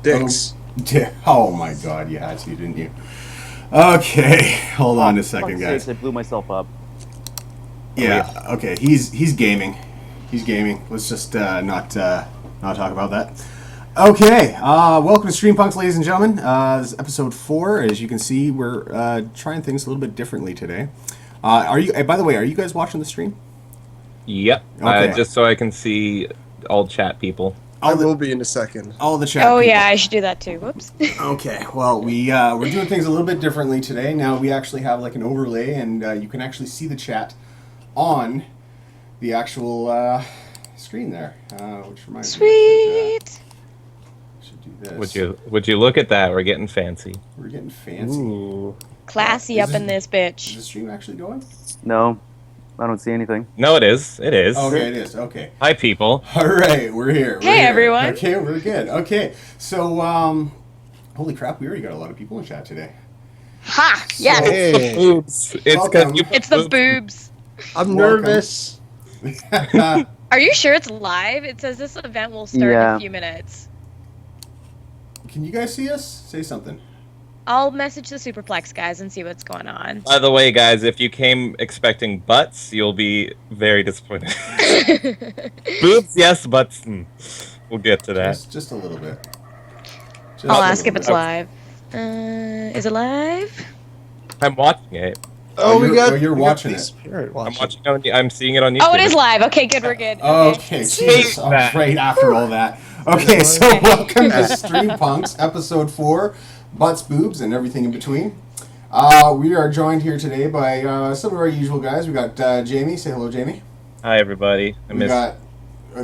Dicks. Oh my god, you had to, didn't you? Okay, hold on a second, guys. I blew myself up. Yeah, okay, he's gaming. He's gaming. Let's just not talk about that. Okay, welcome to StreamPunks, ladies and gentlemen. This is episode 4. As you can see, we're trying things a little bit differently today. By the way, are you guys watching the stream? Yep. Okay. Just so I can see all chat people. I will be in a second. All the chat. Oh people. yeah, I should do that too. Whoops. Okay, well we're doing things a little bit differently today. Now we actually have like an overlay, and you can actually see the chat on the actual screen there, which reminds me. Sweet. Should do this. Would you look at that? We're getting fancy. We're getting fancy. Ooh. Classy Is up in this Is bitch. the stream actually going? No, I don't see anything. No, it is. It is. Okay, it is. Okay. Hi, people. All right, we're here. Hey, everyone. Okay, we're good. Okay, so holy crap, we already got a lot of people in chat today. Ha! Yes. Hey. Boobs. It's Welcome. because you. It's the boobs. I'm Welcome. nervous. Are you sure it's live? It says this event will start in Yeah. a few minutes. Can you guys see us? Say something. I'll message the Superplex guys and see what's going on. By the way, guys, if you came expecting butts, you'll be very disappointed. Boobs, yes, butts. We'll get to that. Just a little bit. Just I'll a ask if little it's bit. live. Is it live? I'm watching it. You're watching it. I'm watching. I'm seeing it on YouTube. Oh, it is live. Okay, good. We're good. Okay, Jesus. All that. right, after all that. Okay, so welcome to StreamPunks, episode 4, Butts, Boobs, and everything in between. We are joined here today by some of our usual guys. We got Jamie. Say hello, Jamie. Hi, everybody. I We missed. got...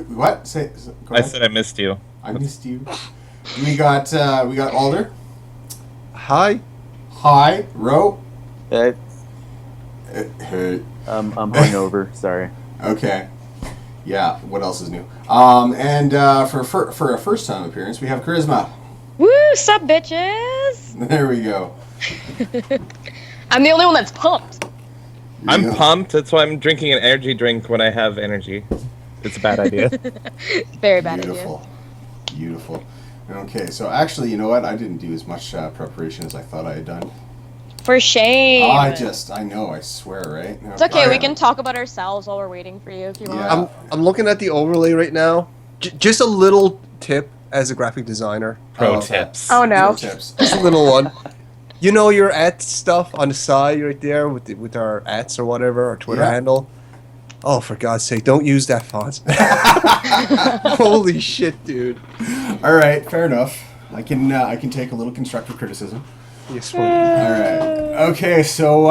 what? Go I ahead. said I missed you. I missed you. We got Alder. Hi. Hi. Ro. Hey, Hey. I'm hungover. Sorry. Okay. Yeah, what else is new? And for a first time appearance, we have Karisma. Woo! Sup, bitches? There we go. I'm the only one that's pumped. I'm Yeah. pumped. That's why I'm drinking an energy drink when I have energy. It's a bad idea. Very bad idea. Beautiful. Beautiful. Okay, so actually, you know what? I didn't do as much preparation as I thought I had done. For shame. I know, I swear, right? It's okay. We can talk about ourselves while we're waiting for you if you want. Yeah. I'm looking at the overlay right now. Just a little tip as a graphic designer. Pro okay. tips. Oh no. No tips. Just a little one. You know your @ stuff on the side right there with our @ or whatever, our Twitter Yeah. handle? Oh, for God's sake, don't use that font. Holy shit, dude. All right, fair enough. I can take a little constructive criticism. Yes, All right. Okay, so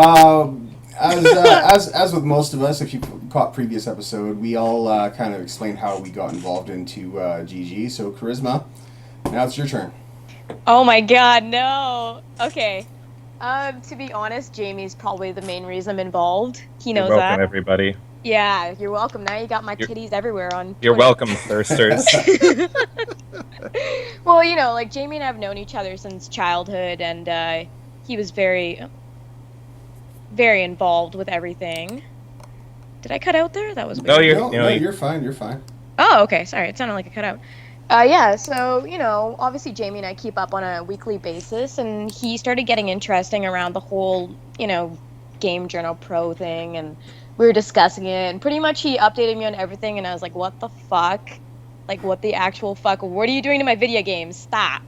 as with most of us, if you caught previous episode, we all kind of explained how we got involved into GG. So Karisma, now it's your turn. Oh my god, no. Okay. To be honest, Jamie's probably the main reason I'm involved. He knows You're welcome, that. everybody. Yeah, you're welcome. Now you got my titties everywhere on You're Twitter. welcome, thirsters. Well, you know, like Jamie and I have known each other since childhood, and he was very, very involved with everything. Did I cut out there? That was No, weird. You're fine. You're fine. Oh, okay. Sorry, it sounded like I cut out. Yeah, so, you know, obviously Jamie and I keep up on a weekly basis, and he started getting interesting around the whole, you know, Game Journal Pro thing, and we were discussing it, and pretty much he updated me on everything, and I was like, what the fuck? Like, what the actual fuck? What are you doing to my video games? Stop.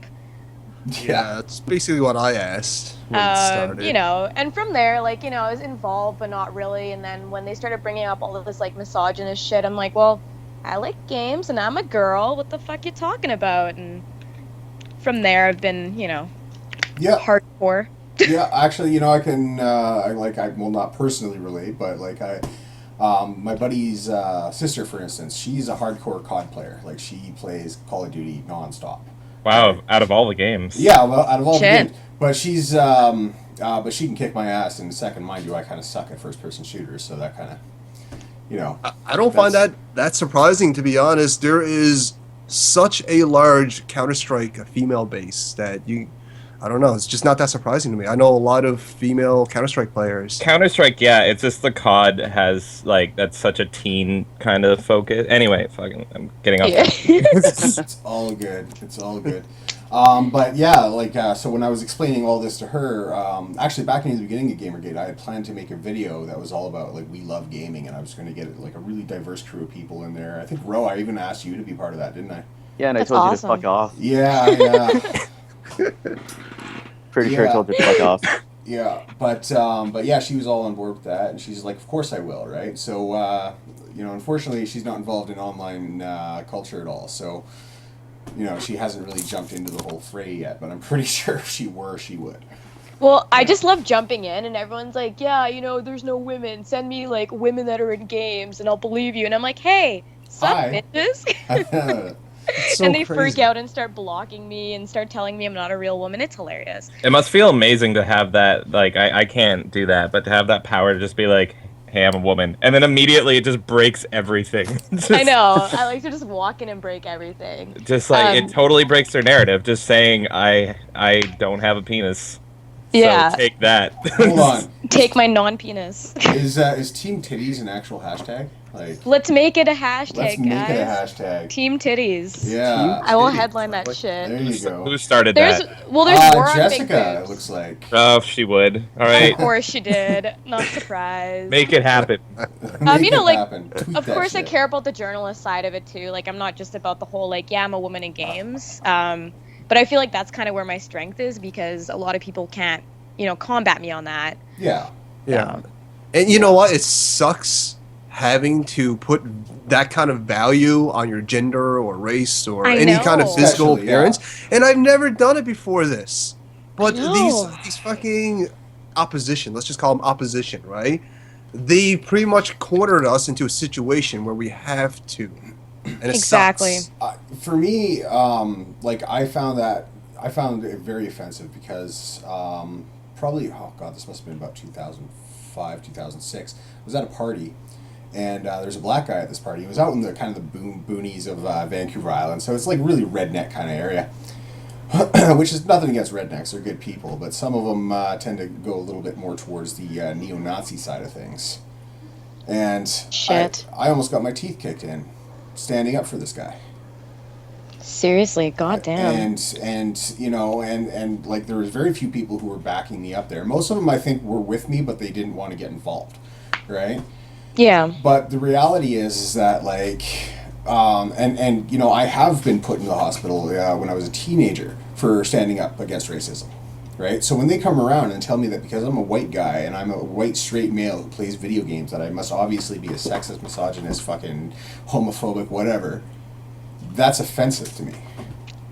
Yeah, that's basically what I asked when it started. You know, and from there, like, you know, I was involved, but not really, and then when they started bringing up all of this, like, misogynist shit, I'm like, well, I like games, and I'm a girl. What the fuck you talking about? And from there, I've been, you know, Yeah. hardcore. Yeah, actually, you know, I can, I will not personally relate, but like my buddy's sister, for instance, she's a hardcore COD player. Like, she plays Call of Duty nonstop. Wow, out of all the games. Yeah, well, out of all the Shit. games, but she's, but she can kick my ass in a second. Mind you, I kind of suck at first-person shooters, so that kind of, you know. I don't find that surprising, to be honest. There is such a large Counter-Strike female base that I don't know. It's just not that surprising to me. I know a lot of female Counter-Strike players. Counter-Strike, yeah, it's just the COD has, like, that's such a teen kind of focus. Anyway, fucking, I'm getting off. Yeah. It's all good. It's all good. But yeah, like, so when I was explaining all this to her, actually back in the beginning of Gamergate, I had planned to make a video that was all about, like, we love gaming, and I was going to get, like, a really diverse crew of people in there. I think, Ro, I even asked you to be part of that, didn't I? Yeah, and That's I told awesome. you to fuck off. Yeah, yeah. Pretty sure I told you to fuck off. Yeah, but yeah, she was all on board with that, and she's like, "Of course I will," right? So, unfortunately, she's not involved in online culture at all. So, she hasn't really jumped into the whole fray yet. But I'm pretty sure if she were, she would. Well, I just love jumping in, and everyone's like, yeah, there's no women. Send me, like, women that are in games, and I'll believe you. And I'm like, hey, sup, Hi. bitches? So and they crazy. freak out and start blocking me and start telling me I'm not a real woman. It's hilarious. It must feel amazing to have that, like, I can't do that, but to have that power to just be like, hey, I'm a woman. And then immediately it just breaks everything. I know. I like to just walk in and break everything. Just like, it totally breaks their narrative, just saying, I don't have a penis. Yeah. So take that. Hold on. Take my non-penis. Is Team Titties an actual hashtag? Like, Let's make it a hashtag, let's make guys. it a hashtag. Team titties. Yeah. I will Titties. headline that shit. There you go. Who started There's that? war on big Jessica, it boobs. looks like. Oh, she would. All right. Of course she did. Not surprised. Make it happen. Make you know, it like, happen. Tweet Of that course, I shit. care about the journalist side of it too. Like, I'm not just about the whole like, yeah, I'm a woman in games. But I feel like that's kind of where my strength is because a lot of people can't, combat me on that. Yeah. Yeah. And you know what? It sucks having to put that kind of value on your gender or race or I any kind of know. physical Especially, appearance. And I've never done it before this. But I know. these fucking opposition, let's just call them opposition, right? They pretty much cornered us into a situation where we have to. And it Exactly. sucks. For me, I found it very offensive because probably, oh god, this must have been about 2005, 2006. I was at a party, and there's a black guy at this party. He was out in the kind of the boonies of Vancouver Island, so it's like really redneck kind of area. Which is nothing against rednecks; they're good people, but some of them tend to go a little bit more towards the neo-Nazi side of things. And Shit. I almost got my teeth kicked in standing up for this guy. Seriously, goddamn. And like there was very few people who were backing me up there. Most of them I think were with me, but they didn't want to get involved, right? Yeah. But the reality is that like, I have been put in the hospital when I was a teenager for standing up against racism, right? So when they come around and tell me that because I'm a white guy and I'm a white straight male who plays video games that I must obviously be a sexist, misogynist, fucking homophobic, whatever. That's offensive to me.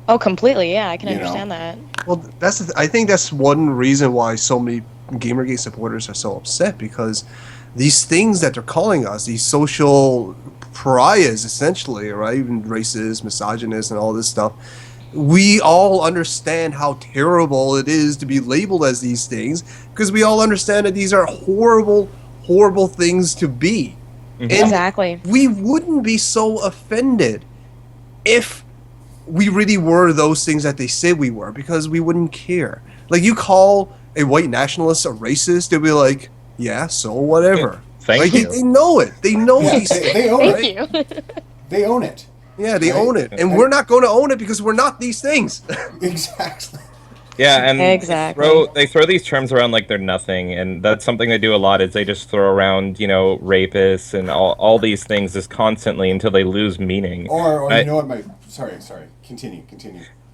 Oh, completely. Yeah, I can You know? understand that. Well, I think that's one reason why so many Gamergate supporters are so upset because these things that they're calling us, these social pariahs, essentially, right? Even racist, misogynist, and all this stuff. We all understand how terrible it is to be labeled as these things because we all understand that these are horrible, horrible things to be. And Exactly. we wouldn't be so offended if we really were those things that they said we were because we wouldn't care. Like, you call a white nationalist a racist, they'll be like, yeah, so whatever. Thank Like, you. they know it. They know Yeah, these they own Thank it. you. They own it. Yeah, they Right? own it. And we're not going to own it because we're not these things. Exactly. Yeah, and Exactly. they throw these terms around like they're nothing, and that's something they do a lot. Is they just throw around, rapists and all these things just constantly until they lose meaning. Or I- you know what? Sorry. Continue.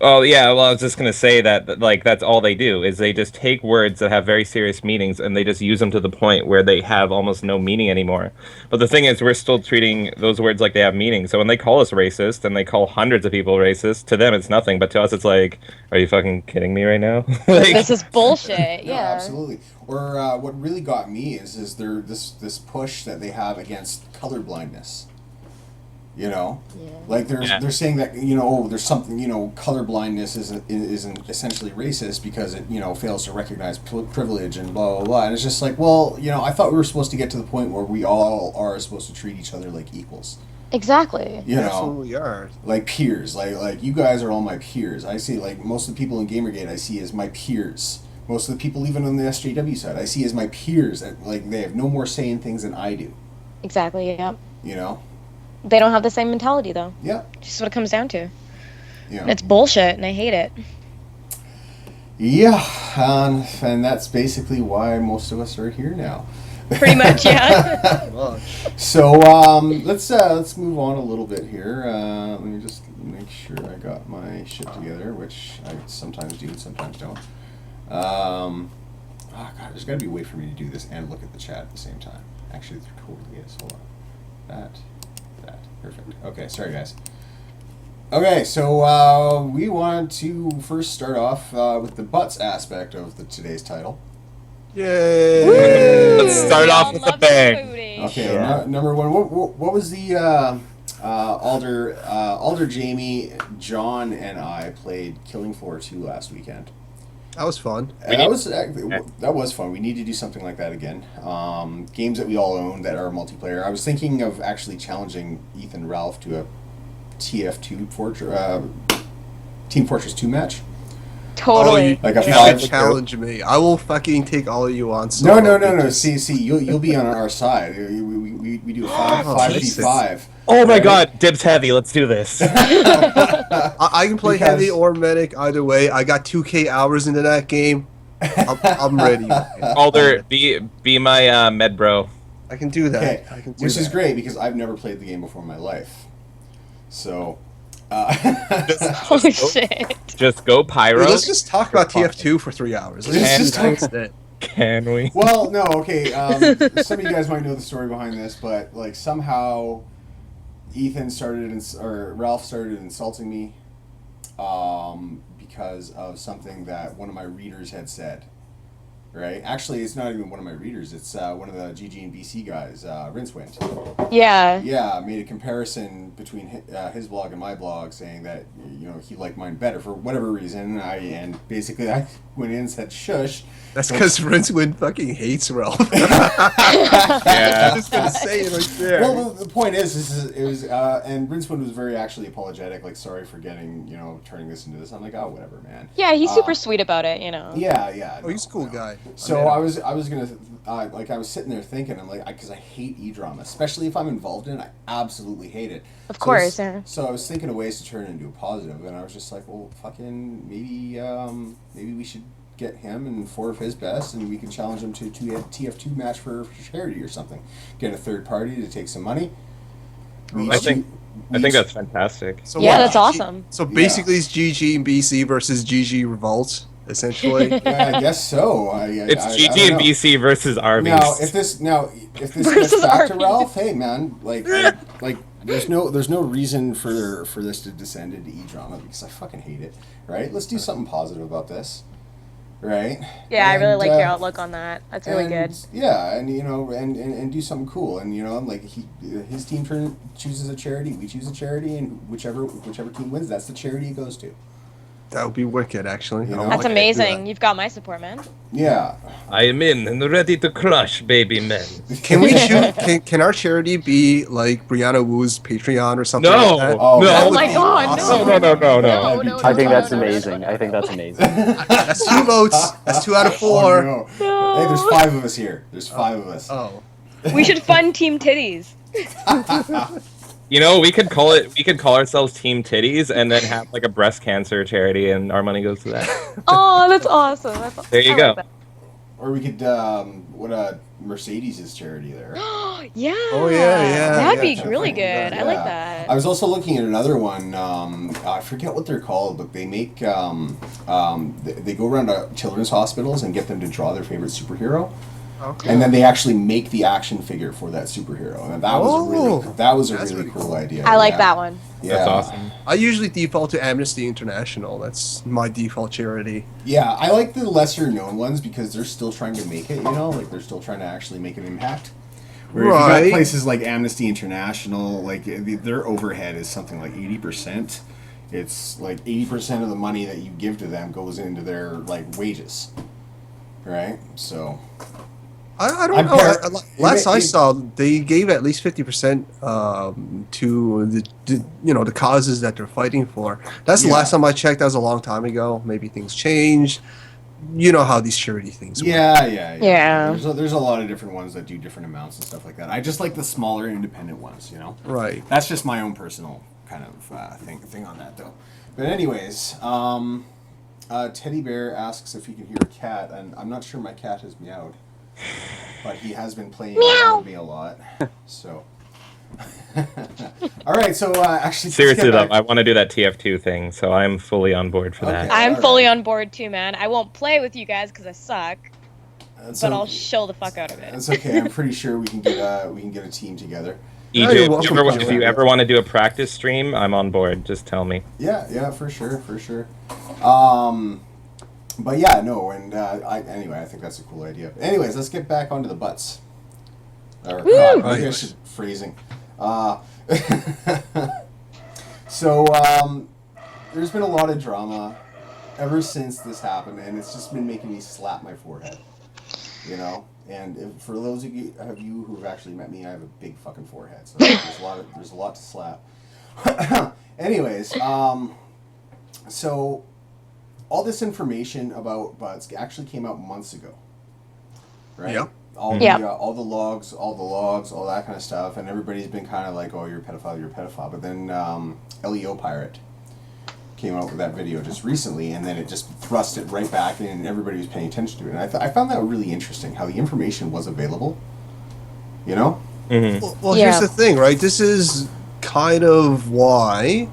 Oh yeah, well I was just gonna say that like that's all they do is they just take words that have very serious meanings and they just use them to the point where they have almost no meaning anymore. But the thing is, we're still treating those words like they have meaning. So when they call us racist and they call hundreds of people racist, to them it's nothing, but to us it's like, are you fucking kidding me right now? Like, This is bullshit. No, Yeah. absolutely. Or what really got me is there this push that they have against colorblindness. You know, Yeah. like they're saying that there's something color blindness isn't essentially racist because it fails to recognize privilege and blah blah blah. And it's just like, well, I thought we were supposed to get to the point where we all are supposed to treat each other like equals. Exactly. Absolutely are. Like peers. Like you guys are all my peers. I see like most of the people in Gamergate I see as my peers. Most of the people even on the SJW side I see as my peers. Like they have no more say in things than I do. Exactly. Yeah. They don't have the same mentality though. Yeah. Just what it comes down to. Yeah. And it's bullshit, and I hate it. Yeah, and that's basically why most of us are here now. Pretty much, yeah. So let's move on a little bit here. Let me just make sure I got my shit together, which I sometimes do and sometimes don't. Oh god, there's got to be a way for me to do this and look at the chat at the same time. Actually, there totally is. Hold on. That. Perfect. Okay, sorry guys. Okay, so we want to first start off with the butts aspect of today's title. Yay! Let's start off with a bang. Okay, number one. What was the Alder, Jamie, John, and I played Killing Floor 2 last weekend. That was fun. That was fun. We need to do something like that again. Games that we all own that are multiplayer. I was thinking of actually challenging Ethan Ralph to a TF2 Team Fortress 2 match. Totally. Like a You five should challenge me. I will fucking take all of you on. No. See, you'll be on our side. We do a 5v5. Oh my god, dibs heavy, let's do this. I can play heavy or medic either way. I got 2K hours into that game. I'm ready. Alder, be my med bro. I can do that. Okay, I can do which that. is great because I've never played the game before in my life. So, Holy shit. Just go pyro. Dude, let's just talk about TF2 for 3 hours. Let's just talk about it. Can we? well, no, okay. Some of you guys might know the story behind this, but like somehow Ethan Ralph started insulting me because of something that one of my readers had said. Right? Actually, it's not even one of my readers. It's one of the GG and BC guys, Rincewind. Yeah. Yeah, made a comparison between his blog and my blog, saying that he liked mine better for whatever reason. And basically I went in and said, "Shush." That's because Rincewind fucking hates Ralph. Yeah. I'm just gonna say it right there. Well, the point is it was, and Rincewind was very actually apologetic, like sorry for getting, turning this into this. I'm like, oh, whatever, man. Yeah, he's super sweet about it, Yeah. Oh, he's a cool guy. So I was gonna like I was sitting there thinking, I'm like, because I hate e-drama, especially if I'm involved in it. I absolutely hate it. Of course, So, yeah. so I was thinking of ways to turn it into a positive, and I was just like, well, fucking maybe we should get him and 4 of his best, and we can challenge him to a TF2 match for charity or something. Get a third party to take some money. I think that's fantastic. So Yeah, what, that's awesome. So basically, it's GG and BC versus GG Revolt, essentially. Yeah, I guess so. It's I GG don't and know. BC versus Arby's. Now, if this Versus gets back to Arby's. Ralph, hey man, like there's no reason for this to descend into e-drama because I fucking hate it. Right? Let's do something positive about this. Right? Yeah, I really And, like your outlook on that. That's really good. Yeah, and and do something cool, and like his team chooses a charity, we choose a charity, and whichever team wins, that's the charity it goes to. That would be wicked, actually. You know? That's Okay, amazing. You've got my support, man. Yeah. I am in and ready to crush, baby men. Can we choose? Can our charity be like Brianna Wu's Patreon or something No, like that? Oh, no. that Oh would my be god, awesome. no. No. I think that's no, no, amazing. no. I think that's amazing. That's 2 votes. That's 2 out of 4. Oh, no. Hey, there's 5 of us here. There's 5 of us. Oh. We should fund Team Titties. We could call ourselves Team Titties and then have like a breast cancer charity and our money goes to that. Oh, that's awesome. There you I go. like that. Or we could Mercedes' charity there. Yeah. Oh, yeah. That'd yeah, be really definitely. good. I like that. I was also looking at another one. I forget what they're called, but they make they go around to children's hospitals and get them to draw their favorite superhero, Okay. and then they actually make the action figure for that superhero. And that was a That's really pretty cool cool. idea. I like yeah. that one. Yeah. That's awesome. I usually default to Amnesty International. That's my default charity. Yeah, I like the lesser known ones because they're still trying to make it. Like they're still trying to actually make an impact. Where if you got Right. places like Amnesty International, like their overhead is something like 80%. It's like 80% of the money that you give to them goes into their like wages, right? So I don't I'm know. par- Last I it- saw, they gave at least 50% to the causes that they're fighting for. That's the Yeah. last time I checked. That was a long time ago. Maybe things changed. You know how these charity things work. yeah. Yeah. There's a lot of different ones that do different amounts and stuff like that. I just like the smaller independent ones, you know. Right. That's just my own personal kind of thing on that, though. But anyways, Teddy Bear asks if he can hear a cat, and I'm not sure my cat has meowed, but he has been playing around me a lot. So, all right. So actually, let's Seriously get though, back- I want to do that TF2 thing, so I'm fully on board for that. Okay. I'm Alright. fully on board too, man. I won't play with you guys because I suck, That's but o- I'll chill the fuck out of it. That's okay. I'm pretty sure we can get a team together. Yeah, EJ, you're if welcome you, to ever, if join. you ever want to do a practice stream, I'm on board. Just tell me. Yeah, for sure. But yeah, no, and anyway, I think that's a cool idea. Anyways, let's get back onto the butts. Or, maybe I Right. should phrasing. So, there's been a lot of drama ever since this happened, and it's just been making me slap my forehead. You know, and for those of you who've actually met me, I have a big fucking forehead, so there's a lot to slap. Anyways, so all this information about butts actually came out months ago, right? Yeah. All Yeah. the all the logs, all that kind of stuff, and everybody's been kind of like, "Oh, you're a pedophile." But then LEO Pirate came out with that video just recently, and then it just thrust it right back in, and everybody was paying attention to it. And I found that really interesting how the information was available. You know? Well, Yeah. here's the thing, right? This is kind of why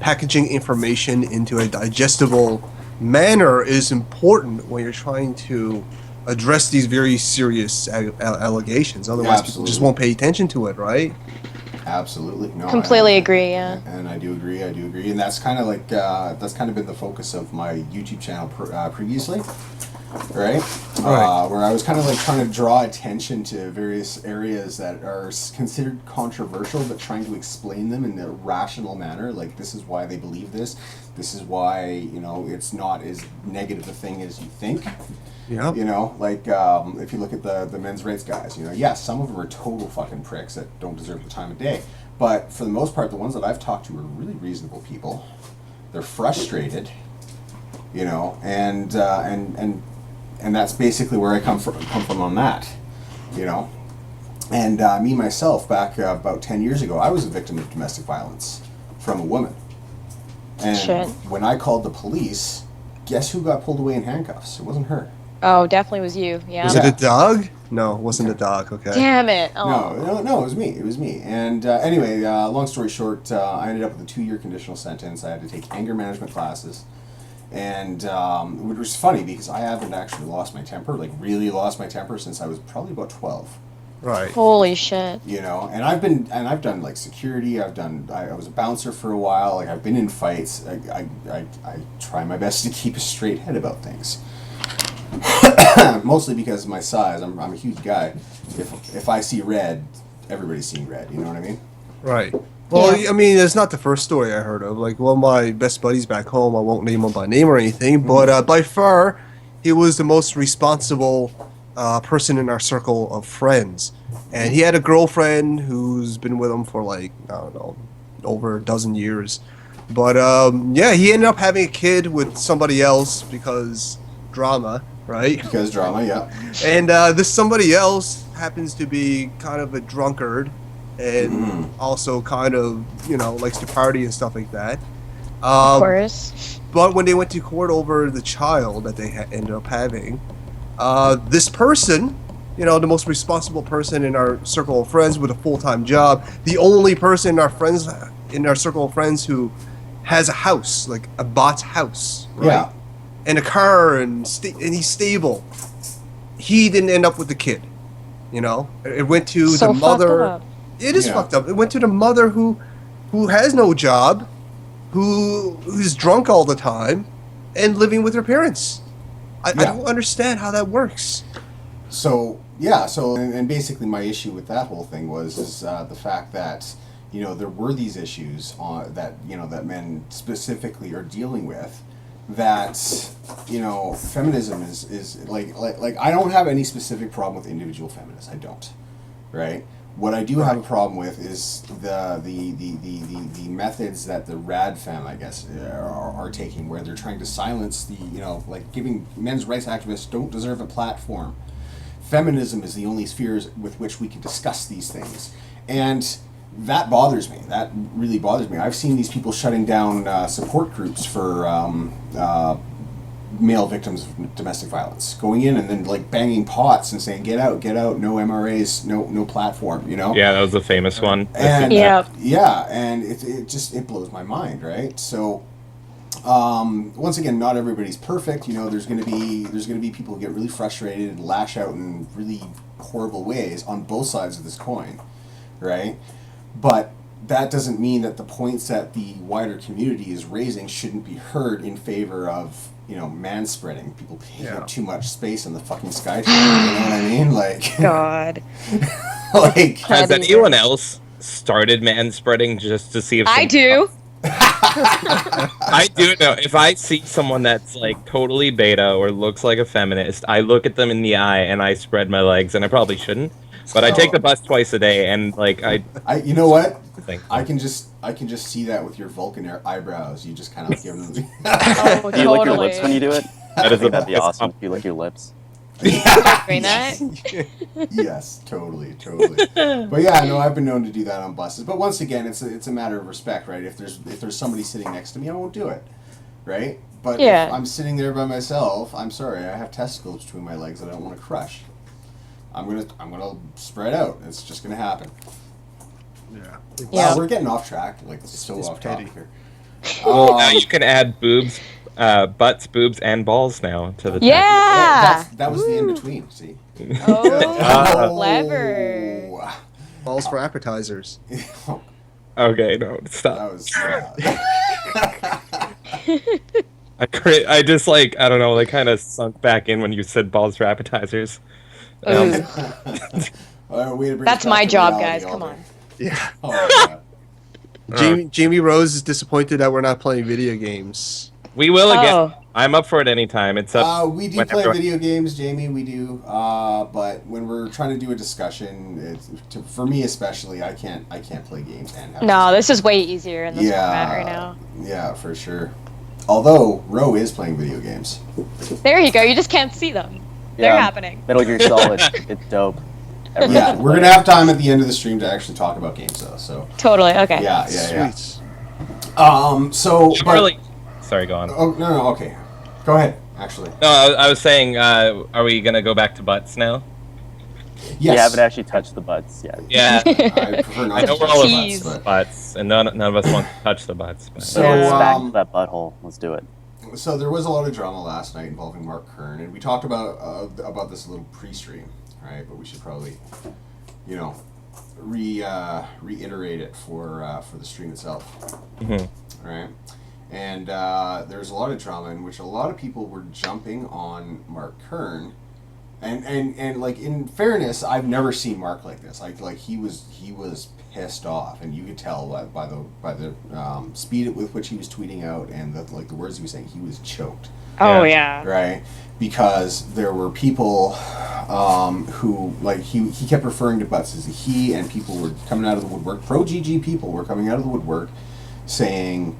packaging information into a digestible manner is important when you're trying to address these very serious allegations. Otherwise, people just Absolutely. won't pay attention to it, right? Absolutely. No. Completely agree, yeah. And I do agree. And that's kind of like that's kind of been the focus of my YouTube channel previously, right? Right. Where I was kind of like trying to draw attention to various areas that are considered controversial, but trying to explain them in a rational manner. Like, this is why they believe this. This is why, you know, it's not as negative a thing as you think. Yeah. You know, like if you look at the men's rights guys, you know, yes, some of them are total fucking pricks that don't deserve the time of day. But for the most part, the ones that I've talked to are really reasonable people. They're frustrated, you know, and that's basically where I come from on that, you know. And me myself, back about 10 years ago, I was a victim of domestic violence from a woman. And Shit. when I called the police, guess who got pulled away in handcuffs? It wasn't her. Oh, definitely was you. Yeah. Was it a dog? No, it wasn't a dog. Okay. Damn it. Oh. No, it was me. And anyway, long story short, I ended up with a 2-year conditional sentence. I had to take anger management classes. And which was funny because I haven't actually lost my temper, like really lost my temper since I was probably about 12. Right. Holy shit. You know, and I've done like security. I was a bouncer for a while. Like, I've been in fights. I try my best to keep a straight head about things. Mostly because of my size. I'm a huge guy. If I see red, everybody's seeing red. You know what I mean? Right. Well, Yeah. I mean, it's not the first story I heard of. Like, one of my best buddies back home, I won't name him by name or anything, but by far, he was the most responsible person in our circle of friends. And he had a girlfriend who's been with him for, like, I don't know, over a dozen years. But, yeah, he ended up having a kid with somebody else because drama, right? Because drama, yeah. And this somebody else happens to be kind of a drunkard and also kind of, you know, likes to party and stuff like that. Of course. But when they went to court over the child that they ended up having, this person, you know, the most responsible person in our circle of friends with a full-time job, the only person in our circle of friends who has a house, like a bought house, right? Yeah. And a car, and he's stable. He didn't end up with the kid. You know, it went to So the mother. fucked up. It is Yeah. fucked up. It went to the mother who has no job, who's drunk all the time, and living with her parents. I Yeah. don't understand how that works. So yeah, so and basically my issue with that whole thing was the fact that there were these issues that that men specifically are dealing with. That feminism is like I don't have any specific problem with individual feminists. I don't, right? What I do have a problem with is the methods that the rad femme, I guess, are taking, where they're trying to silence the like giving men's rights activists don't deserve a platform. Feminism is the only sphere with which we can discuss these things, and that bothers me. That really bothers me. I've seen these people shutting down support groups for male victims of domestic violence, going in and then like banging pots and saying get out, no MRAs, no platform, Yeah, that was a famous one. and Yeah. and it blows my mind, right? So once again, not everybody's perfect. There's gonna be people who get really frustrated and lash out in really horrible ways on both sides of this coin, right? But that doesn't mean that the points that the wider community is raising shouldn't be heard in favor of manspreading. People taking up too much space in the fucking sky. You know what I mean? Like, God. like, Has anyone else started manspreading just to see if I do. I do know. If I see someone that's like totally beta or looks like a feminist, I look at them in the eye and I spread my legs, and I probably shouldn't. But I take the bus twice a day, and like I you know what? think I can just see that with your Vulcan eyebrows. You just kind of give them. Oh, Do you lick your totally. lips when you do it? That I is think the that'd be best awesome if you lick your lips. Doing that? Yes, totally. But yeah, no, I've been known to do that on buses. But once again, it's a matter of respect, right? If there's somebody sitting next to me, I won't do it, right? But Yeah. if I'm sitting there by myself, I'm sorry, I have testicles between my legs that I don't want to crush. I'm gonna spread out. It's just gonna happen. Yeah. Yeah. Wow, we're getting off track. Like this is so It's off petty. topic here. now you can add boobs, butts, boobs, and balls now to the Yeah. That was the in between. See. Oh, clever. Oh. Balls for appetizers. Oh, Okay, no, stop. that was. I just like I don't know. They kind of sunk back in when you said balls for appetizers. Ooh. Way to bring us That's back my to job, reality, guys. Come Alder. on. Yeah. Oh, God. Jamie Rose is disappointed that we're not playing video games. We will again. Oh. I'm up for it anytime. It's up. We do whenever- play video games, Jamie. We do, but when we're trying to do a discussion, for me especially, I can't play games and have No, this is way easier in this format right now. Yeah, for sure. Although Ro is playing video games. There you go. You just can't see them. They're Yeah. happening. Metal Gear Solid, it's dope. Everyone Yeah, should we're play gonna it. have time at the end of the stream to actually talk about games though. So Totally. Okay. yeah. Sweet. So but, Really? Sorry, go on. oh no, okay. Go ahead. Actually, No, I was saying, are we gonna go back to butts now? yes. You haven't actually touched the butts yet. Yeah, I prefer not I know to we're all touch Tease. butts, but butts, and none of us want to touch the butts. But. so Yeah. Back to that butthole. Let's do it. So there was a lot of drama last night involving Mark Kern, and we talked about this a little pre-stream, right? But we should probably, reiterate it for the stream itself, right? And there was a lot of drama in which a lot of people were jumping on Mark Kern, and like in fairness, I've never seen Mark like this. Like he was pissed off, and you could tell by the speed with which he was tweeting out and the words he was saying. He was choked, Oh Yeah. yeah. right? Because there were people who like he kept referring to butts as he, and people were coming out of the woodwork. Pro GG people were coming out of the woodwork saying,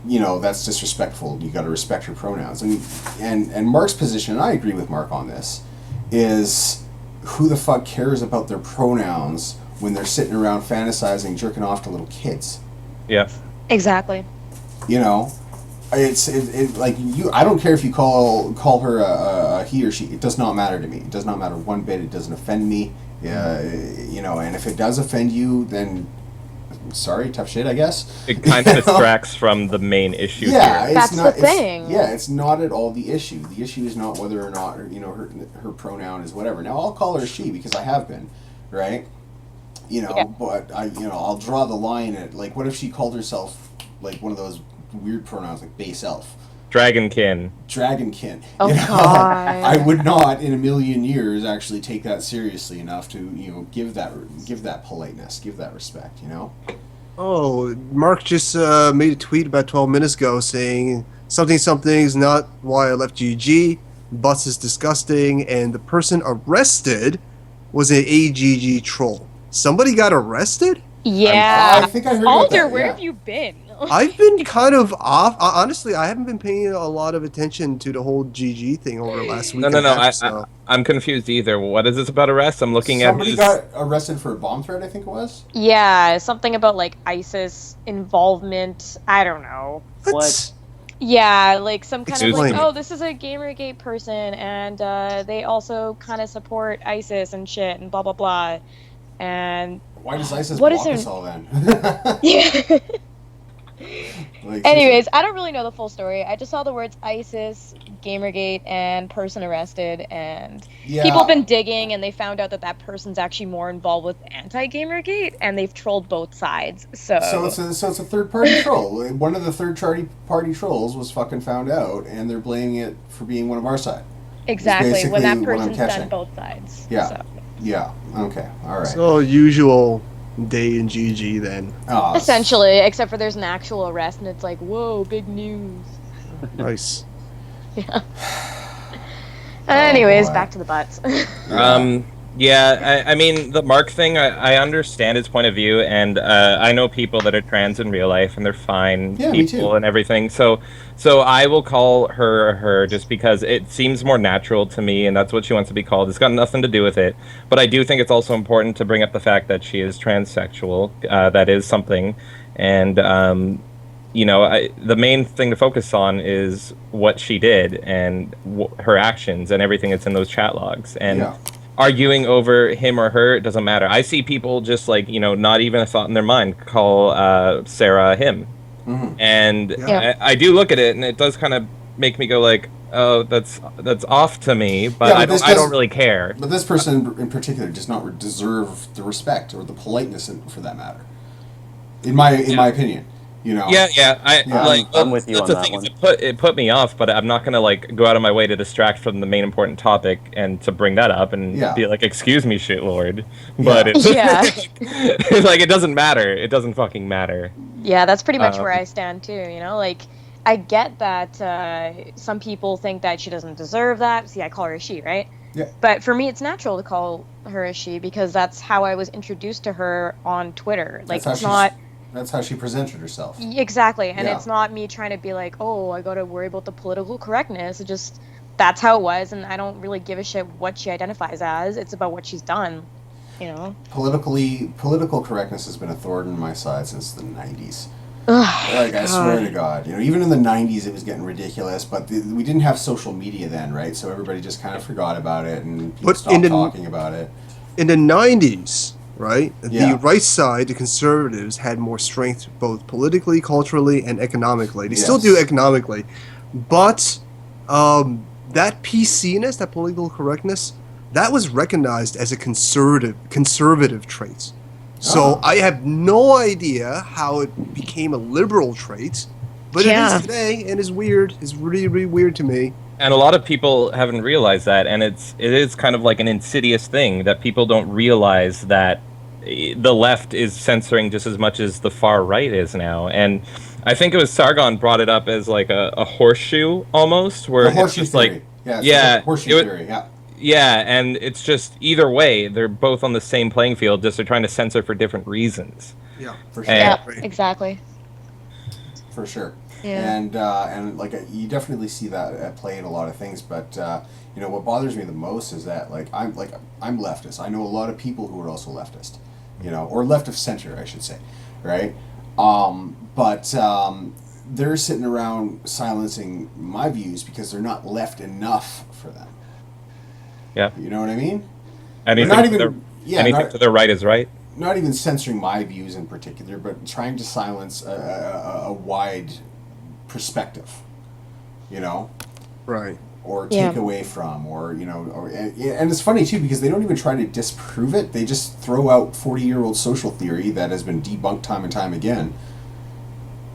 that's disrespectful. You got to respect your pronouns. And Mark's position, and I agree with Mark on this, is who the fuck cares about their pronouns when they're sitting around fantasizing, jerking off to little kids? Yeah. Exactly. It's like you. I don't care if you call her a he or she. It does not matter to me. It does not matter one bit. It doesn't offend me. And if it does offend you, then sorry, tough shit, I guess. It kind of distracts from the main issue Yeah, here. it's That's not, the thing. It's not at all the issue. The issue is not whether or not her pronoun is whatever. Now I'll call her she because I have been, right? But I'll draw the line at like what if she called herself like one of those weird pronouns like base elf, Dragonkin. Dragonkin. Oh, You know, God. I would not in a million years actually take that seriously enough to, give that politeness, give that respect, Oh, Mark just made a tweet about 12 minutes ago saying something's not why I left GG. Butts is disgusting, and the person arrested was an AGG troll. Somebody got arrested? Yeah. I think I heard about Alder, that, where yeah. have you been? I've been kind of off. Honestly, I haven't been paying a lot of attention to the whole GG thing over the last week. No. and a half, so. I'm confused either. What is this about arrest? I'm looking Somebody at his... got arrested for a bomb threat, I think it was. Yeah, something about like ISIS involvement. I don't know. What? Yeah, like some kind of Explain like, it. oh, this is a Gamergate person, and they also kind of support ISIS and shit, and blah blah blah. And Why does ISIS What is block there- us all then? yeah. Like, Anyways, I don't really know the full story. I just saw the words ISIS, Gamergate, and person arrested, and yeah. people have been digging, and they found out that that person's actually more involved with anti-Gamergate, and they've trolled both sides. So So it's a third party troll. One of the third party trolls was fucking found out, and they're blaming it for being one of our side. exactly, basically when that what I'm person's catching. done both sides. Yeah. So. Yeah. Okay. All right. So, usual day in GG then. Oh, Essentially, except for there's an actual arrest, and it's like, whoa, big news. Nice. Yeah. Anyways, boy. back to the butts. Yeah, I mean, the Mark thing, I understand his point of view, and I know people that are trans in real life, and they're fine Yeah, me people too. and everything. So I will call her just because it seems more natural to me, and that's what she wants to be called. It's got nothing to do with it. But I do think it's also important to bring up the fact that she is transsexual. That is something. And, the main thing to focus on is what she did and her actions and everything that's in those chat logs. And Yeah. arguing over him or her, it doesn't matter. I see people just like, not even a thought in their mind call Sarah him. Mhm. And Yeah. I do look at it, and it does kind of make me go like, oh, that's off to me, but Yeah, but I don't really care. But this person in particular does not deserve the respect or the politeness, for that matter. In my opinion, Yeah. Yeah, I'm with you that's on the that thing, one. is it put me off, but I'm not gonna like go out of my way to distract from the main important topic and to bring that up and Yeah. be like, excuse me, shit lord. But Yeah. it's Yeah. it's like it doesn't matter. It doesn't fucking matter. Yeah, that's pretty much Um, where I stand too, like, I get that some people think that she doesn't deserve that. See, I call her a she, right? Yeah. But for me, it's natural to call her a she because that's how I was introduced to her on Twitter. Like, That's it's how not... that's how she presented herself. Exactly, and Yeah. it's not me trying to be like, oh, I gotta worry about the political correctness. It just... That's how it was, and I don't really give a shit what she identifies as. It's about what she's done, Political correctness has been a thorn in my side since the 90s. Ugh, Like, I swear God. to God, even in the 90s it was getting ridiculous, but we didn't have social media then, right? So everybody just kind of forgot about it, and people But stopped in the- talking about it. In the 90s, right, Yeah. the right side, the conservatives, had more strength both politically, culturally, and economically. They still Yes. do economically. But that PCness, that political correctness, that was recognized as a conservative trait. So I have no idea how it became a liberal trait, but it Yeah. is today, and it's weird. It's really, really weird to me. And a lot of people haven't realized that, and it is kind of like an insidious thing that people don't realize that the left is censoring just as much as the far right is now. And I think it was Sargon brought it up as like a horseshoe almost, where The it's horseshoe just theory. like It's yeah, the horseshoe it- theory, yeah. yeah, and it's just either way, they're both on the same playing field, just they're trying to censor for different reasons. Yeah. For sure. Yeah, Right. exactly. For sure. Yeah. And like you definitely see that at play in a lot of things, but what bothers me the most is that I'm leftist. I know a lot of people who are also leftist, or left of center, I should say, right? But they're sitting around silencing my views because they're not left enough for them. Yeah. You know what I mean? Anything, not to, even- their, yeah, anything not- to their right is right. Not even censoring my views in particular, but trying to silence a wide perspective, Right. or Yeah. take away from, and it's funny too because they don't even try to disprove it. They just throw out 40-year-old social theory that has been debunked time and time again,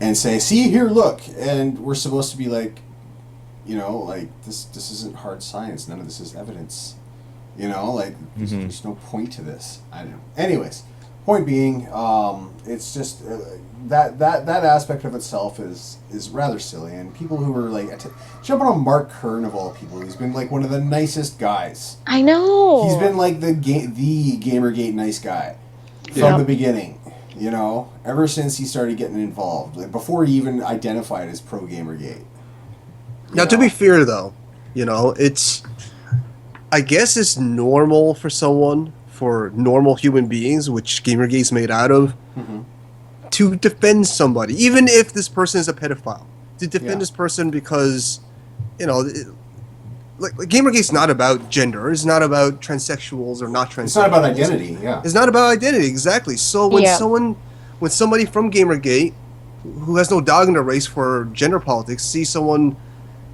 and say, "See here, look," and we're supposed to be like, you know, like this isn't hard science. None of this is evidence. You know, like there's no point to this. I don't know. Anyways, point being, it's just that aspect of itself is rather silly, and people who are like jumping on Mark Kern of all people, who's been like one of the nicest guys. I know. He's been like the Gamergate nice guy from the beginning. You know, ever since he started getting involved, like before he even identified as pro Gamergate. Now, to be fair, though, you know, I guess it's normal for normal human beings, which Gamergate's made out of, to defend somebody, even if this person is a pedophile. To defend this person because, you know, like Gamergate's not about gender. It's not about transsexuals or not transsexuals. It's not about identity. Yeah. It's not about identity, exactly. So when somebody from Gamergate, who has no dog in the race for gender politics, sees someone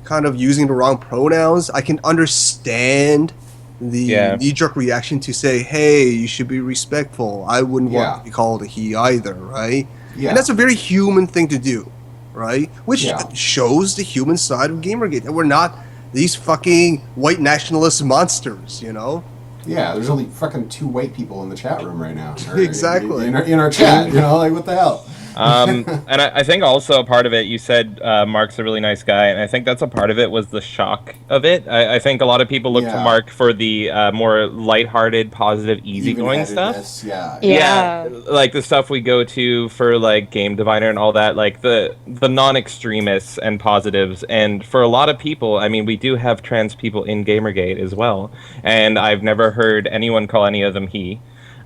kind of using the wrong pronouns, I can understand the knee-jerk reaction to say, hey, you should be respectful. I wouldn't want to be called a he either, right? Yeah. And that's a very human thing to do, right? Which shows the human side of Gamergate, that we're not these fucking white nationalist monsters, you know? Yeah, there's only fucking 2 white people in the chat room right now. Exactly. In our chat, you know, like what the hell? And I think also a part of it, you said Mark's a really nice guy, and I think that's a part of it was the shock of it. I think a lot of people look to Mark for the more lighthearted, positive, easygoing stuff. Yeah, like the stuff we go to for like Game Diviner and all that, like the non-extremists and positives. And for a lot of people, I mean, we do have trans people in Gamergate as well, and I've never heard anyone call any of them he.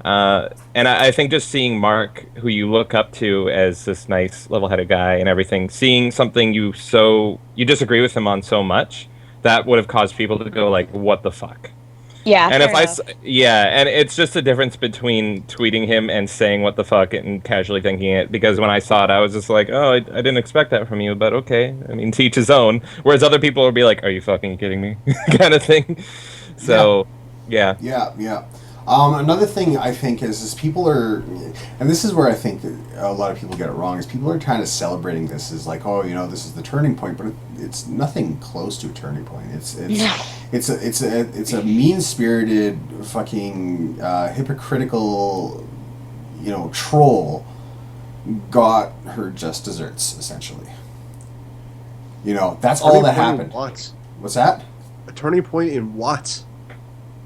And I think just seeing Mark, who you look up to as this nice, level-headed guy and everything, seeing something you disagree with him on so much, that would have caused people to go like, "What the fuck?" Yeah. And and it's just a difference between tweeting him and saying "what the fuck" and casually thinking it. Because when I saw it, I was just like, "Oh, I didn't expect that from you," but okay. I mean, to each his own. Whereas other people would be like, "Are you fucking kidding me?" kind of thing. So, yeah. Another thing I think is people are, and this is where I think that a lot of people get it wrong, is people are kind of celebrating this as like, oh, you know, this is the turning point, but it's nothing close to a turning point. It's a mean-spirited, fucking hypocritical, you know, troll got her just desserts, essentially. You know, that's all that happened. What? What's that? A turning point in what?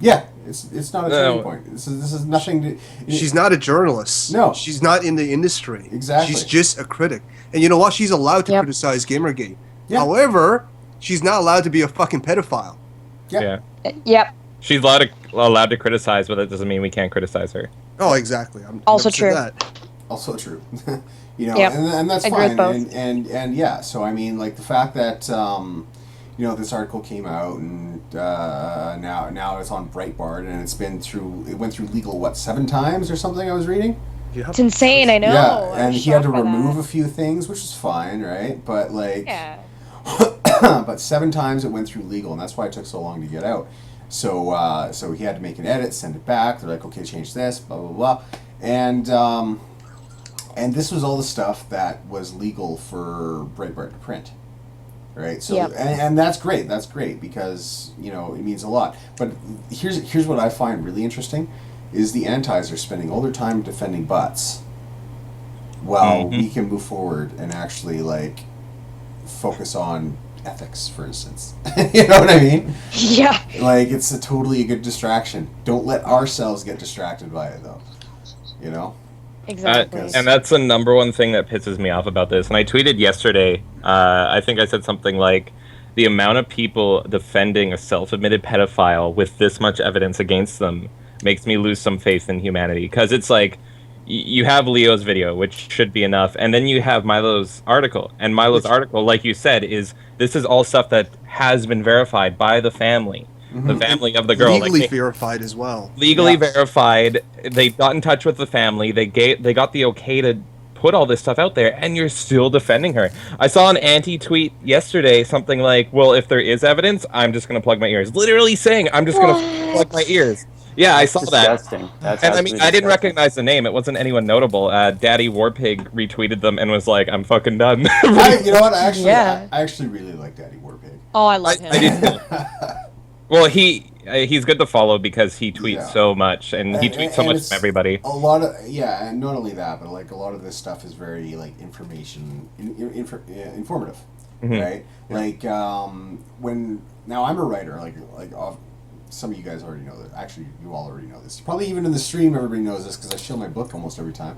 Yeah. It's not a turning point. This is nothing to... She's not a journalist. No. She's not in the industry. Exactly. She's just a critic. And you know what? She's allowed to criticize Gamergate. Yeah. However, she's not allowed to be a fucking pedophile. Yeah. Yep. She's allowed to criticize, but that doesn't mean we can't criticize her. Oh, exactly. I'm also true. Also true. You know, and that's fine. And yeah, so I mean, like the fact that you know, this article came out and now it's on Breitbart and it went through legal 7 times or something I was reading. Yep. It's insane, I know. Yeah, and he had to remove a few things, which is fine, right? But like but 7 times it went through legal, and that's why it took so long to get out. So he had to make an edit, send it back. They're like, okay, change this, blah blah blah. And this was all the stuff that was legal for Breitbart to print. Right, so and that's great. That's great because, you know, it means a lot. But here's what I find really interesting, is the antis are spending all their time defending butts, while we can move forward and actually like focus on ethics, for instance. You know what I mean? Yeah. Like it's totally a good distraction. Don't let ourselves get distracted by it, though. You know. Exactly. And that's the number one thing that pisses me off about this. And I tweeted yesterday, I think I said something like, the amount of people defending a self-admitted pedophile with this much evidence against them makes me lose some faith in humanity. Because it's like, you have Leo's video, which should be enough, and then you have Milo's article. And Milo's article, like you said, this is all stuff that has been verified by the family. The family of the girl, legally verified as well. Legally verified. They got in touch with the family. They got the okay to put all this stuff out there, and you're still defending her. I saw an anti-tweet yesterday, something like, "Well, if there is evidence, I'm just gonna plug my ears." Literally saying, "I'm just gonna plug my ears." Yeah, I That's saw that. disgusting. That's And I mean, absolutely I didn't disgusting. recognize the name. It wasn't anyone notable. Daddy Warpig retweeted them and was like, "I'm fucking done." You know what? Yeah. I actually really like Daddy Warpig. Oh, I love him. I did too. Well, he's good to follow because he tweets Yeah. so much, and he tweets so much it's from everybody. a lot of and not only that, but like a lot of this stuff is very like informative, Mhm. right? Like when now I'm a writer, some of you guys already know that. Actually, you all already know this. Probably even in the stream, everybody knows this because I show my book almost every time.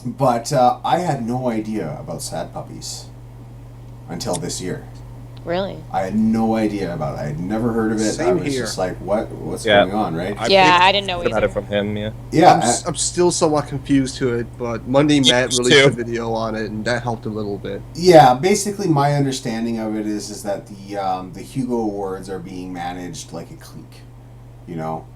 But I had no idea about sad puppies until this year. Really? I had no idea about it. I had never heard of it. Same I was here. just like, what's Yeah. going on, right? Yeah, I didn't know About either. it from him, yeah. Yeah. I'm still somewhat confused to it, but Monday Matt Me released a too. video on it, and that helped a little bit. Yeah, basically my understanding of it is that the Hugo Awards are being managed like a clique. You know,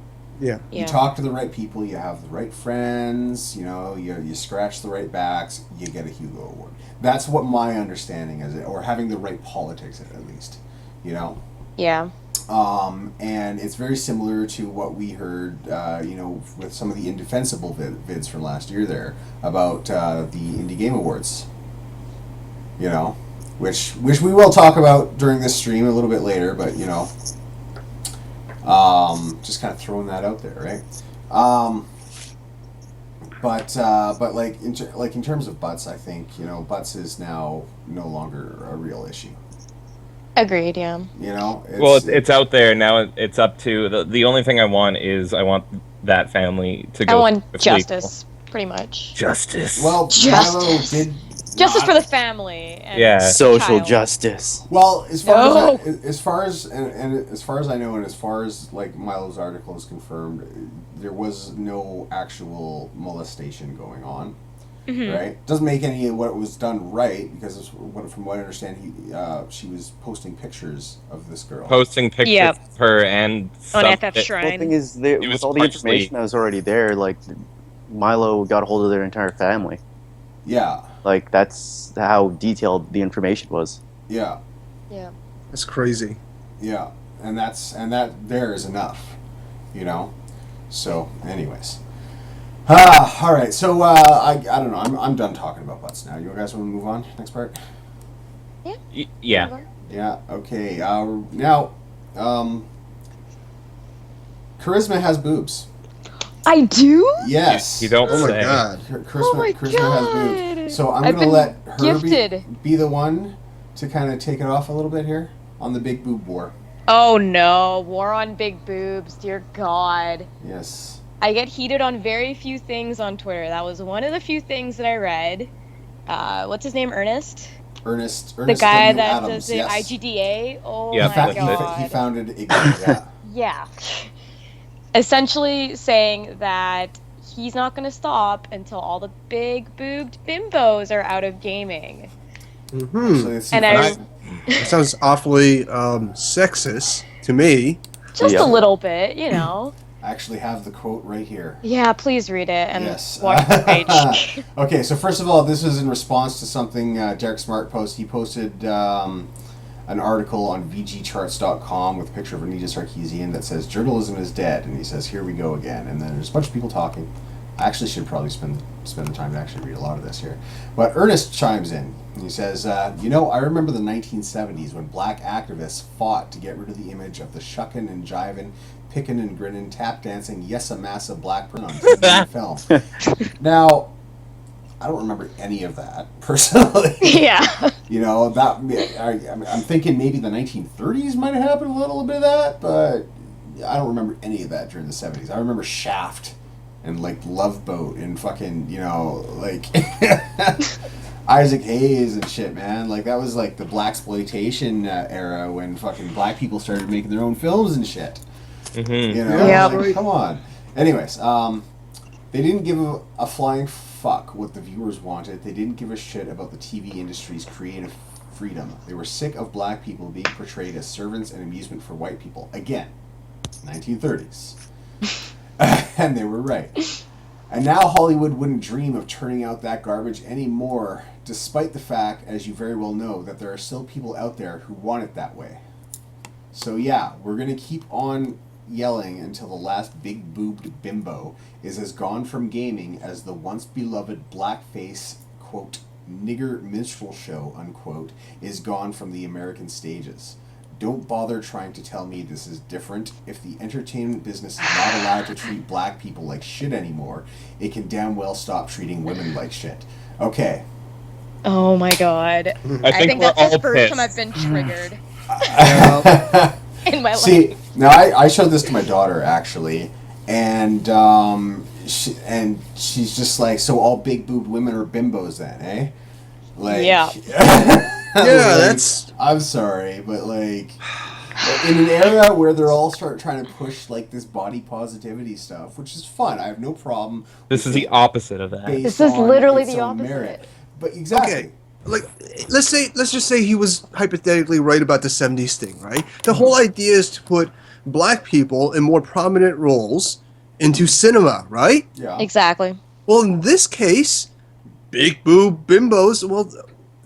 Yeah. Yeah. you talk to the right people, you have the right friends, you know, you scratch the right backs, you get a Hugo Award. That's what my understanding is, or having the right politics at least. You know. Yeah. And it's very similar to what we heard, with some of the indefensible vids from last year there about the Indie Game Awards. You know, which we will talk about during this stream a little bit later, but you know, just kind of throwing that out there, right? But like in terms of butts, I think butts is now no longer a real issue. Agreed. Yeah. You know, Well, it's out there now. It's up to the only thing I want that family to go. I want with justice, pretty much. Justice. Well, Justice. Milo did Justice not- for the family. And Yeah. Social child. justice. Well, as far No. as far as I know, and as far as like Milo's article is confirmed, there was no actual molestation going on. Mhm. Right? Doesn't make any of what was done right because from what I understand, she was posting pictures of this girl. Posting pictures Yep. of her and On stuff FF that- Well, the Shrine. thing is, It was with all the partially- information that was already there, like Milo got a hold of their entire family. Yeah, Like that's how detailed the information was. yeah, Yeah. That's crazy. yeah, and that there is enough, you know. So, anyways. All right. So I don't know. I'm done talking about butts now. You guys want to move on? Next part. Yeah. Yeah. Okay. Now, Karisma has boobs. I do. Yes. You don't Oh my say. god. Karisma, Oh my Karisma has God. boobs. So I'm I've gonna been let her gifted. be the one to kind of take it off a little bit here on the big boob war. Oh no, war on big boobs. Dear God. Yes. I get heated on very few things on Twitter. That was one of the few things that I read. What's his name? Ernest? Ernest The guy W. that Adams, does the yes. IGDA? Oh Yeah, my that's it. God. He founded Ignite, yeah. Yeah. Essentially saying that he's not going to stop until all the big boobed bimbos are out of gaming. Hmm. So it's And I That sounds awfully sexist to me. just Yep. a little bit, you know. actually have the quote right here. Yeah, please read it and Yes. watch the page. Okay, so first of all, this is in response to something Derek Smart posted. He posted an article on VGCharts.com with a picture of Anita Sarkeesian that says, "Journalism is dead," and he says, "Here we go again." And then there's a bunch of people talking. I actually should probably spend the time to actually read a lot of this here. But Ernest chimes in. He says, I remember the 1970s when black activists fought to get rid of the image of the shuckin' and jivin', pickin' and grinnin', tap dancing, yes-a-massa black person on TV and film. Now, I don't remember any of that, personally. Yeah. You know, I'm thinking maybe the 1930s might have happened a little bit of that, but I don't remember any of that during the 70s. I remember Shaft and, like, Love Boat and fucking, like... Isaac Hayes and shit, man. Like, that was, like, the blaxploitation era when fucking black people started making their own films and shit. Mm-hmm. You know? Yep. Like, come on. Anyways, they didn't give a flying fuck what the viewers wanted. They didn't give a shit about the TV industry's creative freedom. They were sick of black people being portrayed as servants and amusement for white people. Again, 1930s. And they were right. And now Hollywood wouldn't dream of turning out that garbage anymore, despite the fact, as you very well know, that there are still people out there who want it that way. So yeah, we're going to keep on yelling until the last big-boobed bimbo is as gone from gaming as the once-beloved blackface, quote, nigger minstrel show, unquote, is gone from the American stages. Don't bother trying to tell me this is different. If the entertainment business is not allowed to treat black people like shit anymore, it can damn well stop treating women like shit. Okay. Oh my god. I think we're that's the all first time pissed. I've been triggered in my life. See, now I showed this to my daughter actually, and she's just like, so all big boobed women are bimbos then, eh? Like, Yeah. Yeah, that's. I'm sorry, but like, in an era where they're all trying to push like this body positivity stuff, which is fun, I have no problem. This is the opposite of that. based This is on literally its the own opposite. merit. But exactly. Okay. Like, let's just say he was hypothetically right about the 70s thing, right? The whole idea is to put black people in more prominent roles into cinema, right? Yeah. Exactly. Well, in this case, big boob bimbos, well,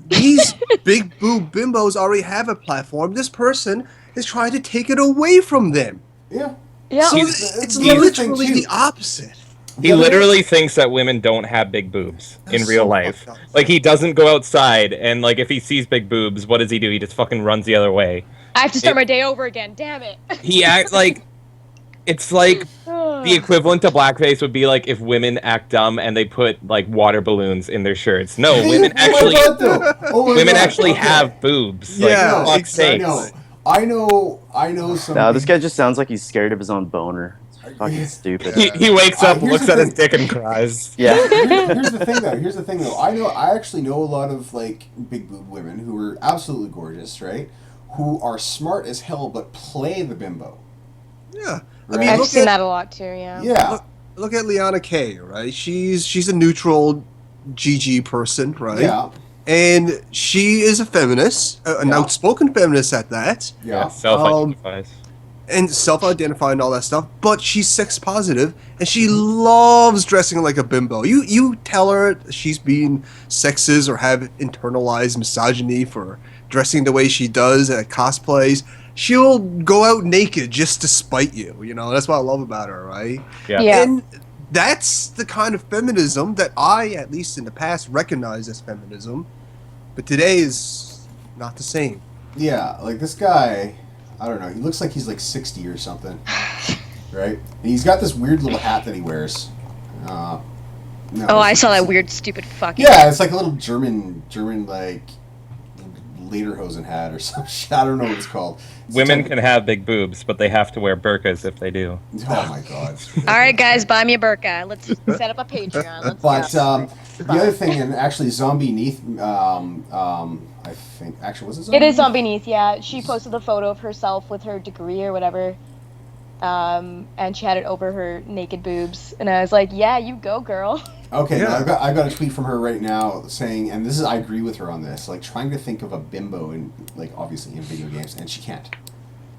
these big boob bimbos already have a platform. This person is trying to take it away from them. Yeah. Yeah. So He's- it's the other thing, literally too. the opposite. He literally thinks that women don't have big boobs in That's real so life. fucked up. Like, he doesn't go outside, and like if he sees big boobs, what does he do? He just fucking runs the other way. I have to start my day over again. Damn it. He acts like it's like the equivalent to blackface would be like if women act dumb and they put like water balloons in their shirts. No, women actually women actually have boobs. Like, Yeah, for fuck's exactly. sakes. I know some. No, this guy just sounds like he's scared of his own boner. It's fucking stupid. He wakes up, Here's looks the at his thing. dick, and cries. Yeah. Here's the thing though. I actually know a lot of like big boob women who are absolutely gorgeous, right? Who are smart as hell but play the bimbo. Yeah. I Right. mean, I've look seen at, that a lot too, yeah. Yeah. look at Liana Kay, right? She's a neutral GG person, right? Yeah. And she is a feminist, an Yeah. outspoken feminist at that, Yeah. Self-identifies. and self-identifying and all that stuff. But she's sex positive, and she loves dressing like a bimbo. You tell her she's being sexist or have internalized misogyny for dressing the way she does at cosplays. She'll go out naked just to spite you. You know, that's what I love about her, right? Yeah. Yeah. And that's the kind of feminism that I, at least in the past, recognized as feminism. But today is not the same. Yeah. Like this guy, I don't know. He looks like he's like 60 or something, right? And he's got this weird little hat that he wears. No, Oh, I saw that weird, stupid fucking. Yeah, it's like a little German like lederhosen hat or some shit. I don't know what it's called. It's Women like- can have big boobs, but they have to wear burqas if they do. Oh my god. All right, guys, buy me a burqa. Let's set up a Patreon. Let's But go. the other thing, and actually, Zombie Neath, I think, actually, was it Zombie? It is Neath? Zombie Neath, yeah. She posted the photo of herself with her degree or whatever. And she had it over her naked boobs. And I was like, yeah, you go, girl. Okay, Yeah. now I've got a tweet from her right now saying, and this is, I agree with her on this, like trying to think of a bimbo in, like, obviously in video games, and she can't.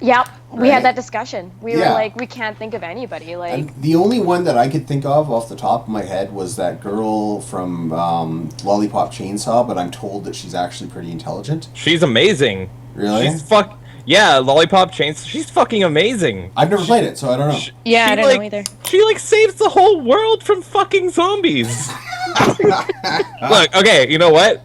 Yep, we Right? had that discussion. We Yeah. were like, we can't think of anybody. Like, And the only one that I could think of off the top of my head was that girl from Lollipop Chainsaw, but I'm told that she's actually pretty intelligent. She's amazing. Really? She's yeah, Lollipop Chains. She's fucking amazing. I've never played it, so I don't know. yeah, she, I don't like, know either. She like saves the whole world from fucking zombies. Look, okay, you know what?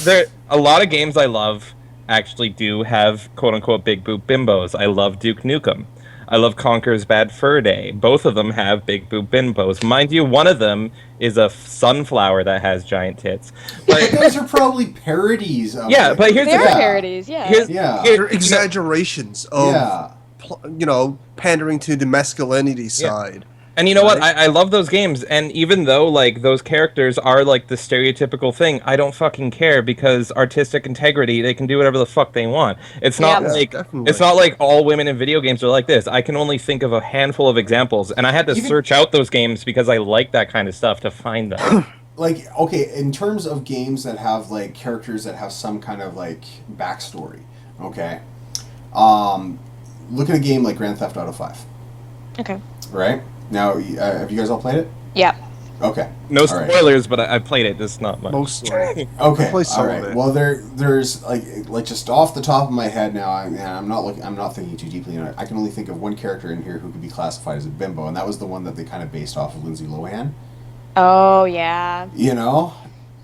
There a lot of games I love actually do have quote unquote big boob bimbos. I love Duke Nukem. I love Conker's Bad Fur Day. Both of them have big boob bimbos. Mind you, one of them is a sunflower that has giant tits. But But those are probably parodies of yeah, like, but here's the They're thing. parodies, yeah. Yeah. They're exaggerations of, yeah. pandering to the masculinity side. And you know what? Right. I love those games, and even though like those characters are like the stereotypical thing, I don't fucking care because artistic integrity, they can do whatever the fuck they want. It's not Yeah. like Definitely. it's not like all women in video games are like this. I can only think of a handful of examples, and I had to Even- search out those games because I like that kind of stuff to find them. Like, okay, in terms of games that have like characters that have some kind of like backstory, okay. Look at a game like Grand Theft Auto 5, Okay. right? Now, have you guys all played it? Yeah. Okay. No All right. spoilers, but I played it. Just not much. Mostly. Okay. play some All of right. it. Well, there's like just off the top of my head now. I'm not thinking too deeply. I can only think of one character in here who could be classified as a bimbo, and that was the one that they kind of based off of Lindsay Lohan. Oh yeah. You know.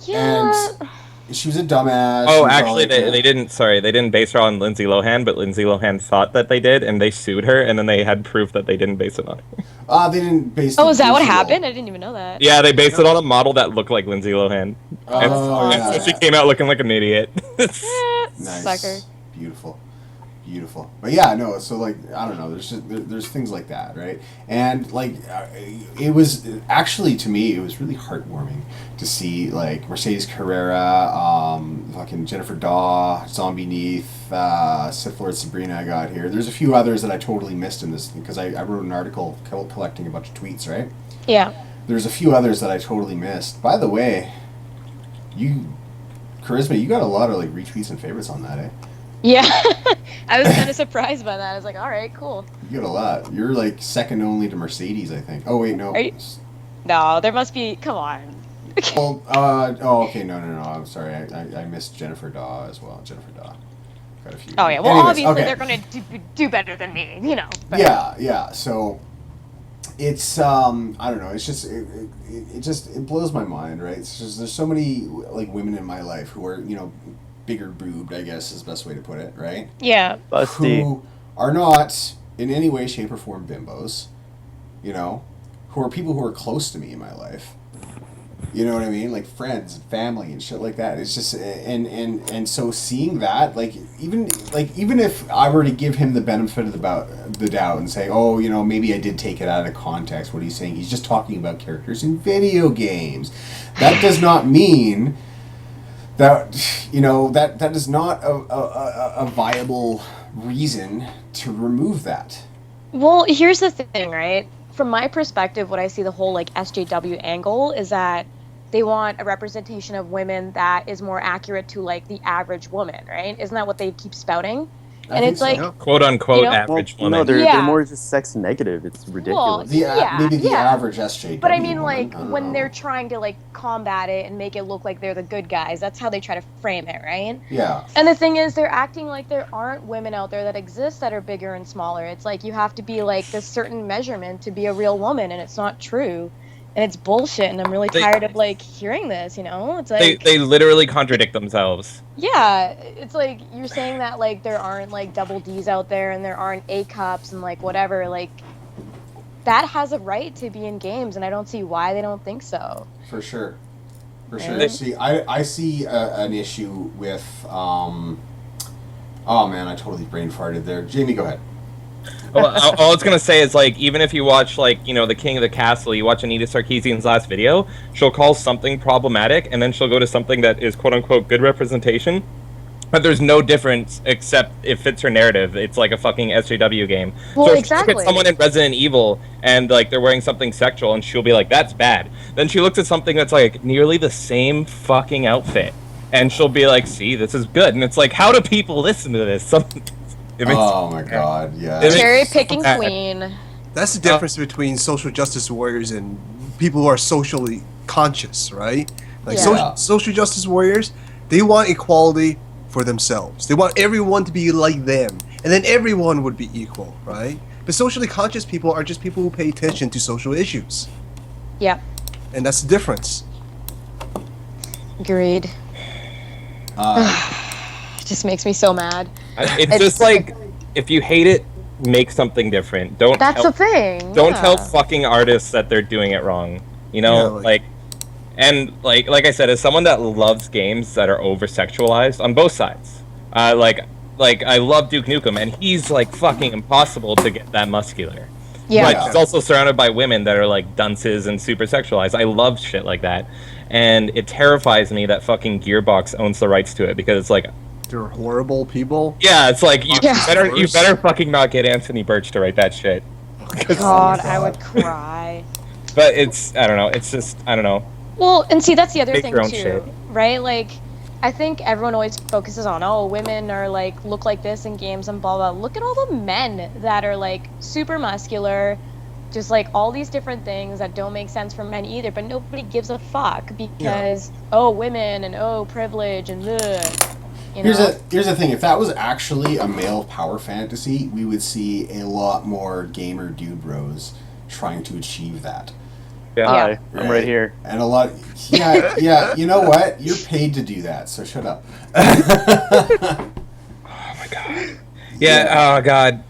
Yeah. And she was a dumbass. She Oh, was all actually, like, they didn't. Sorry, they didn't base her on Lindsay Lohan, but Lindsay Lohan thought that they did, and they sued her, and then they had proof that they didn't base it on her. They didn't base. Oh, is that what visual. happened? I didn't even know that. Yeah, they based it on a model that looked like Lindsay Lohan. Oh, And yeah. so she came out looking like an idiot. Nice. Sucker. Beautiful. But yeah, no. So like, I don't know. There's things like that, right? And like, it was actually, to me, it was really heartwarming to see like Mercedes Carrera, fucking Jennifer Daw, Zombie Neath, Sith Lord Sabrina. I got here. There's a few others that I totally missed in this because I wrote an article collecting a bunch of tweets, right? Yeah. There's a few others that I totally missed. By the way, Karisma, you got a lot of like retweets and favorites on that, eh? Yeah. I was kind of surprised by that. I was like, all right, cool. You got a lot. You're like second only to Mercedes, I think. Oh wait, no. Are you- No, there must be. Come on. Well, okay, no. I'm sorry. I missed Jennifer Daw as well. Jennifer Daw. Got a few. Oh yeah. Well, Anyways, obviously okay. they're gonna do better than me, you know. But. Yeah. So it's I don't know. It's just it blows my mind, right? It's just there's so many like women in my life who are bigger boobed, I guess is the best way to put it, right? Yeah. Busty. Who are not in any way, shape, or form bimbos, who are people who are close to me in my life. You know what I mean? Like friends and family and shit like that. It's just and so seeing that, like even if I were to give him the benefit of the doubt and say, oh, maybe I did take it out of context. What he's saying, he's just talking about characters in video games. That does not mean that that is not a viable reason to remove that. Well, here's the thing, right? From my perspective, what I see the whole like SJW angle is that they want a representation of women that is more accurate to like the average woman, right? Isn't that what they keep spouting? I And think it's so. like, "Quote unquote You know- average No, woman." they're Yeah. more just sex negative. It's ridiculous. Maybe the yeah. average SJW. But I mean, woman, like, I don't when know. they're trying to, like, combat it and make it look like they're the good guys, that's how they try to frame it, right? Yeah. And the thing is, they're acting like there aren't women out there that exist that are bigger and smaller. It's like you have to be, like, this certain measurement to be a real woman, and it's not true. And it's bullshit, and I'm really tired of, like, hearing this, It's like... They literally contradict themselves. Yeah, it's like you're saying that, like, there aren't, like, double Ds out there, and there aren't A cups and, like, whatever, like... That has a right to be in games, and I don't see why they don't think so. For sure. Right. See, I see an issue with. Oh man, I totally brain farted there. Jamie, go ahead. Well, all it's gonna say is like, even if you watch like the King of the Castle, you watch Anita Sarkeesian's last video, she'll call something problematic, and then she'll go to something that is quote unquote good representation. But there's no difference except it fits her narrative. It's like a fucking SJW game. Well, so if you exactly. look at someone in Resident Evil and like they're wearing something sexual, and she'll be like, "That's bad." Then she looks at something that's like nearly the same fucking outfit, and she'll be like, "See, this is good." And it's like, how do people listen to this? Oh my god, yeah. It makes- Cherry picking Okay. queen. That's the difference between social justice warriors and people who are socially conscious, right? Like Yeah. social justice warriors, they want equality for themselves. They want everyone to be like them, and then everyone would be equal, right? But socially conscious people are just people who pay attention to social issues, Yep, and that's the difference. agreed. It just makes me so mad. It's just like, if you hate it, make something different. Don't That's tell, the thing. don't yeah. tell fucking artists that they're doing it wrong. Yeah, Like I said, as someone that loves games that are over sexualized on both sides, like I love Duke Nukem, and he's like fucking impossible to get that muscular. Yeah. But he's also surrounded by women that are like dunces and super sexualized. I love shit like that, and it terrifies me that fucking Gearbox owns the rights to it, because it's like, They're horrible people. yeah, it's like you Yeah. better fucking not get Anthony Birch to write that shit. God, I would cry. But I don't know. It's just, I don't know. Well, and see, that's the other Make thing your own too, shit. right? Like, I think everyone always focuses on, oh, women are like look like this in games and blah blah. Look at all the men that are like super muscular, just like all these different things that don't make sense for men either, but nobody gives a fuck because women and privilege and you know. Here's the thing. If that was actually a male power fantasy, we would see a lot more gamer dude bros trying to achieve that. Yeah. Hi, I'm right here. And a lot. Yeah. You know what? You're paid to do that, so shut up. Oh my god. Yeah. Oh god.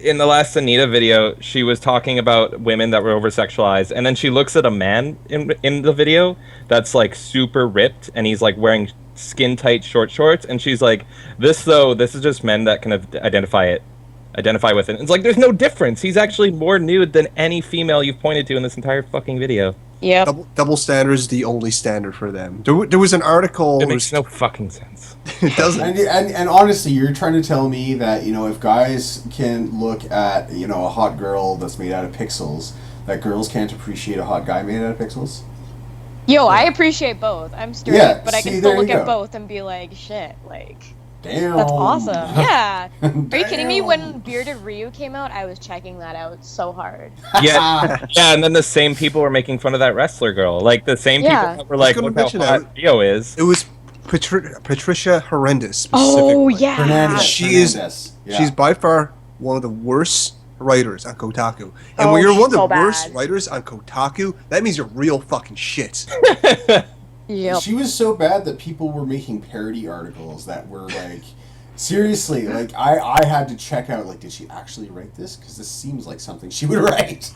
In the last Anita video, she was talking about women that were over-sexualized, and then she looks at a man in the video that's like super ripped, and he's like wearing skin-tight short shorts, and she's like, this is just men that can identify with it. It's like, there's no difference. He's actually more nude than any female you've pointed to in this entire fucking video. Yeah. Double standard is the only standard for them. There was an article. It makes no fucking sense. It doesn't. And honestly, you're trying to tell me that, if guys can look at, a hot girl that's made out of pixels, that girls can't appreciate a hot guy made out of pixels? Yo, I appreciate both. I'm straight, Yeah, but I see, can still there look you at go. both and be like, shit, like, Damn. that's awesome. Yeah. Are you kidding me? Damn. When Bearded Ryu came out, I was checking that out so hard. Yeah, and then the same people were making fun of that wrestler girl. Like, the same people Yeah. that were like, gonna look how mention hot that. Rio is. It was Patricia Horrendous specifically. Oh, yeah. Hernandez. She's by far one of the worst writers on Kotaku. And Oh, when you're one of she's the so worst bad. writers on Kotaku, that means you're real fucking shit. Yep. She was so bad that people were making parody articles that were like, seriously, like I had to check out, like, did she actually write this? Because this seems like something she would write.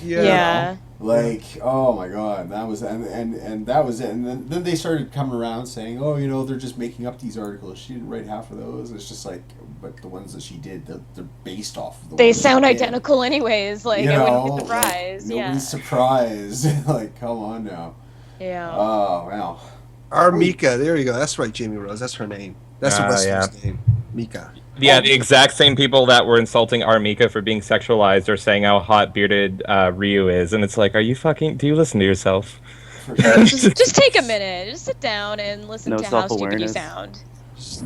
Yeah. Like, oh my god, that was and that was it. And then they started coming around saying, oh, they're just making up these articles. She didn't write half of those. It's just like, but the ones that she did, they're based off of the They ones sound she did. identical anyways. Like, I wouldn't be surprised. Like, Yeah. nobody's surprised. Like, come on now. Yeah. Oh, wow. Mika, there you go. That's right, Jamie Rose. That's her name. That's the wrestler's name. Mika. Yeah, the exact same people that were insulting Armika for being sexualized are saying how hot bearded Ryu is, and it's like, do you listen to yourself? just take a minute. Just sit down and listen No to how stupid you self-awareness. sound.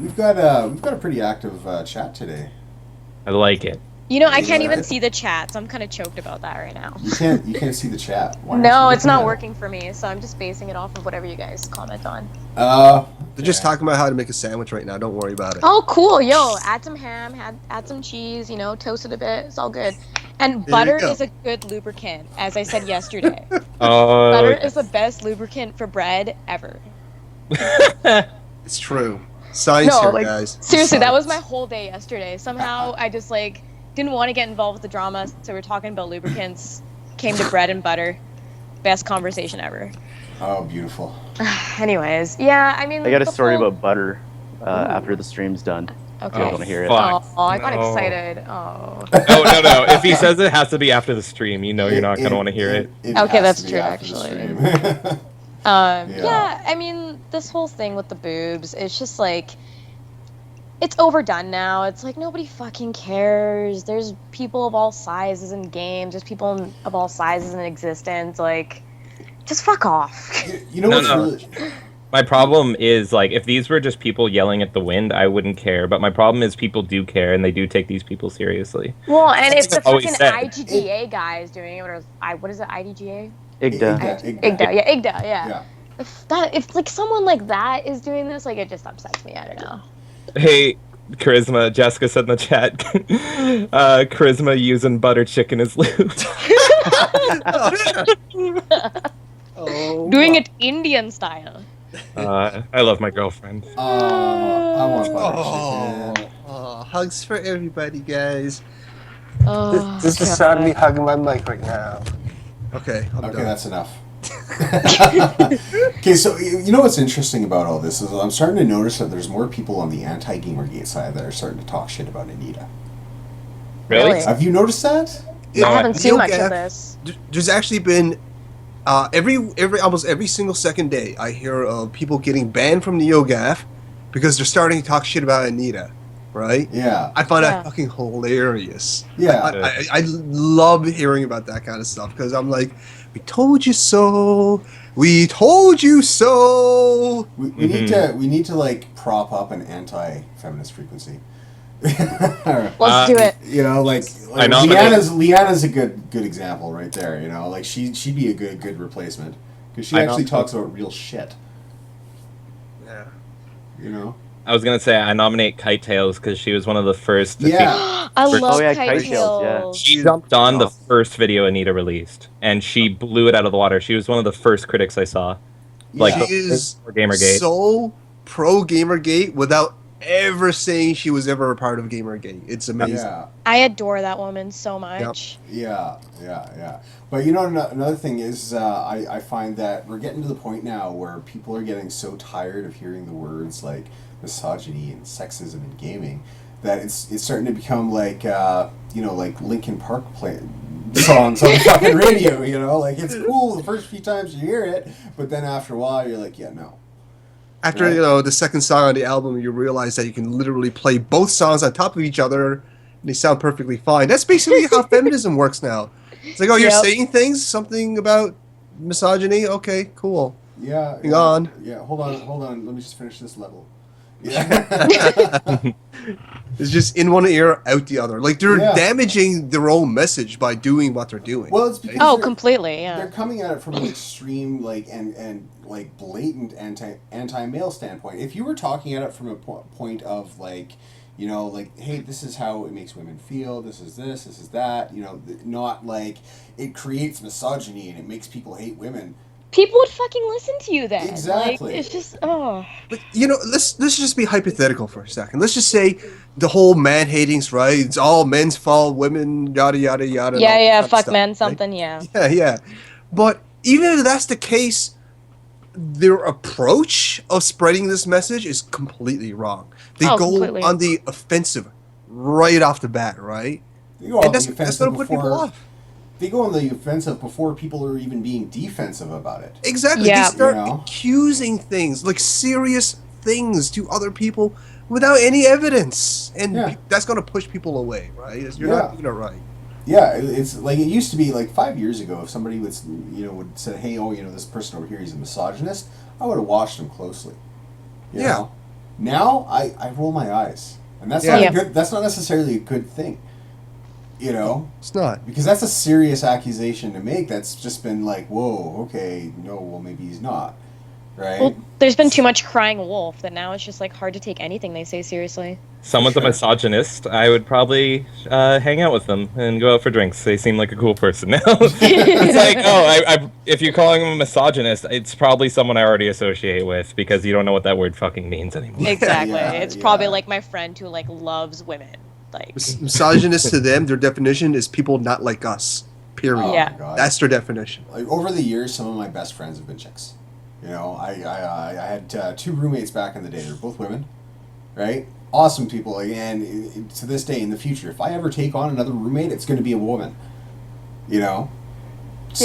We've got a pretty active chat today. I like it. I can't Yeah. even see the chat, so I'm kind of choked about that right now. You can't see the chat. Why aren't No, you it's not looking working for me, so I'm just basing it off of whatever you guys comment on. at it? They're just talking about how to make a sandwich right now. Don't worry about it. Oh, cool. Yo, add some ham, add some cheese, toast it a bit. It's all good. And There you butter go. is a good lubricant, as I said yesterday. Oh, Butter is the best lubricant for bread ever. It's true. Science No, here, like, guys. seriously, that was my Science. whole day yesterday. Somehow I just didn't want to get involved with the drama, so we're talking about lubricants. Came to bread and butter. Best conversation ever. Oh, beautiful. Anyways, yeah, I mean. I got a the story whole- about butter after the stream's done. Okay. I want to hear it. fuck. Oh, I got No. excited. Oh. No. If he says it has to be after the stream, you're not going to want to hear it. Okay, has that's to be true, after the actually. stream. Yeah, I mean, this whole thing with the boobs, it's just it's overdone now. It's like nobody fucking cares. There's people of all sizes in games. There's people of all sizes in existence. Just fuck off. You know No, what's no. really... My problem is, if these were just people yelling at the wind, I wouldn't care. But my problem is people do care, and they do take these people seriously. Well, and if the I've always fucking said. IGDA guy is doing it, or what is it, IDGA? Igda. IGDA, yeah. Yeah. If someone like that is doing this, it just upsets me. I don't know. Hey, Karisma, Jessica said in the chat, Karisma using butter chicken as lube. Oh, Doing it Indian style. I love my girlfriend. I want butter Oh, chicken. hugs for everybody, guys. Oh, This is sadly hugging my mic right now. Okay, I'm Okay, done. that's enough. Okay, so you know what's interesting about all this is I'm starting to notice that there's more people on the anti-Gamergate side that are starting to talk shit about Anita. Really? Have you noticed that? No, I haven't seen much Neil of Gaff- this. There's actually been almost every single second day I hear of people getting banned from NeoGAF because they're starting to talk shit about Anita, right? Yeah. I find Yeah. that fucking hilarious. Yeah. I love hearing about that kind of stuff because I'm like, we told you so. We told you so. We need to prop up an anti-feminist frequency. Let's do it. You know, like I nominate- Leanna's a good example right there. You know, like she'd be a good replacement because she I actually nominate- talks about real shit. Yeah. You know. I was gonna say I nominate Kite Tails because she was one of the first. To Yeah. I First- love Oh, yeah, Kite Kite Tails, yeah. Tails. She jumped on the Awesome. first video Anita released, and she blew it out of the water. She was one of the first critics I saw. Like Yeah. She is for Gamergate. so pro Gamergate without ever saying she was ever a part of Gamergate. It's amazing. Yeah. I adore that woman so much. Yeah. But you know, another thing is, I find that we're getting to the point now where people are getting so tired of hearing the words like misogyny and sexism in gaming that it's starting to become like, like Linkin Park songs on the fucking radio. You know, like it's cool the first few times you hear it, but then after a while you're like, yeah, no. After Right. the second song on the album, you realize that you can literally play both songs on top of each other, and they sound perfectly fine. That's basically how feminism works now. It's like, oh, you're Yep. saying things, something about misogyny. Okay, cool. Yeah. Hang on. Yeah. Hold on. Let me just finish this level. Yeah. It's just in one ear, out the other. Like they're Yeah. damaging their own message by doing what they're doing. Well, it's because Oh, they're- completely. They're Yeah. coming at it from an extreme, like and like blatant anti male standpoint. If you were talking at it from a point of like, like, hey, this is how it makes women feel. This is that. Not like it creates misogyny and it makes people hate women. People would fucking listen to you then. Exactly. Like, it's just, oh. But let's just be hypothetical for a second. Let's just say the whole man hating's right. It's all men's fault, women, yada yada yada. and all Yeah, that yeah, kind of fuck stuff, men, right? something, yeah. Yeah. But even if that's the case, their approach of spreading this message is completely wrong. They Oh, go completely. on the offensive right off the bat, right? They go on And the that's offensive going to put people before off. they go on the offensive before people are even being defensive about it. Exactly. Yeah. They start You know? accusing things, like serious things to other people without any evidence. And Yeah. that's going to push people away, right? You're Yeah. not doing it right. Yeah, it's like it used to be like 5 years ago. If somebody would say, "Hey, this person over here, he's a misogynist," I would have watched him closely. You Yeah. know? Now I roll my eyes, and that's Yeah. not Yeah. a good. That's not necessarily a good thing. It's not. Because that's a serious accusation to make. That's just been like, whoa, okay, no, well maybe he's not, right? Well, there's been too much crying wolf that now it's just like hard to take anything they say seriously. Someone's Sure. a misogynist, I would probably hang out with them and go out for drinks. They seem like a cool person now. It's like, oh, if you're calling them a misogynist, it's probably someone I already associate with because you don't know what that word fucking means anymore. Exactly. Yeah, It's probably yeah. like my friend who like loves women. Like, Misogynist to them, their definition is people not like us. Period. Oh, Yeah. my God. That's their definition. Like over the years, some of my best friends have been chicks. I had 2 roommates back in the day. They're both women, right? Awesome people. And to this day, in the future, if I ever take on another roommate, it's going to be a woman. Yeah. It's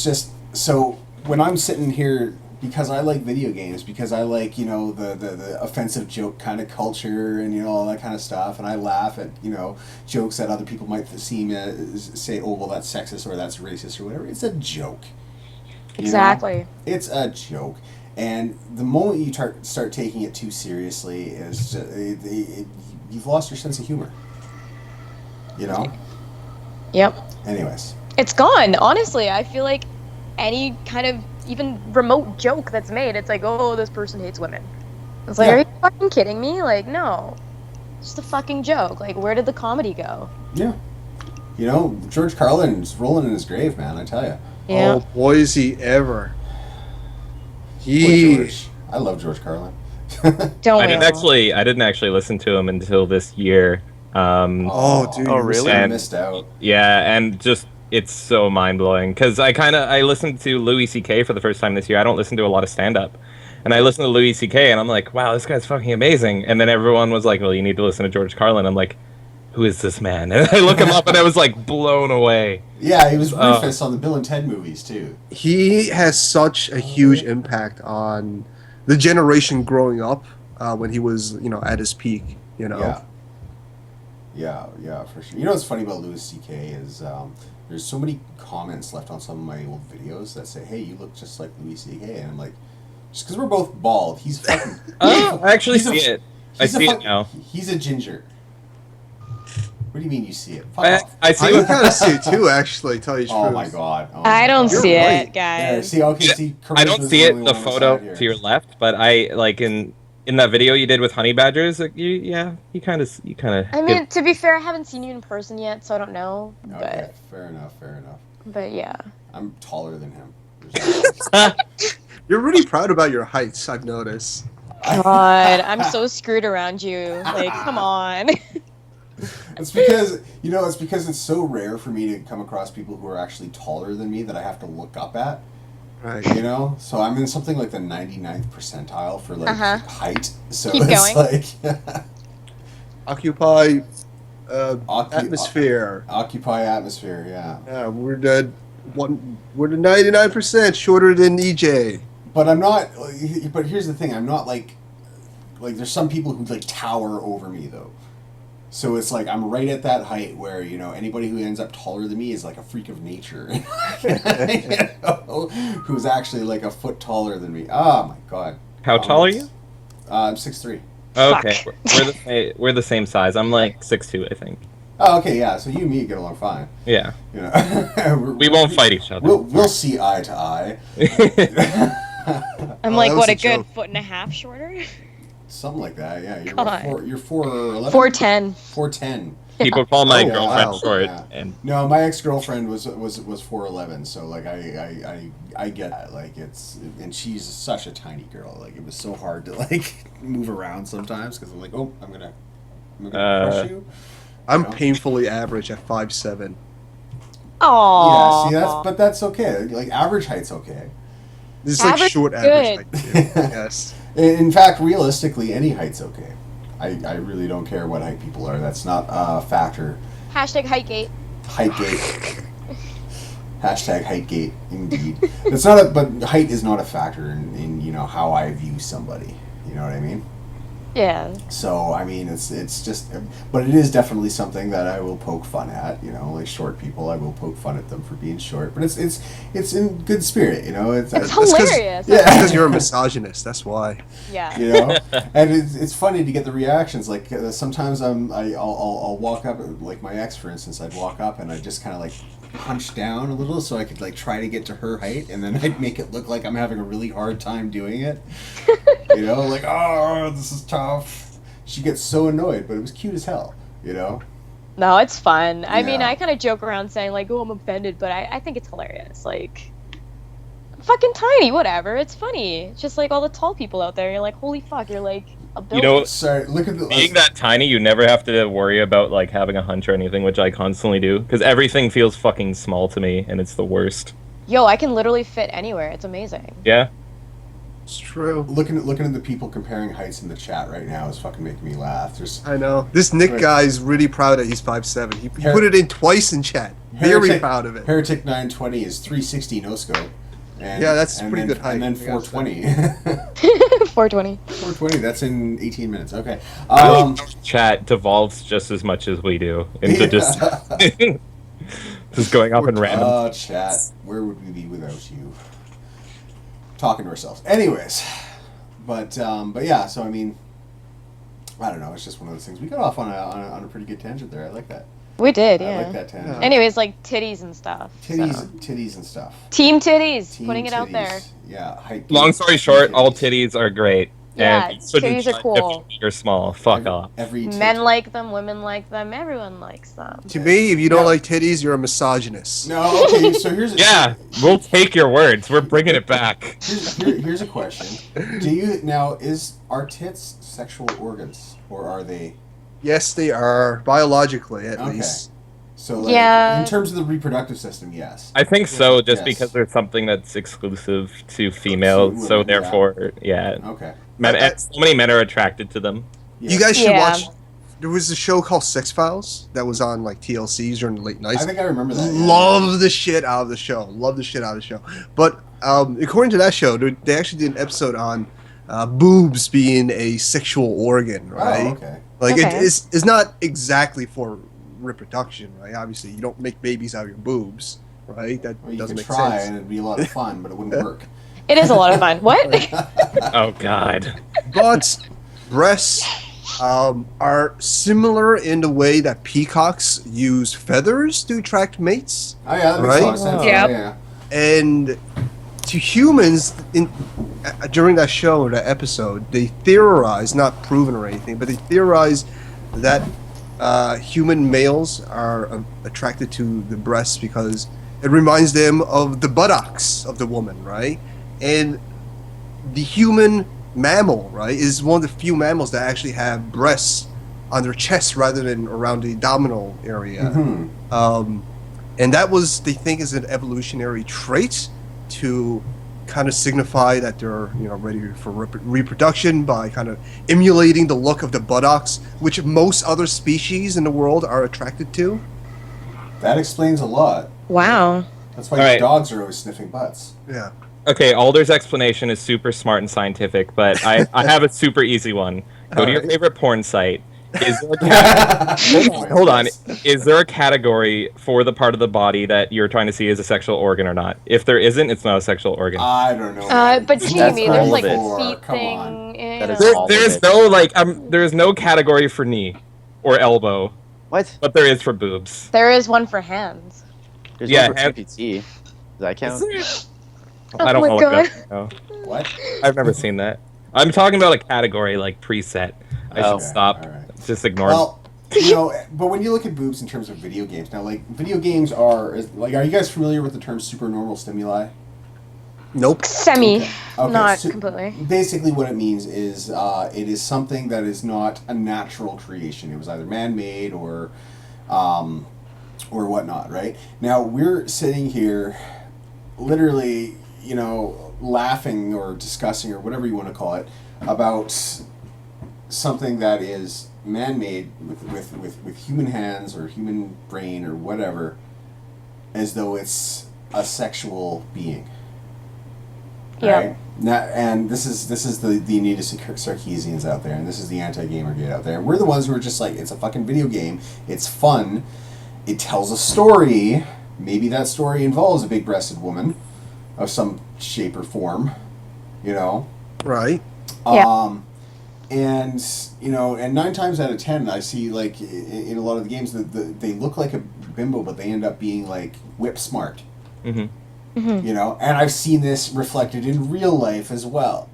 just so when I'm sitting here because I like video games, because I like the offensive joke kind of culture and all that kind of stuff, and I laugh at jokes that other people might say, oh well, that's sexist or that's racist or whatever. It's a joke. You know? exactly. It's a joke. And the moment you start taking it too seriously, is just, you've lost your sense of humor. Yep. Anyways. It's gone. Honestly, I feel like any kind of even remote joke that's made, it's like, oh, this person hates women. It's like, Yeah. are you fucking kidding me? Like, no. It's just a fucking joke. Like, where did the comedy go? Yeah. George Carlin's rolling in his grave, man, I tell you. Yeah. Oh, boy, is he ever. George. I love George Carlin. Don't I we didn't all? I didn't actually listen to him until this year. Oh, dude. Oh, you're really? missing- I And- missed out. Yeah, and just it's so mind blowing because I listened to Louis C.K. for the first time this year. I don't listen to a lot of stand up, and I listened to Louis C.K. and I'm like, wow, this guy's fucking amazing. And then everyone was like, well, you need to listen to George Carlin. I'm like, who is this man? And I look him up, and I was like blown away. Yeah, he was Oh. Rufus on the Bill and Ted movies, too. He has such a huge impact on the generation growing up when he was, at his peak, Yeah. Yeah, for sure. You know what's funny about Louis C.K. is there's so many comments left on some of my old videos that say, hey, you look just like Louis C.K. And I'm like, just because we're both bald, he's fucking... Oh, I actually he's a- see it. I see it now. He's a ginger. What do you mean you see it? Fuck off. I see I what kind of see it too, actually. Tell you the Oh truth. my god. Oh I my don't God. see You're it, right. Yeah, guys. see, okay, see, I don't Karisma's see it, only the one on photo side here. to your left, but I like in that video you did with honey badgers. Like, you kind of I mean, to be fair, I haven't seen you in person yet, so I don't know. Okay, fair enough. But yeah. I'm taller than him. There's You're really proud about your heights, I've noticed. God, I'm so screwed around you. Like, come on. It's because it's so rare for me to come across people who are actually taller than me that I have to look up at. Right. You know, so I'm in something like the 99th percentile for like height. So Keep it's going. like Occupy atmosphere. Occupy atmosphere. Yeah. Yeah, we're the 99% shorter than EJ. But I'm not. But here's the thing: I'm not like there's some people who like tower over me though. So it's like I'm right at that height where anybody who ends up taller than me is like a freak of nature, who's actually like a foot taller than me. Oh my god! How tall are you? I'm 6'3". Okay, we're the same size. I'm like 6'2", I think. Oh, okay, yeah. So you and me get along fine. Yeah. We won't fight each other. We'll see eye to eye. I'm Oh, like, that what, was a a good joke. foot and a half shorter? Something like that. Yeah. You're God. you're 4'11". 4'10". 4'10". People call my Oh, girlfriend wow. short, Yeah. and No, my ex-girlfriend was 4'11", so like I get that. Like and she's such a tiny girl. Like it was so hard to like move around sometimes because I'm like, oh, I'm gonna crush you. I'm painfully average at 5'7". Aww. Yeah, see that's okay. Like average height's okay. This is like Average short is average good. height too. Yes. In fact, realistically, any height's okay. I really don't care what height people are. That's not a factor. Hashtag Heightgate. Heightgate. Hashtag Heightgate, indeed. But height is not a factor in how I view somebody. You know what I mean? Yeah. So I mean, it's just, but it is definitely something that I will poke fun at. Like short people, I will poke fun at them for being short. But it's in good spirit. It's hilarious. Yeah, Because you're a misogynist. That's why. Yeah. And it's funny to get the reactions. Like sometimes I'll walk up, like my ex, for instance. I'd walk up and I'd just kind of like hunch down a little so I could like try to get to her height, and then I'd make it look like I'm having a really hard time doing it. Like, oh, this is tough. She gets so annoyed, but it was cute as hell. No, it's fun. I mean, Yeah. I kind of joke around saying like, "Oh, I'm offended," but I think it's hilarious. Like, I'm fucking tiny, whatever. It's funny. It's just like all the tall people out there. You're like, holy fuck, you're like a building. Sorry, look at the being that tiny, you never have to worry about like having a hunch or anything, which I constantly do, because everything feels fucking small to me, and it's the worst. Yo, I can literally fit anywhere. It's amazing. Yeah. It's true. looking at the people comparing heights in the chat right now is fucking making me laugh. There's I know. This Nick Right. guy is really proud that he's 5'7". He Her- put it in twice in chat. Very proud of it. Heretic 920 is 360 no scope. And, Yeah, that's and pretty then, good height. And then I gotta 420. 420. 420. That's in 18 minutes. Okay. Chat devolves just as much as we do into just just going off in random. Oh, chat. Where would we be without you? Talking to ourselves. Anyways, but yeah. So I mean, I don't know. It's just one of those things. We got off on a pretty good tangent there. I like that. We did, I yeah. like that tangent. Anyways, like titties and stuff. Titties and stuff. Team titties. Team putting it out titties. there. Yeah. Height Long gain, story team short, all titties are great. Yeah, and you shouldn't titties are judge cool. if you're small. Fuck off. Every tit- Men like them, women like them, everyone likes them. To me, if you don't Yeah. like titties, you're a misogynist. No. Okay. So here's Yeah, we'll take your words. We're bringing it back. Here's a question. Are tits sexual organs, or are they? Yes, they are biologically, at Okay. least. So like, Yeah. in terms of the reproductive system, yes. I think so, just Yes. because there's something that's exclusive to females, To so women, therefore, yeah. Okay. Men, and so many men are attracted to them. Yeah. You guys should Yeah. watch. There was a show called Sex Files that was on like TLCs during the late nights. I think I remember that. Yeah. Love the shit out of the show. Love the shit out of the show. But according to that show, they actually did an episode on boobs being a sexual organ, right? Oh, okay. Like Okay. it's not exactly for reproduction, right? Obviously, you don't make babies out of your boobs, right? That Well, you doesn't could make try, sense. and it'd be a lot of fun, but it wouldn't work. It is a lot of fun. What? Oh God. But breasts, are similar in the way that peacocks use feathers to attract mates. Oh yeah, that makes a lot of sense. Yep. Yeah. And to humans, during that show or that episode, they theorize, not proven or anything, but they theorize that human males are attracted to the breasts because it reminds them of the buttocks of the woman, right? And the human mammal, right, is one of the few mammals that actually have breasts on their chest rather than around the abdominal area. Mm-hmm. And that was, they think, is an evolutionary trait to kind of signify that they're, ready for reproduction by kind of emulating the look of the buttocks, which most other species in the world are attracted to. That explains a lot. Wow. That's why All right. dogs are always sniffing butts. Yeah. Okay, Alder's explanation is super smart and scientific, but I have a super easy one. Go to your Alright. favorite porn site. Is there a hold on. Is there a category for the part of the body that you're trying to see as a sexual organ or not? If there isn't, it's not a sexual organ. I don't know. But Jamie, there's all like of a it. feet Come thing. on. You That is know. all. There's no there's no category for knee or elbow, What? but there is for boobs. There is one for hands. There's Yeah, one for and- TPT. Does that count? I don't Oh know my what that. No. What? I've never seen that. I'm talking about a category like preset. I Oh. should stop. All right. Just ignore it. Well, but when you look at boobs in terms of video games, now, like, video games are you guys familiar with the term supernormal stimuli? Nope. Semi, Okay, not so completely. basically what it means is it is something that is not a natural creation. It was either man-made or whatnot, right? Now, we're sitting here literally, laughing or discussing or whatever you want to call it about something that is man-made with human hands or human brain or whatever, as though it's a sexual being. Yeah. Right? Now, and this is the Anita Sarkeesians out there, and this is the anti-Gamergate out there. And we're the ones who are just like, it's a fucking video game. It's fun. It tells a story. Maybe that story involves a big-breasted woman of some shape or form. Right. Yeah. And and 9 times out of 10, I see, like, in a lot of the games that they look like a bimbo, but they end up being like whip smart. Mm-hmm. And I've seen this reflected in real life as well.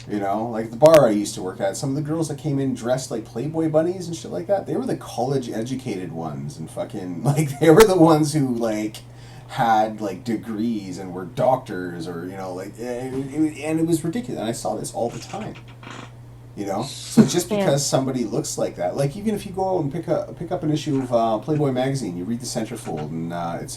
Like the bar I used to work at, some of the girls that came in dressed like Playboy bunnies and shit like that, they were the college educated ones, and fucking, like, they were the ones who, like, had, like, degrees and were doctors, or, and it was ridiculous, and I saw this all the time. So just because somebody looks like that, like, even if you go out and pick up an issue of Playboy magazine, you read the centerfold, and it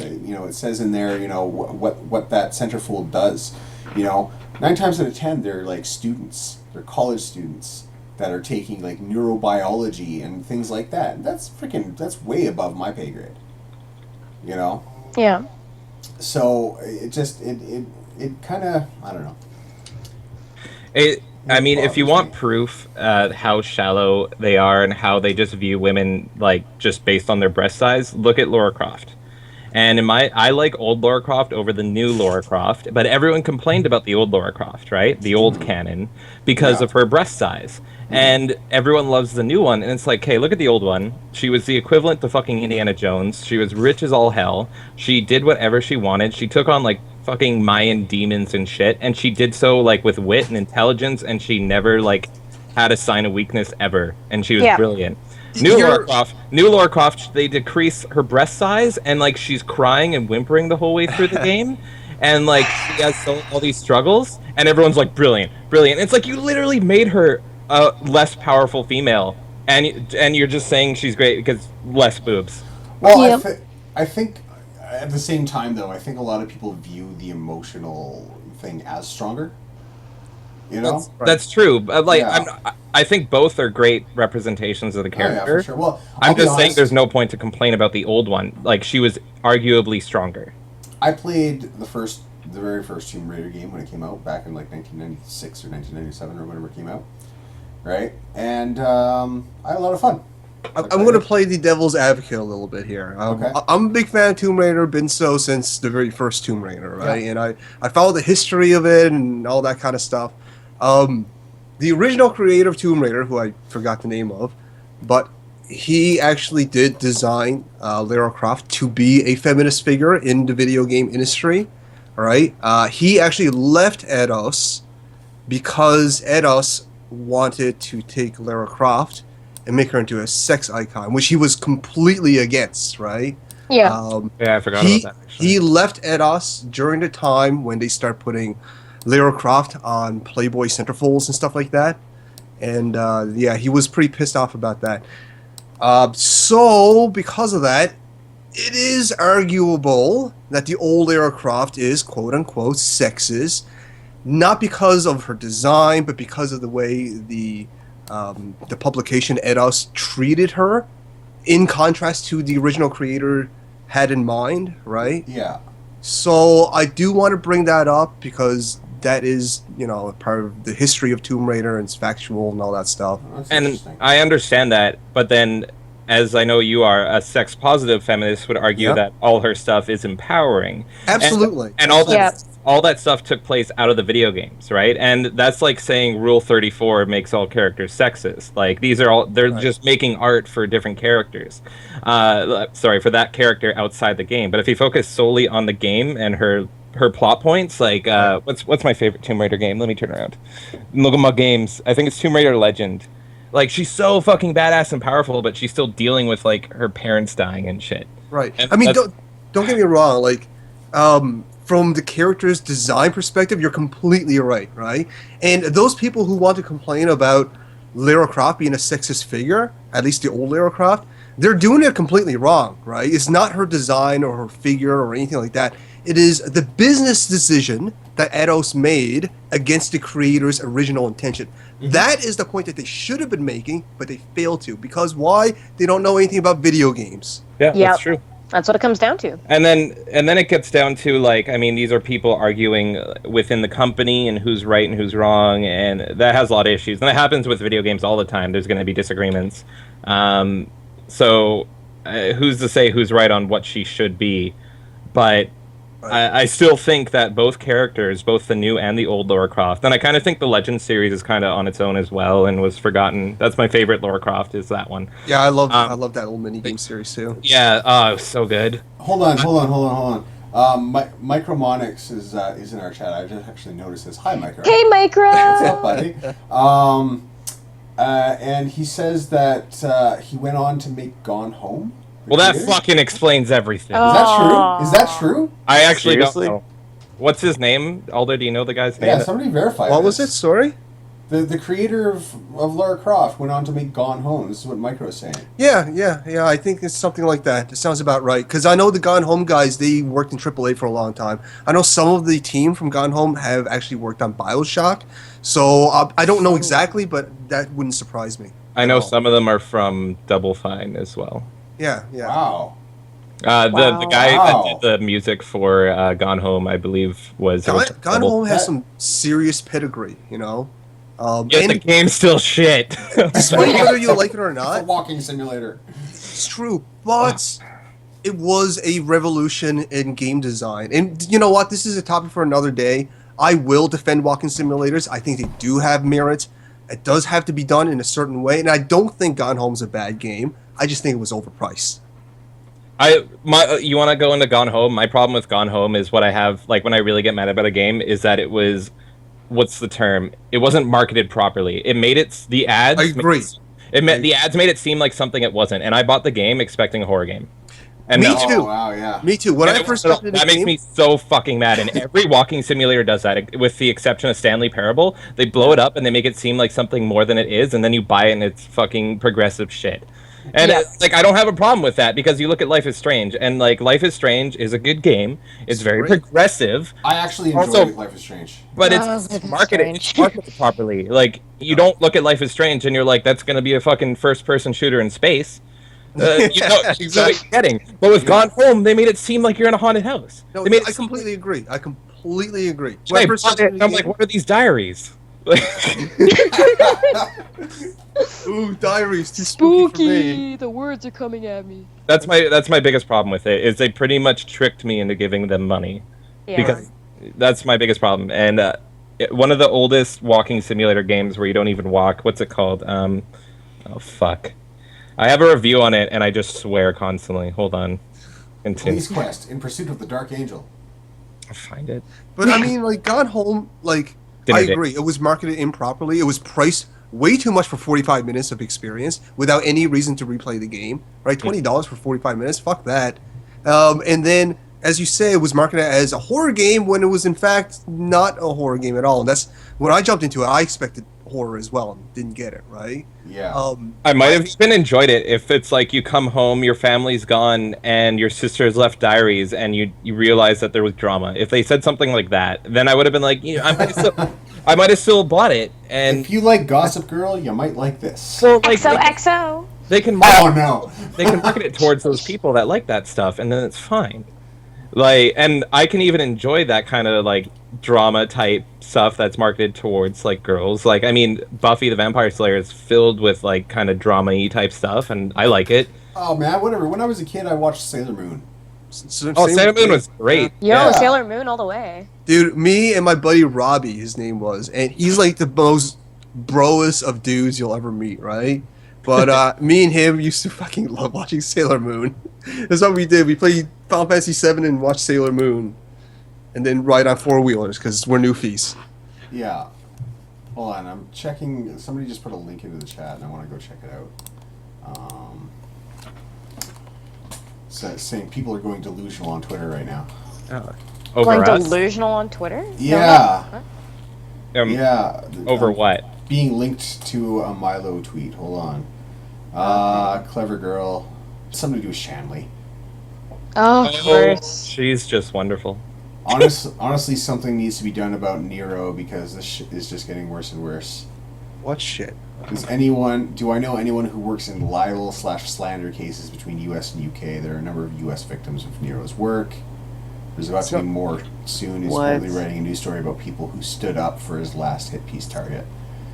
says in there, what that centerfold does. 9 times out of 10, they're like students, they're college students that are taking, like, neurobiology and things like that. That's way above my pay grade. Yeah. So it kind of, I don't know. I mean, if you want proof how shallow they are and how they just view women, like, just based on their breast size, look at Lara Croft. And I like old Lara Croft over the new Lara Croft, but everyone complained about the old Lara Croft, right? The old canon, because of her breast size. And everyone loves the new one, and it's like, hey, look at the old one. She was the equivalent to fucking Indiana Jones. She was rich as all hell. She did whatever she wanted. She took on, like, fucking Mayan demons and shit, and she did so, like, with wit and intelligence, and she never, like, had a sign of weakness ever, and she was brilliant. New Lara Croft, they decrease her breast size, and, like, she's crying and whimpering the whole way through the game, and, like, she has all these struggles, and everyone's like, brilliant. It's like, you literally made her a less powerful female, and you're just saying she's great because less boobs. Well, I think at the same time, though, I think a lot of people view the emotional thing as stronger. That's true. But, like, I think both are great representations of the character. Oh, yeah, for sure. Well, I'm just saying there's no point to complain about the old one. Like, she was arguably stronger. I played the very first Tomb Raider game when it came out back in, like, 1996 or 1997 or whenever it came out, right? And I had a lot of fun. I'm going to play the devil's advocate a little bit here. Okay. I'm a big fan of Tomb Raider, been so since the very first Tomb Raider, right? Yeah. And I follow the history of it and all that kind of stuff. the original creator of Tomb Raider, who I forgot the name of, but he actually did design Lara Croft to be a feminist figure in the video game industry. All right, he actually left Eidos because Eidos wanted to take Lara Croft and make her into a sex icon, which he was completely against. Right? Yeah. Yeah, I forgot he, about that. Actually. He left Eidos during the time when they start putting Lara Croft on Playboy centerfolds and stuff like that. And yeah, he was pretty pissed off about that. So, because of that, it is arguable that the old Lara Croft is quote-unquote sexist, not because of her design, but because of the way the publication Eidos treated her, in contrast to the original creator had in mind, right? Yeah. So I do want to bring that up because that is, part of the history of Tomb Raider and it's factual and all that stuff. That's And interesting. I understand that, but then, as I know you are, a sex-positive feminist would argue Yep. that all her stuff is empowering. Absolutely. And all that stuff took place out of the video games, right? And that's like saying Rule 34 makes all characters sexist. Like, they're Right. just making art for different characters. Sorry, for that character outside the game. But if you focus solely on the game and her plot points, like, what's my favorite Tomb Raider game? Let me turn around. Look at my games. I think it's Tomb Raider Legend. Like, she's so fucking badass and powerful, but she's still dealing with, like, her parents dying and shit. Right. And I mean, that's- don't get me wrong. Like, from the character's design perspective, you're completely right, right? And those people who want to complain about Lara Croft being a sexist figure, at least the old Lara Croft, they're doing it completely wrong, right? It's not her design or her figure or anything like that. It is the business decision that Eidos made against the creator's original intention. Mm-hmm. That is the point that they should have been making, but they failed to. Because why? They don't know anything about video games. Yeah, Yep. that's true. That's what it comes down to. And then it gets down to, like, I mean, these are people arguing within the company and who's right and who's wrong, and that has a lot of issues. And that happens with video games all the time. There's going to be disagreements. So who's to say who's right on what she should be? But I still think that both characters, both the new and the old Lara Croft, and I kind of think the Legend series is kind of on its own as well and was forgotten. That's my favorite Lara Croft, is that one. Yeah, I love that old minigame series too. Yeah, oh, it was so good. Hold on. Micromonix is in our chat. I just actually noticed this. Hi, Micro. Hey, Micro! What's up, buddy? And he says that he went on to make Gone Home. Well, that fucking explains everything. Is that true? Is that true? I actually Seriously? don't know. What's his name? Alder, do you know the guy's name? Yeah, somebody verify. What was it? Sorry. The creator of Lara Croft went on to make Gone Home. This is what Micro's saying. Yeah. I think it's something like that. It sounds about right. Because I know the Gone Home guys, they worked in AAA for a long time. I know some of the team from Gone Home have actually worked on BioShock. So I don't know exactly, but that wouldn't surprise me. I know some of them are from Double Fine as well. Yeah. Wow. The guy Wow. that did the music for Gone Home, I believe, was Gone Home has some serious pedigree, Yeah, and the game's still shit. despite whether you like it or It's a not, walking simulator. it's true. But it was a revolution in game design. And you know what? This is a topic for another day. I will defend walking simulators. I think they do have merit. It does have to be done in a certain way. And I don't think Gone Home's a bad game. I just think it was overpriced. You want to go into Gone Home? My problem with Gone Home is what I have, like, when I really get mad about a game, is that it was, what's the term? It wasn't marketed properly. It made the ads. I agree. The ads made it seem like something it wasn't, and I bought the game expecting a horror game. And Me no. too. Oh, wow, yeah. Me too. When And I it first was- got into the that makes game, me so fucking mad, and every walking simulator does that, with the exception of Stanley Parable. They blow it up and they make it seem like something more than it is, and then you buy it and it's fucking progressive shit. And Yeah. like, I don't have a problem with that, because you look at Life is Strange, and like, Life is Strange is a good game. It's very great. progressive, I actually enjoy Also- Life is Strange. but Life it's is marketed, Strange. properly. Like, you don't look at Life is Strange and you're like, that's gonna be a fucking first-person shooter in space. You know what you're getting. But with Gone Home, they made it seem like you're in a haunted house. no, They made it I seem completely agree. I completely agree. like, When I first got into the I'm like, game- what are these diaries? ooh, diaries, too spooky for me. Spooky! The words are coming at me. That's my biggest problem with it, is they pretty much tricked me into giving them money, Yeah. because that's my biggest problem. And one of the oldest walking simulator games where you don't even walk. What's it called? Oh fuck. I have a review on it, and I just swear constantly. Hold on. Continue. Police Quest: In Pursuit of the Dark Angel. I'll find it. But I mean, like, Gone Home, like, Dinner I date. agree. It was marketed improperly. It was priced way too much for 45 minutes of experience without any reason to replay the game. Right? $20 for 45 minutes? Fuck that. And then, as you say, it was marketed as a horror game when it was, in fact, not a horror game at all. And that's when I jumped into it, I expected horror as well and didn't get it, right? Yeah. I might have even enjoyed it if it's like you come home, your family's gone, and your sister's left diaries, and you realize that there was drama. If they said something like that, then I would have been like, I might have still bought it. And if you like Gossip Girl, you might like this. so, like, XOXO. they can Oh no! they can market it towards those people that like that stuff, and then it's fine. Like, and I can even enjoy that kind of like drama type stuff that's marketed towards like girls. Like, I mean, Buffy the Vampire Slayer is filled with like kind of drama-y type stuff, and I like it. Oh man, whatever. When I was a kid, I watched Sailor Moon. Oh, Sailor Moon was great. Yo, Yeah. Sailor Moon all the way. Dude, me and my buddy Robbie, his name was, and he's like the most broest of dudes you'll ever meet, right? But me and him used to fucking love watching Sailor Moon. That's what we did. We played Final Fantasy VII and watched Sailor Moon, and then ride on four-wheelers because we're newfies. Yeah. Hold on, I'm checking. Somebody just put a link into the chat, and I want to go check it out. Saying people are going delusional on Twitter right now. Over Going us? delusional on Twitter? Yeah. Yeah. Yeah. Over what? Being linked to a Milo tweet. Hold on. Clever girl. Something to do with Shanley. Oh, of course. She's just wonderful. Honestly, something needs to be done about Nero because this shit is just getting worse and worse. What shit? Do I know anyone who works in libel/slander cases between U.S. and U.K.? There are a number of U.S. victims of Nero's work. There's about to be more soon. He's currently writing a news story about people who stood up for his last hit piece target.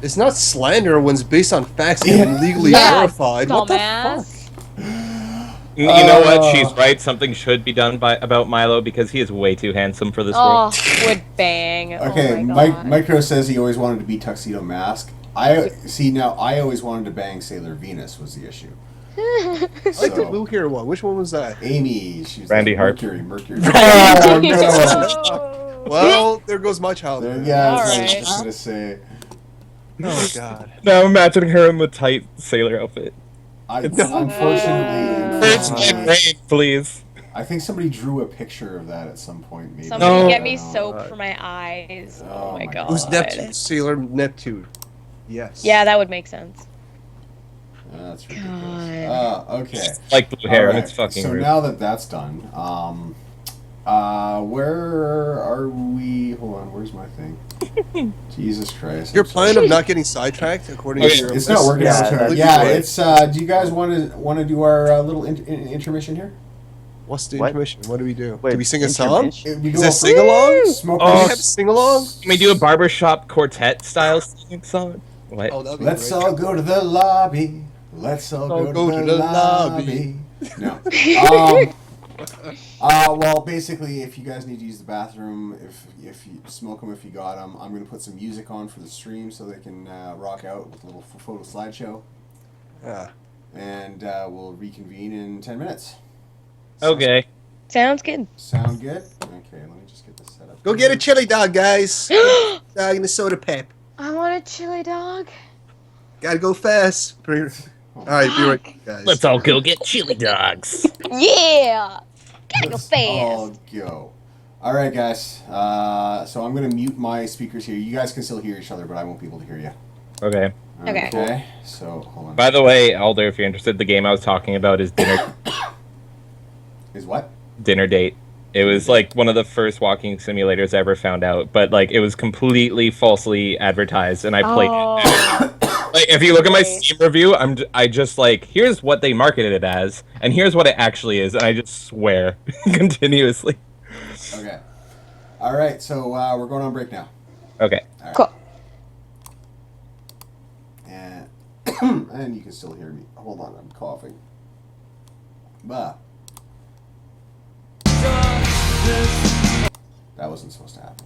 It's not slander when it's based on facts and legally verified. What the dumbass. fuck? You know what? She's right. Something should be done about Milo because he is way too handsome for this Oh, world. would bang. Okay, oh my God. Micro says he always wanted to be Tuxedo Mask. I always wanted to bang Sailor Venus was the issue. I like the blue hair one. Which one was that? Amy, she was Randy like, Hart. Mercury. Oh, no. Oh. Well, there goes my childhood. Yeah, that's what I was Alright. just gonna say. Oh, God. Now I'm imagining her in the tight sailor outfit. Unfortunately, Please. I think somebody drew a picture of that at some point. Maybe. Somebody No. get me Oh, soap for my eyes. Oh, Oh my my God. Who's Neptune? Sailor Neptune. Yes. Yeah, that would make sense. That's ridiculous. Okay. Like blue hair, and Alright, it's fucking so rude. now that that's done, where are we? Hold on, where's my thing? Jesus Christ! Your I'm plan sorry. of not getting sidetracked, according Okay, to your It's not working Yeah, out. that's Yeah, right. it's. Do you guys want to do our little intermission here? What's the What? intermission? What do we do? Wait, do we sing a song? intermission? We Is go that for- sing along? Smoke Oh, We us. have sing along? Can we do a barbershop quartet style singing song? What? Oh, that'd be Let's great. all go to the lobby. Let's all go to the lobby. No. Well, basically, if you guys need to use the bathroom, if you smoke them, if you got them, I'm going to put some music on for the stream so they can rock out with a little photo slideshow. Yeah. And we'll reconvene in 10 minutes. Okay. Sounds good. Sound good? Okay, let me just get this set up. Go get a chili dog, guys. Dog and a soda pep. I want a chili dog. Gotta go fast. Alright, be right back, guys. Let's all go get chili dogs. Yeah. Gotta go Let's fast. all go. All right, guys. So I'm going to mute my speakers here. You guys can still hear each other, but I won't be able to hear you. Okay. Okay. Okay. So hold on. By the way, Alder, if you're interested, the game I was talking about is Is what? Dinner Date. It was like one of the first walking simulators I ever found out, but like it was completely falsely advertised, and I played it. Oh. Like, if you look at my Right. Steam review, I just like, here's what they marketed it as, and here's what it actually is, and I just swear continuously. Okay. All right. So we're going on break now. Okay. All right. Cool. And and you can still hear me. Hold on, I'm coughing. Bah. That wasn't supposed to happen.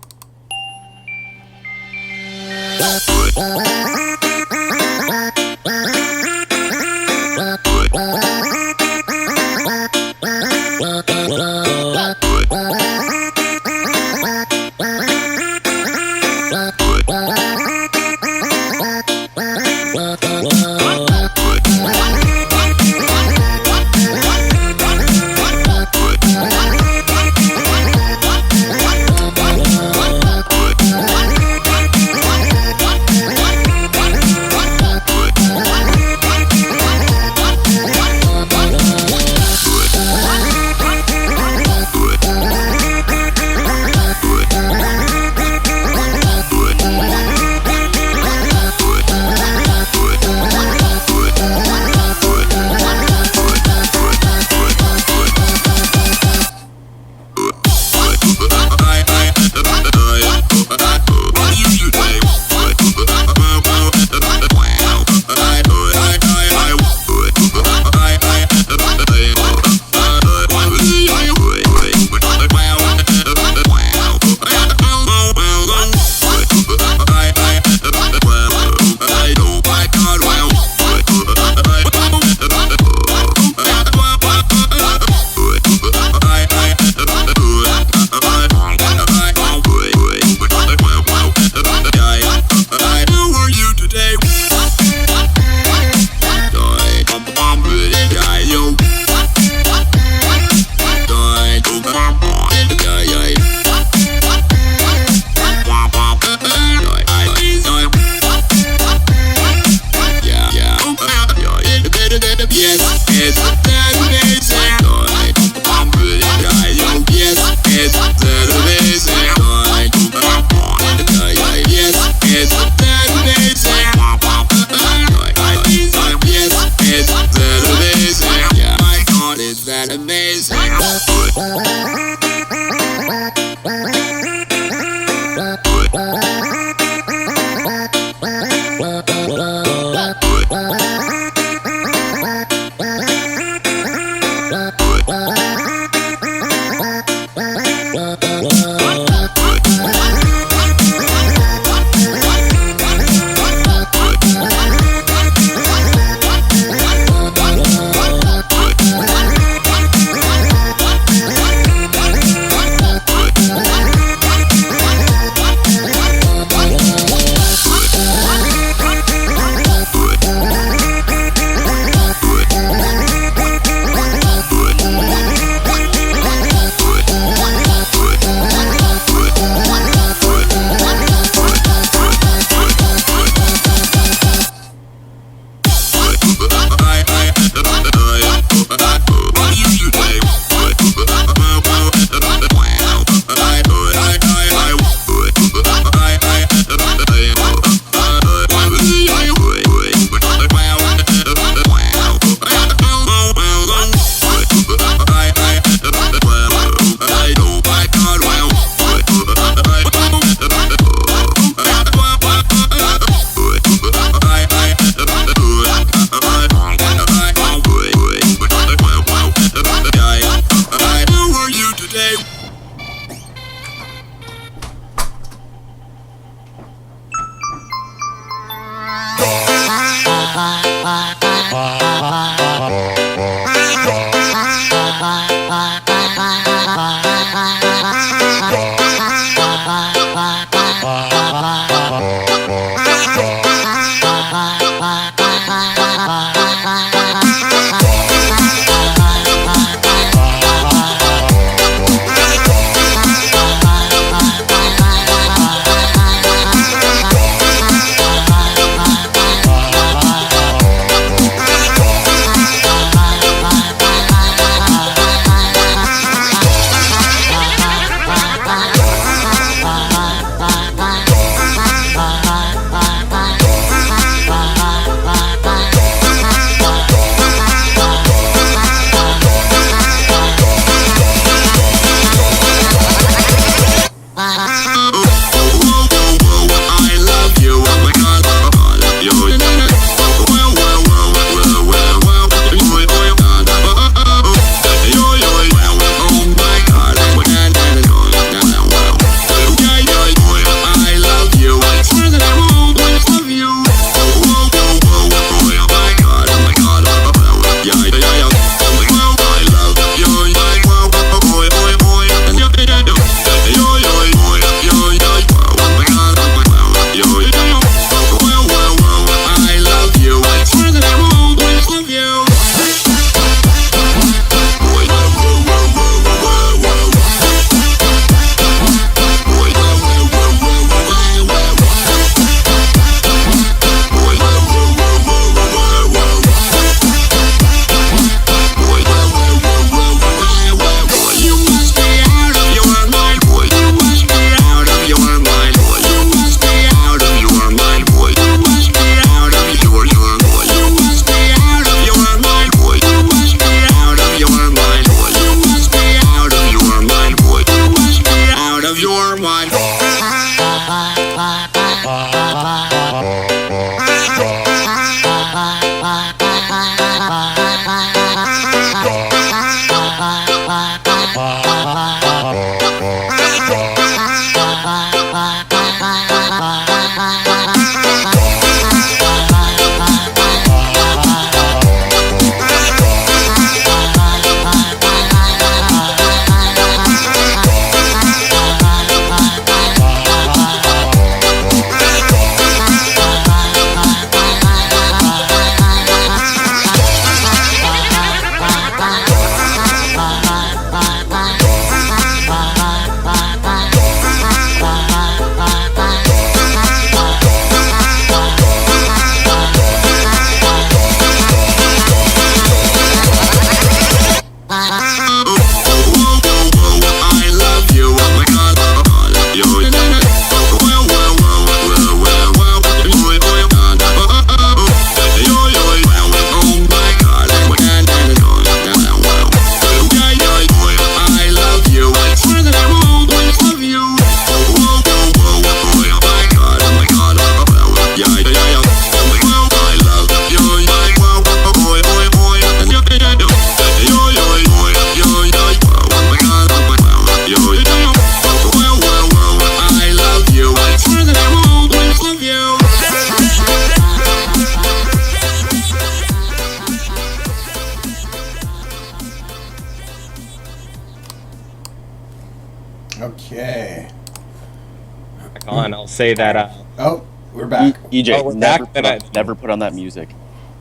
say that. Oh, we're back. EJ, Oh, we're never, back, put then on, never put on that music.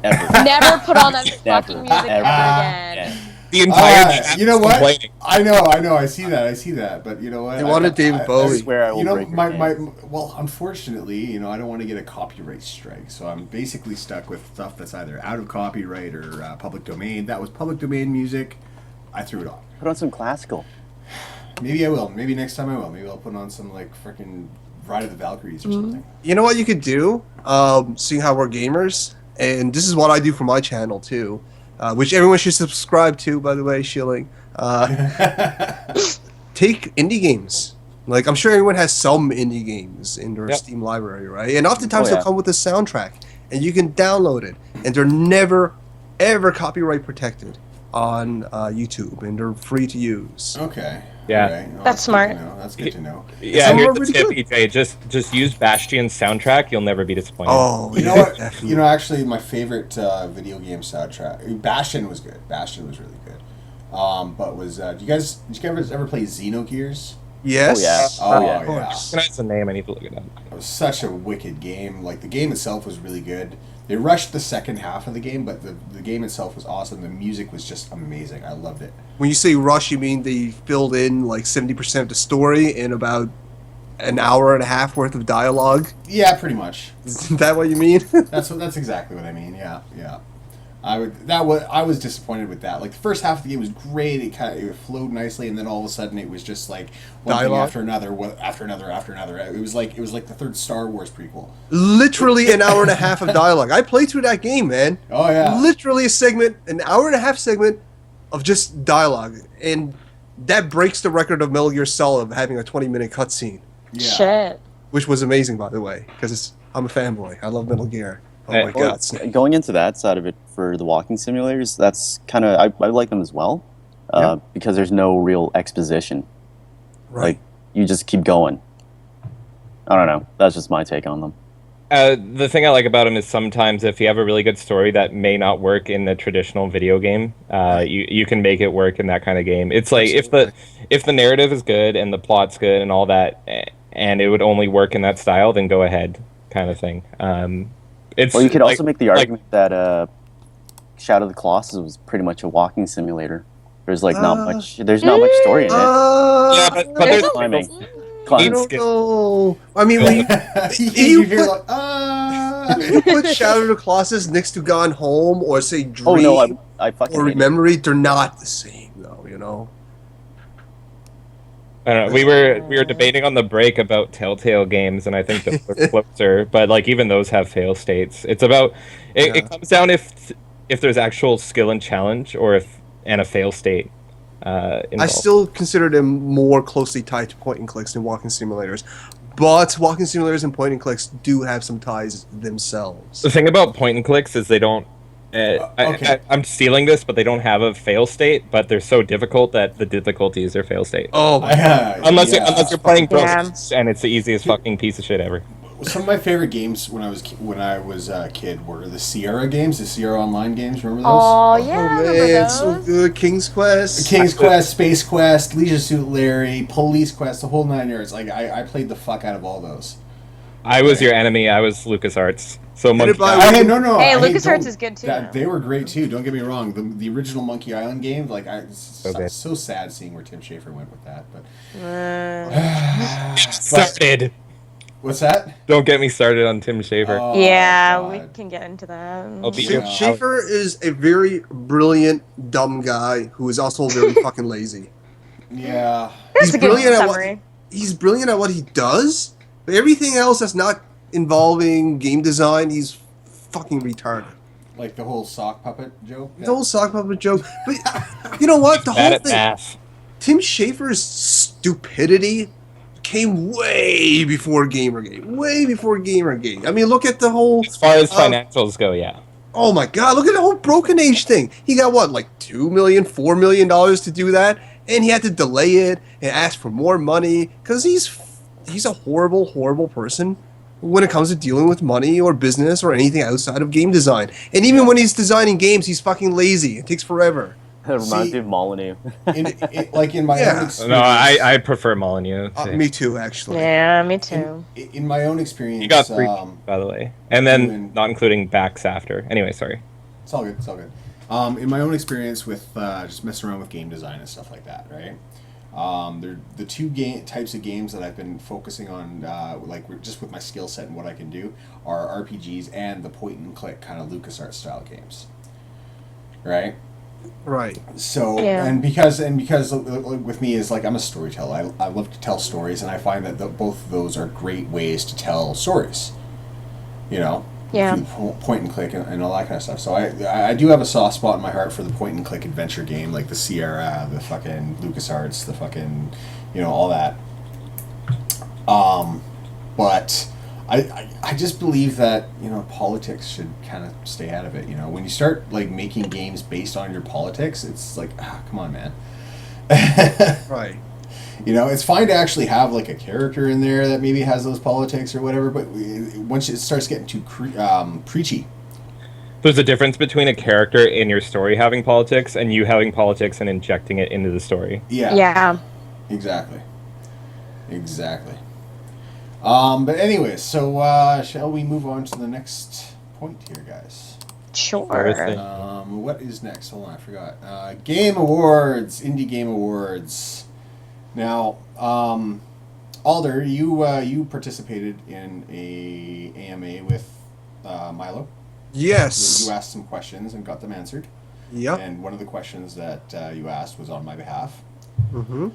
Ever. Never put on that fucking music ever Yeah. again. the entire chat You know is what? complaining. I know. I see that. But you know what? They wanted David I Bowie. swear I will You know, break your my hand. well, unfortunately, you know, I don't want to get a copyright strike, so I'm basically stuck with stuff that's either out of copyright or public domain. That was public domain music. I threw it on. Put on some classical. Maybe I will. Maybe next time I will. Maybe I'll put on some like freaking Ride of the Valkyries or something. You know what you could do? Seeing how we're gamers, and this is what I do for my channel too, which everyone should subscribe to, by the way, Shilling. Take indie games. Like, I'm sure everyone has some indie games in their Yep. Steam library, right? And oftentimes Oh, yeah. they'll come with a soundtrack, and you can download it, and they're never, ever copyright protected on YouTube, and they're free to use. Okay. Yeah. All right. Well, That's good smart. to know. That's good to know. Yeah, Some here's are the really tip, good. EJ. Just use Bastion's soundtrack. You'll never be disappointed. Oh, You know yeah, what? definitely. You know, actually, my favorite video game soundtrack, Bastion was good. Bastion was really good. But was did you guys ever play Xenogears? Yes. Oh, yeah. Oh, yeah. Of course. That's the name. I need to look it up. It was such a wicked game. Like, the game itself was really good. They rushed the second half of the game, but the game itself was awesome. The music was just amazing. I loved it. When you say rush, you mean they filled in like 70% of the story in about an hour and a half worth of dialogue? Yeah, pretty much. Is that what you mean? That's exactly what I mean. Yeah. I was disappointed with that. Like, the first half of the game was great. It flowed nicely, and then all of a sudden it was just like one thing Dialogue? after another. It was like the third Star Wars prequel. Literally an hour and a half of dialogue. I played through that game, man. Oh yeah. Literally a segment, an hour and a half segment of just dialogue. And that breaks the record of Metal Gear Solid of having a 20-minute cutscene, Yeah. Shit. which was amazing, by the way, because I'm a fanboy. I love Metal Gear. Oh Hey, my Well, god. going into that side of it for the walking simulators, that's kind of I like them as well, because there's no real exposition. Right. Like, you just keep going. I don't know. That's just my take on them. The thing I like about them is sometimes if you have a really good story that may not work in the traditional video game, you can make it work in that kind of game. It's like if the narrative is good and the plot's good and all that, and it would only work in that style, then go ahead, kind of thing. It's Well, you could like- also make the argument that Shadow of the Colossus was pretty much a walking simulator. There's like not much. There's not much story in it. yeah, but There's there's a- Climbing. I Climbing. don't know. I mean, when you you hear put- like, you put Shadow of the Colossus next to Gone Home or say Dream Oh no, I fucking or hate it. Memory, they're not the same, though, you know? I don't know. We were debating on the break about Telltale games, and I think those are closer. But like even those have fail states. It's about it, Yeah. it comes down if there's actual skill and challenge, or and a fail state. Involved. I still consider them more closely tied to point and clicks than walking simulators. But walking simulators and point and clicks do have some ties themselves. The thing about point and clicks is they don't. Okay. I'm stealing this, but they don't have a fail state. But they're so difficult that the difficulty is their fail state. Oh, Unless yeah. you're playing Yeah. Brothers, and it's the easiest fucking piece of shit ever. Some of my favorite games when I was a kid were the Sierra games, the Sierra Online games. Remember those? Oh yeah, I remember man, so those. good. King's Quest. King's Quest, Space Quest, Leisure Suit Larry, Police Quest, the whole 9 yards. Like I played the fuck out of all those. I was your enemy. I was LucasArts. So Headed Monkey by- Island. Hey, no. Hey, I LucasArts don't- is good, too. They were great too. Don't get me wrong. The original Monkey Island game, like good. so sad seeing where Tim Schafer went with that. But started. what's that? Don't get me started on Tim Schafer. Oh, Yeah, God. we can get into that. I'll be- Yeah. Schaefer is a very brilliant, dumb guy who is also very fucking lazy. Yeah. That's He's a good brilliant at what summary. he's brilliant at what he does, but everything else that's not involving game design, he's fucking retarded. Like the whole sock puppet joke. The whole sock puppet joke. But you know what? The Bad whole at thing. math. Tim Schafer's stupidity came way before Gamergate. Way before Gamergate. I mean, look at the whole. As far as financials go, yeah. Oh my God! Look at the whole Broken Age thing. He got what, like $2 million, $4 million to do that, and he had to delay it and ask for more money because he's a horrible, horrible person when it comes to dealing with money or business or anything outside of game design. And even when he's designing games, he's fucking lazy. It takes forever. Reminds me of Molyneux. In my Yeah. own experience. No, I prefer Molyneux. Me too, actually. Yeah, me too. In my own experience, You got 3, by the way, and then doing- not including backs after. Anyway, sorry. It's all good. It's all good. In my own experience with just messing around with game design and stuff like that, right? The two types of games that I've been focusing on, just with my skill set and what I can do, are RPGs and the point and click kind of LucasArts style games, right? Right. So Yeah. and because with me is like I'm a storyteller. I love to tell stories, and I find that both of those are great ways to tell stories. You know. Yeah. Through point and click and all that kind of stuff. So I do have a soft spot in my heart for the point and click adventure game, like the Sierra, the fucking LucasArts, the fucking, all that. But I just believe that politics should kind of stay out of it. When you start like making games based on your politics, it's like come on, man. Right. It's fine to actually have like a character in there that maybe has those politics or whatever, but once it starts getting too preachy. There's a difference between a character in your story having politics and you having politics and injecting it into the story. Yeah. Yeah. Exactly. But anyways, so shall we move on to the next point here, guys? Sure. What is next? Hold on, I forgot. Game Awards, Indie Game Awards. Now, Alder, you participated in a AMA with Milo. Yes. You asked some questions and got them answered. Yep. And one of the questions that you asked was on my behalf. Mm-hmm.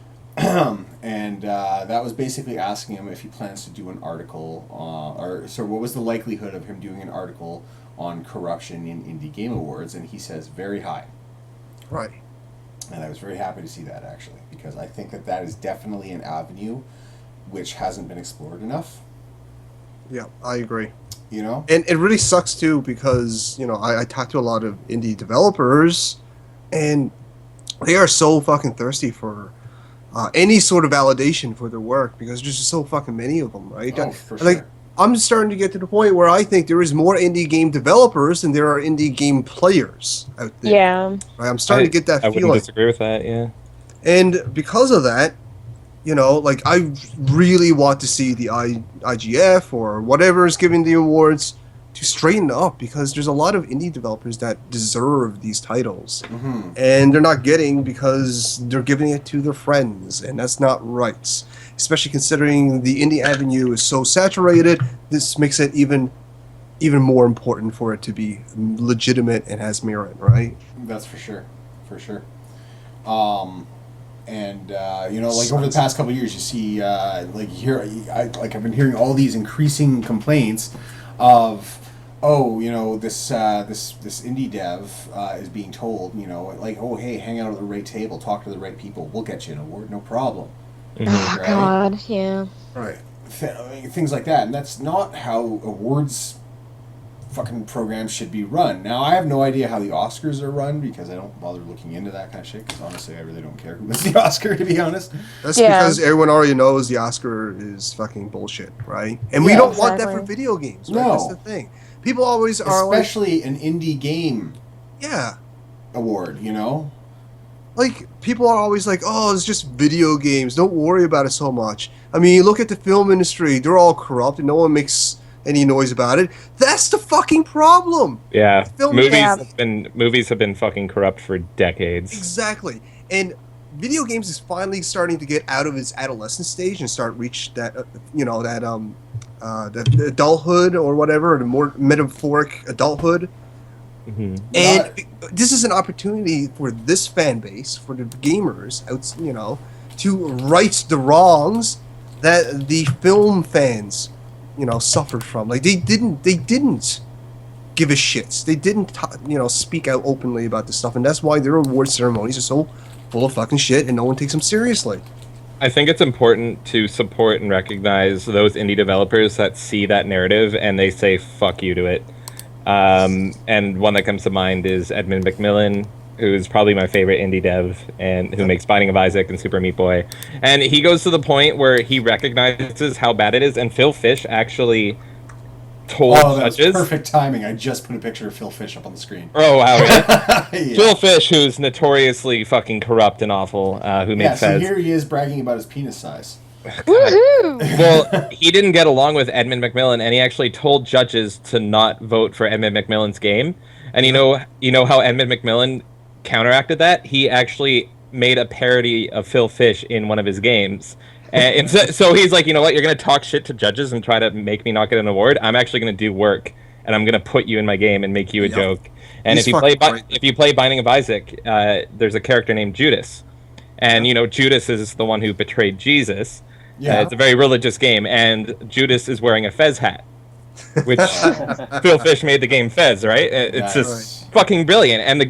And that was basically asking him if he plans to do an article, what was the likelihood of him doing an article on corruption in Indie Game Awards, and he says very high. Right. And I was very happy to see that, actually, because I think that is definitely an avenue which hasn't been explored enough. Yeah, I agree. And it really sucks too because I talk to a lot of indie developers, and they are so fucking thirsty for any sort of validation for their work because there's just so fucking many of them, right? Oh, for Like, sure. I'm starting to get to the point where I think there is more indie game developers than there are indie game players out there. Yeah. Right? I'm starting to get that I feeling. wouldn't disagree with that, yeah. And because of that, I really want to see the IGF or whatever is giving the awards to straighten up because there's a lot of indie developers that deserve these titles. Mm-hmm. And they're not getting because they're giving it to their friends, and that's not right. Especially considering the indie avenue is so saturated, this makes it even more important for it to be legitimate and has merit, right? That's for sure. Over the past couple of years, you see, I've been hearing all these increasing complaints of, this indie dev is being told, hey, hang out at the right table, talk to the right people, we'll get you an award, no problem. Oh, Right? God, yeah. Right. Things like that, and that's not how awards fucking programs should be run. Now, I have no idea how the Oscars are run because I don't bother looking into that kind of shit because honestly, I really don't care who wins the Oscar, to be honest. That's Yeah. because everyone already knows the Oscar is fucking bullshit, right? And we Yeah, don't want that for exactly. video games, right? No. That's the thing. People always are Especially an indie game yeah. award, Like, people are always like, oh, it's just video games. Don't worry about it so much. I mean, you look at the film industry. They're all corrupt and no one makes any noise about it. That's the fucking problem. Yeah. Film- Yeah. Movies have been fucking corrupt for decades. Exactly. And video games is finally starting to get out of its adolescent stage and start reach that, that adulthood or whatever, the more metaphoric adulthood. Mm-hmm. And this is an opportunity for this fan base, for the gamers, to right the wrongs that the film fans, suffered from. Like they didn't give a shit. They didn't, speak out openly about this stuff, and that's why their award ceremonies are so full of fucking shit, and no one takes them seriously. I think it's important to support and recognize those indie developers that see that narrative and they say fuck you to it. And one that comes to mind is Edmund McMillan, who's probably my favorite indie dev and who makes Binding of Isaac and Super Meat Boy. And he goes to the point where he recognizes how bad it is, and Phil Fish actually told Oh, that's judges. perfect timing. I just put a picture of Phil Fish up on the screen. Oh wow, really? Yeah. Phil Fish, who's notoriously fucking corrupt and awful, who made Yeah, so Fez. here he is bragging about his penis size. Woohoo! Well, he didn't get along with Edmund McMillan, and he actually told judges to not vote for Edmund McMillan's game. And you know how Edmund McMillan counteracted that? He actually made a parody of Phil Fish in one of his games. And so he's like, you know what? You're gonna talk shit to judges and try to make me not get an award. I'm actually gonna do work, and I'm gonna put you in my game and make you a joke. And He's if you play Binding of Isaac, there's a character named Judas, and Judas is the one who betrayed Jesus. Yeah. It's a very religious game, and Judas is wearing a Fez hat, which Phil Fish made the game Fez, right? It's just fucking brilliant, and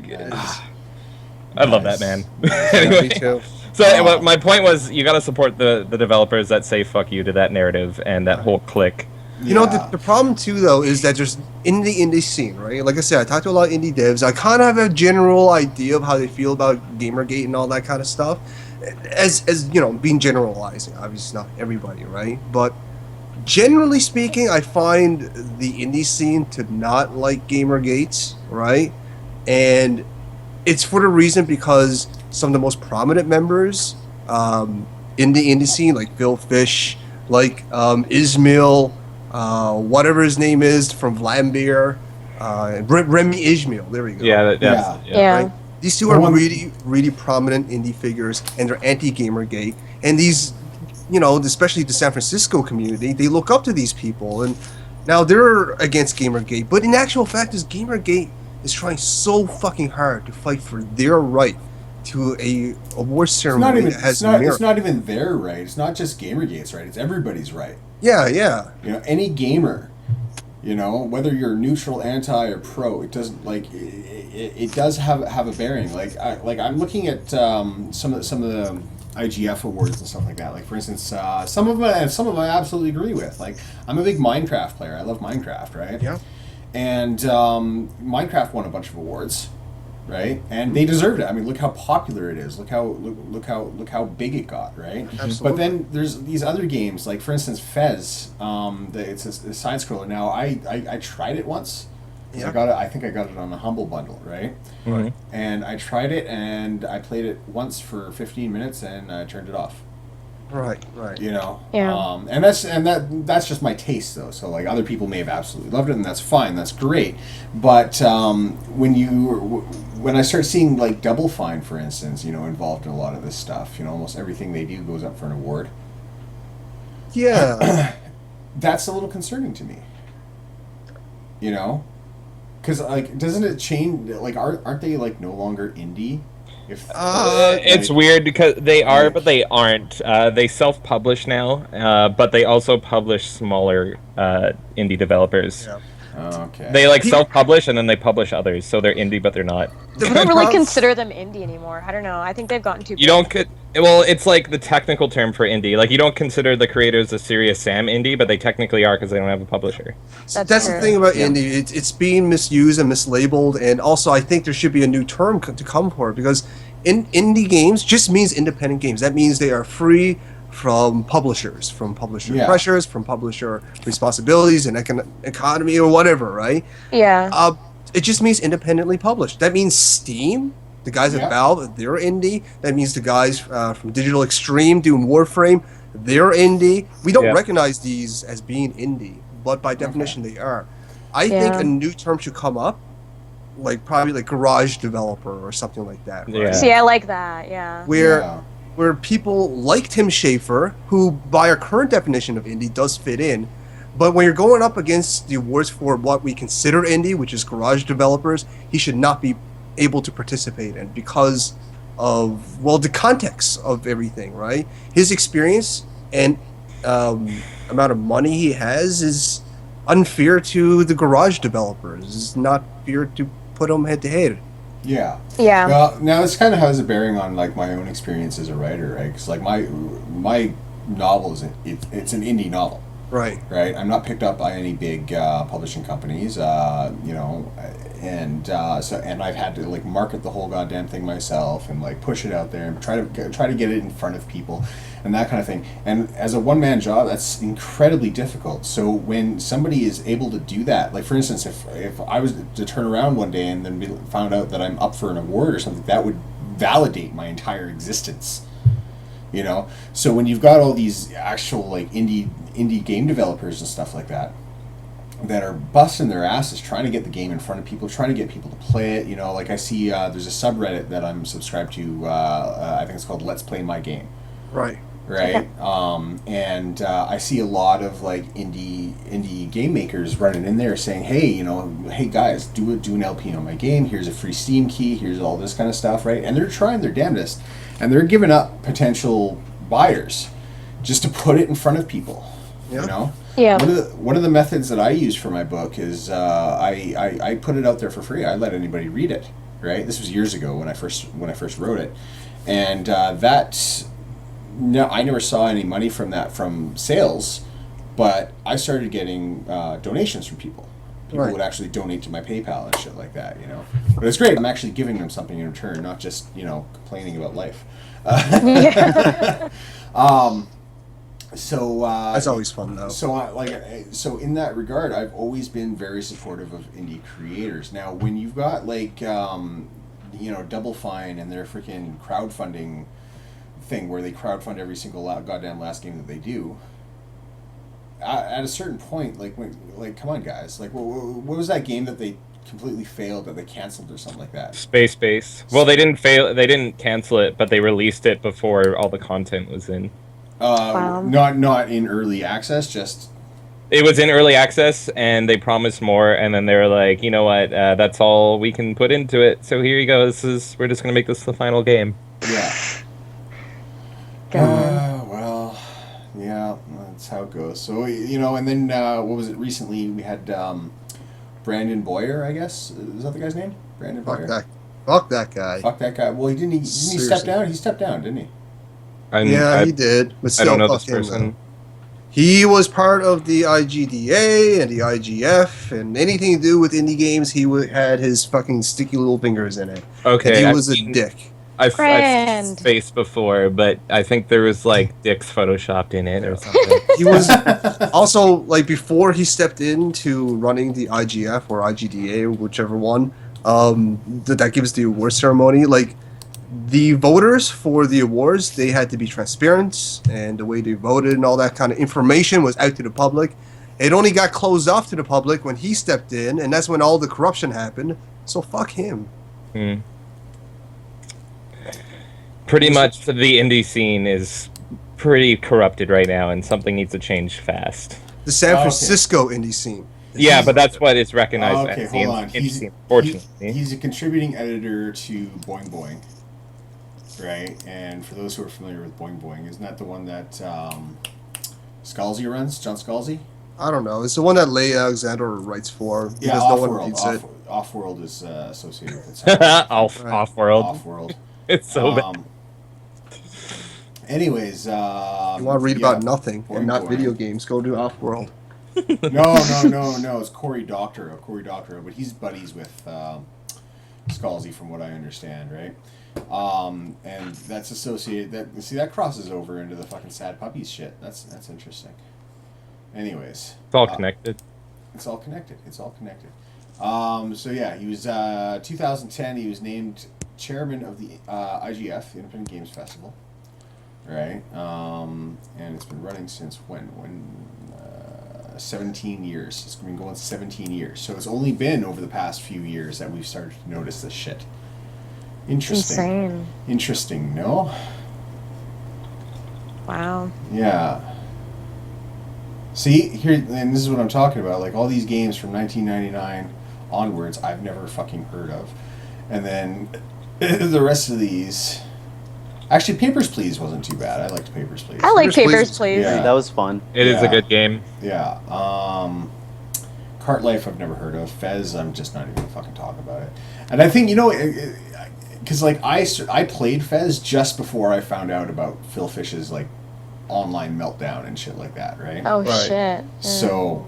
I love that, man. Anyway, Me too. so my point was, you got to support the developers that say "fuck you" to that narrative and that whole clique. You know, the problem too, though, is that there's in the indie scene, right? Like I said, I talked to a lot of indie devs. I kind of have a general idea of how they feel about Gamergate and all that kind of stuff. As you know, being generalizing, obviously not everybody, right? But generally speaking, I find the indie scene to not like Gamergate, right? And it's for the reason because some of the most prominent members in the indie scene, like Phil Fish, like Ismail, whatever his name is from Vlambeer, Remy Ismail. There we go. Yeah. Right? These two are really, really prominent indie figures, and they're anti-Gamergate. And these, you know, especially the San Francisco community, they look up to these people. And now they're against Gamergate, but in actual fact, is Gamergate is trying so fucking hard to fight for their right to a award ceremony that has merit. It's not even their right. It's not just Gamergate's right. It's everybody's right. Yeah. You know, any gamer, you know, whether you're neutral, anti, or pro, it doesn't it does have a bearing. Like I'm looking at some of the IGF awards and stuff like that. Like for instance, some of them I absolutely agree with. Like I'm a big Minecraft player. I love Minecraft, right? Yeah. And Minecraft won a bunch of awards, right? And they deserved it. I mean, look how popular it is. Look how big it got, right? Absolutely. But then there's these other games, like for instance, Fez. It's a side scroller. Now I tried it once. Yeah. I think I got it on a Humble Bundle, right? Mm-hmm. And I tried it and I played it once for 15 minutes and I turned it off. Right. You know, Yeah. and that's just my taste though. So like other people may have absolutely loved it, and that's fine, that's great. But when I start seeing like Double Fine, for instance, you know, involved in a lot of this stuff, you know, almost everything they do goes up for an award. Yeah. That's a little concerning to me. You know, because like, doesn't it change? Like, aren't they like no longer indie? It's weird because they are, but they aren't. They self-publish now, but they also publish smaller indie developers. Yeah. Okay. They like self-publish and then they publish others, so they're indie, but they're not. I don't really consider them indie anymore. I don't know. I think they've gotten too big. You don't well, it's like the technical term for indie. Like you don't consider the creators of Serious Sam indie, but they technically are because they don't have a publisher. That's the thing about indie. It's being misused and mislabeled, and also I think there should be a new term to come for it, because indie games just means independent games. That means they are free from publishers, from publisher pressures, from publisher responsibilities and economy or whatever, right? Yeah. It just means independently published. That means Steam, the guys at Valve, they're indie. That means the guys from Digital Extreme doing Warframe, they're indie. We don't recognize these as being indie, but by definition they are. I think a new term should come up, like probably like garage developer or something like that. Right? Yeah. See, I like that. Yeah. Where people like Tim Schafer, who by our current definition of indie does fit in, but when you're going up against the awards for what we consider indie, which is garage developers, he should not be able to participate in because of, well, the context of everything, right? His experience and amount of money he has is unfair to the garage developers. It's not fair to put them head to head. Yeah. Yeah. Now this kind of has a bearing on like my own experience as a writer, right? Because like my novel is it's an indie novel. Right. Right. I'm not picked up by any big publishing companies. And I've had to like market the whole goddamn thing myself and like push it out there and try to get it in front of people and that kind of thing. And as a one-man job, that's incredibly difficult. So when somebody is able to do that, like for instance, if I was to turn around one day and then found out that I'm up for an award or something, that would validate my entire existence. So when you've got all these actual like indie game developers and stuff like that are busting their asses trying to get the game in front of people, trying to get people to play it. Like I see there's a subreddit that I'm subscribed to. I think it's called Let's Play My Game. Right. Right. And I see a lot of like indie game makers running in there saying, hey, hey guys, do an LP on my game. Here's a free Steam key. Here's all this kind of stuff, right? And they're trying their damnedest, and they're giving up potential buyers just to put it in front of people. Yeah. Yeah. One of the methods that I use for my book is I put it out there for free. I let anybody read it. Right. This was years ago when I first wrote it, and I never saw any money from sales, but I started getting donations from people. People would actually donate to my PayPal and shit like that. But it's great. I'm actually giving them something in return, not just complaining about life. So that's always fun though. So in that regard, I've always been very supportive of indie creators. Now, when you've got like Double Fine and their freaking crowdfunding thing where they crowdfund every single goddamn last game that they do, at a certain point, come on guys, like what was that game that they completely failed, that they canceled or something like that? Space Base. Well, they didn't cancel it, but they released it before all the content was in. Wow. Not in early access, just it was in early access, and they promised more, and then they were like, you know what, that's all we can put into it, so here you go, we're just gonna make this the final game. Yeah. Well, yeah, that's how it goes. So and then what was it recently? We had Brandon Boyer, I guess. Is that the guy's name? Brandon Boyer. Fuck that guy. Fuck that guy. Well, didn't he step down? He stepped down, didn't he? He did. But still, I don't know fuck this him, person. though. He was part of the IGDA and the IGF, and anything to do with indie games, he had his fucking sticky little fingers in it. Okay, and he was a dick. I've seen his face before, but I think there was like dicks photoshopped in it or something. He was also like before he stepped into running the IGF or IGDA, whichever one. That gives the award ceremony. Like the voters for the awards, they had to be transparent, and the way they voted and all that kind of information was out to the public. It only got closed off to the public when he stepped in, and that's when all the corruption happened. So fuck him. Pretty much the indie scene is pretty corrupted right now, and something needs to change fast. The San Francisco indie scene. Yeah, but that's what it's recognized Okay, as. hold on. Indie scene, fortunately. He's a contributing editor to Boing Boing, right? And for those who are familiar with Boing Boing, isn't that the one that Scalzi runs? John Scalzi? I don't know. It's the one that Leigh Alexander writes for. Yeah, because no one reads it. Off-World is associated with it. Off-World. Off-World. It's so bad. Anyways, you want to read about nothing and not video games, go to Offworld. No. It's Cory Doctorow, but he's buddies with Scalzi, from what I understand, right? And that's associated. That crosses over into the fucking sad puppies shit. That's interesting. Anyways, it's all connected. It's all connected. So yeah, he was 2010. He was named chairman of the IGF, Independent Games Festival. Right, and it's been running since when? 17 years. It's been going 17 years. So it's only been over the past few years that we've started to notice this shit. Interesting, no? Wow. Yeah. See, here, and this is what I'm talking about. Like all these games from 1999 onwards, I've never fucking heard of, and then the rest of these. Actually, Papers, Please wasn't too bad. I liked Papers, Please. I like Papers, Please. Yeah. That was fun. It is a good game. Yeah. Cart Life I've never heard of. Fez, I'm just not even gonna fucking talk about it. And I think, because like I played Fez just before I found out about Phil Fish's like online meltdown and shit like that, right? Oh Right. shit. So,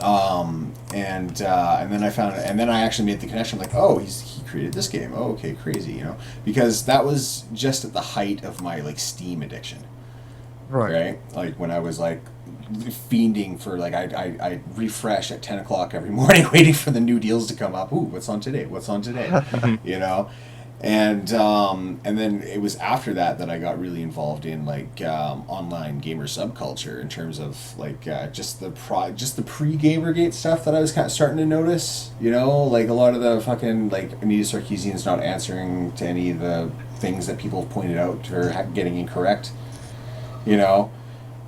and then I found it, and then I actually made the connection, like, oh, he created this game. Oh, okay, crazy, you know, because that was just at the height of my like Steam addiction, right? Like when I was like fiending for like I refresh at 10 o'clock every morning, waiting for the new deals to come up. Ooh, what's on today? What's on today? You know. And then it was after that I got really involved in like online gamer subculture in terms of like just the pre-Gamergate stuff that I was kind of starting to notice. You know, like a lot of the fucking like Anita Sarkeesian's not answering to any of the things that people pointed out or getting incorrect. You know,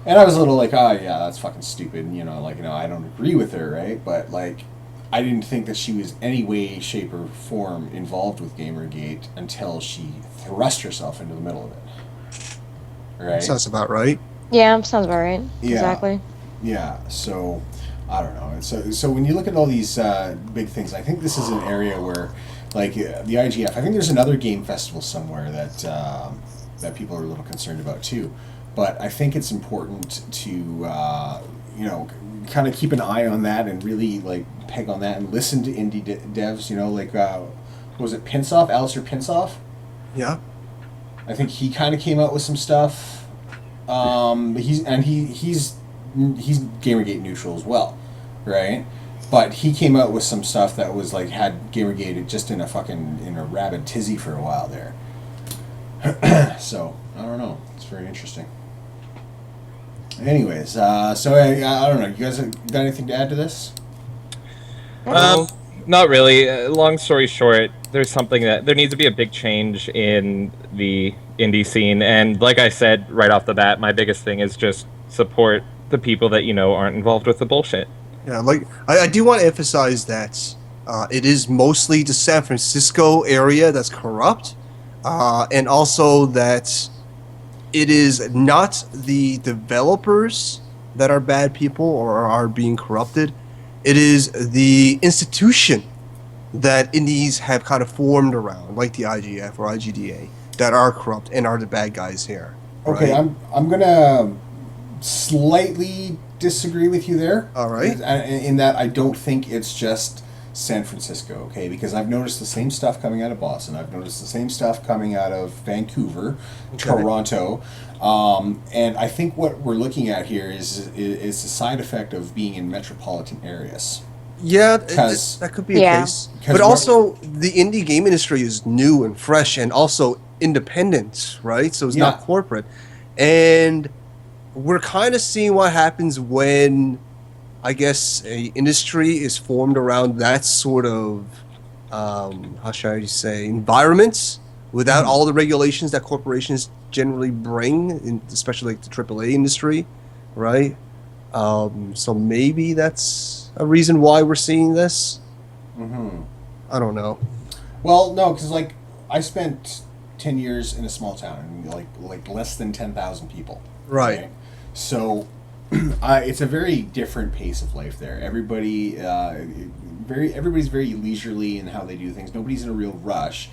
and I was a little like, oh yeah, that's fucking stupid. You know, like, you know, I don't agree with her, right? But like, I didn't think that she was any way, shape, or form involved with Gamergate until she thrust herself into the middle of it. Right? Sounds about right. Yeah, sounds about right. Yeah. Exactly. Yeah. So, I don't know. So when you look at all these big things, I think this is an area where, like the IGF, I think there's another game festival somewhere that people are a little concerned about too. But I think it's important to, you know, kind of keep an eye on that and really like peg on that and listen to indie devs, you know, like was it Pinsoff, Alistair Pinsoff? Yeah. I think he kind of came out with some stuff. But he's Gamergate neutral as well, right? But he came out with some stuff that was like had Gamergate just in a rabid tizzy for a while there. So I don't know. It's very interesting. Anyways, so I don't know. You guys got anything to add to this? Not really. Long story short, there's something that there needs to be a big change in the indie scene, and like I said right off the bat, my biggest thing is just support the people that you know aren't involved with the bullshit. Yeah, like I do want to emphasize that it is mostly the San Francisco area that's corrupt, and also that it is not the developers that are bad people or are being corrupted. It is the institution that indies have kind of formed around, like the IGF or IGDA, that are corrupt and are the bad guys here. Okay, right? I'm gonna slightly disagree with you there. All right. In that I don't think it's just San Francisco, okay? Because I've noticed the same stuff coming out of Boston. I've noticed the same stuff coming out of Vancouver, Toronto, and I think what we're looking at here is a side effect of being in metropolitan areas. Yeah, 'Cause- that could be a Yeah. case. 'Cause But also, the indie game industry is new and fresh and also independent, right? So it's Yeah. not corporate. And we're kind of seeing what happens when, I guess, a industry is formed around that sort of, how should I say, environments without all the regulations that corporations generally bring, especially like the AAA industry, right? So maybe that's a reason why we're seeing this. Mm-hmm. I don't know. Well, no, because like I spent 10 years in a small town, like less than 10,000 people. Right. So it's a very different pace of life there. Everybody's very leisurely in how they do things. Nobody's in a real rush,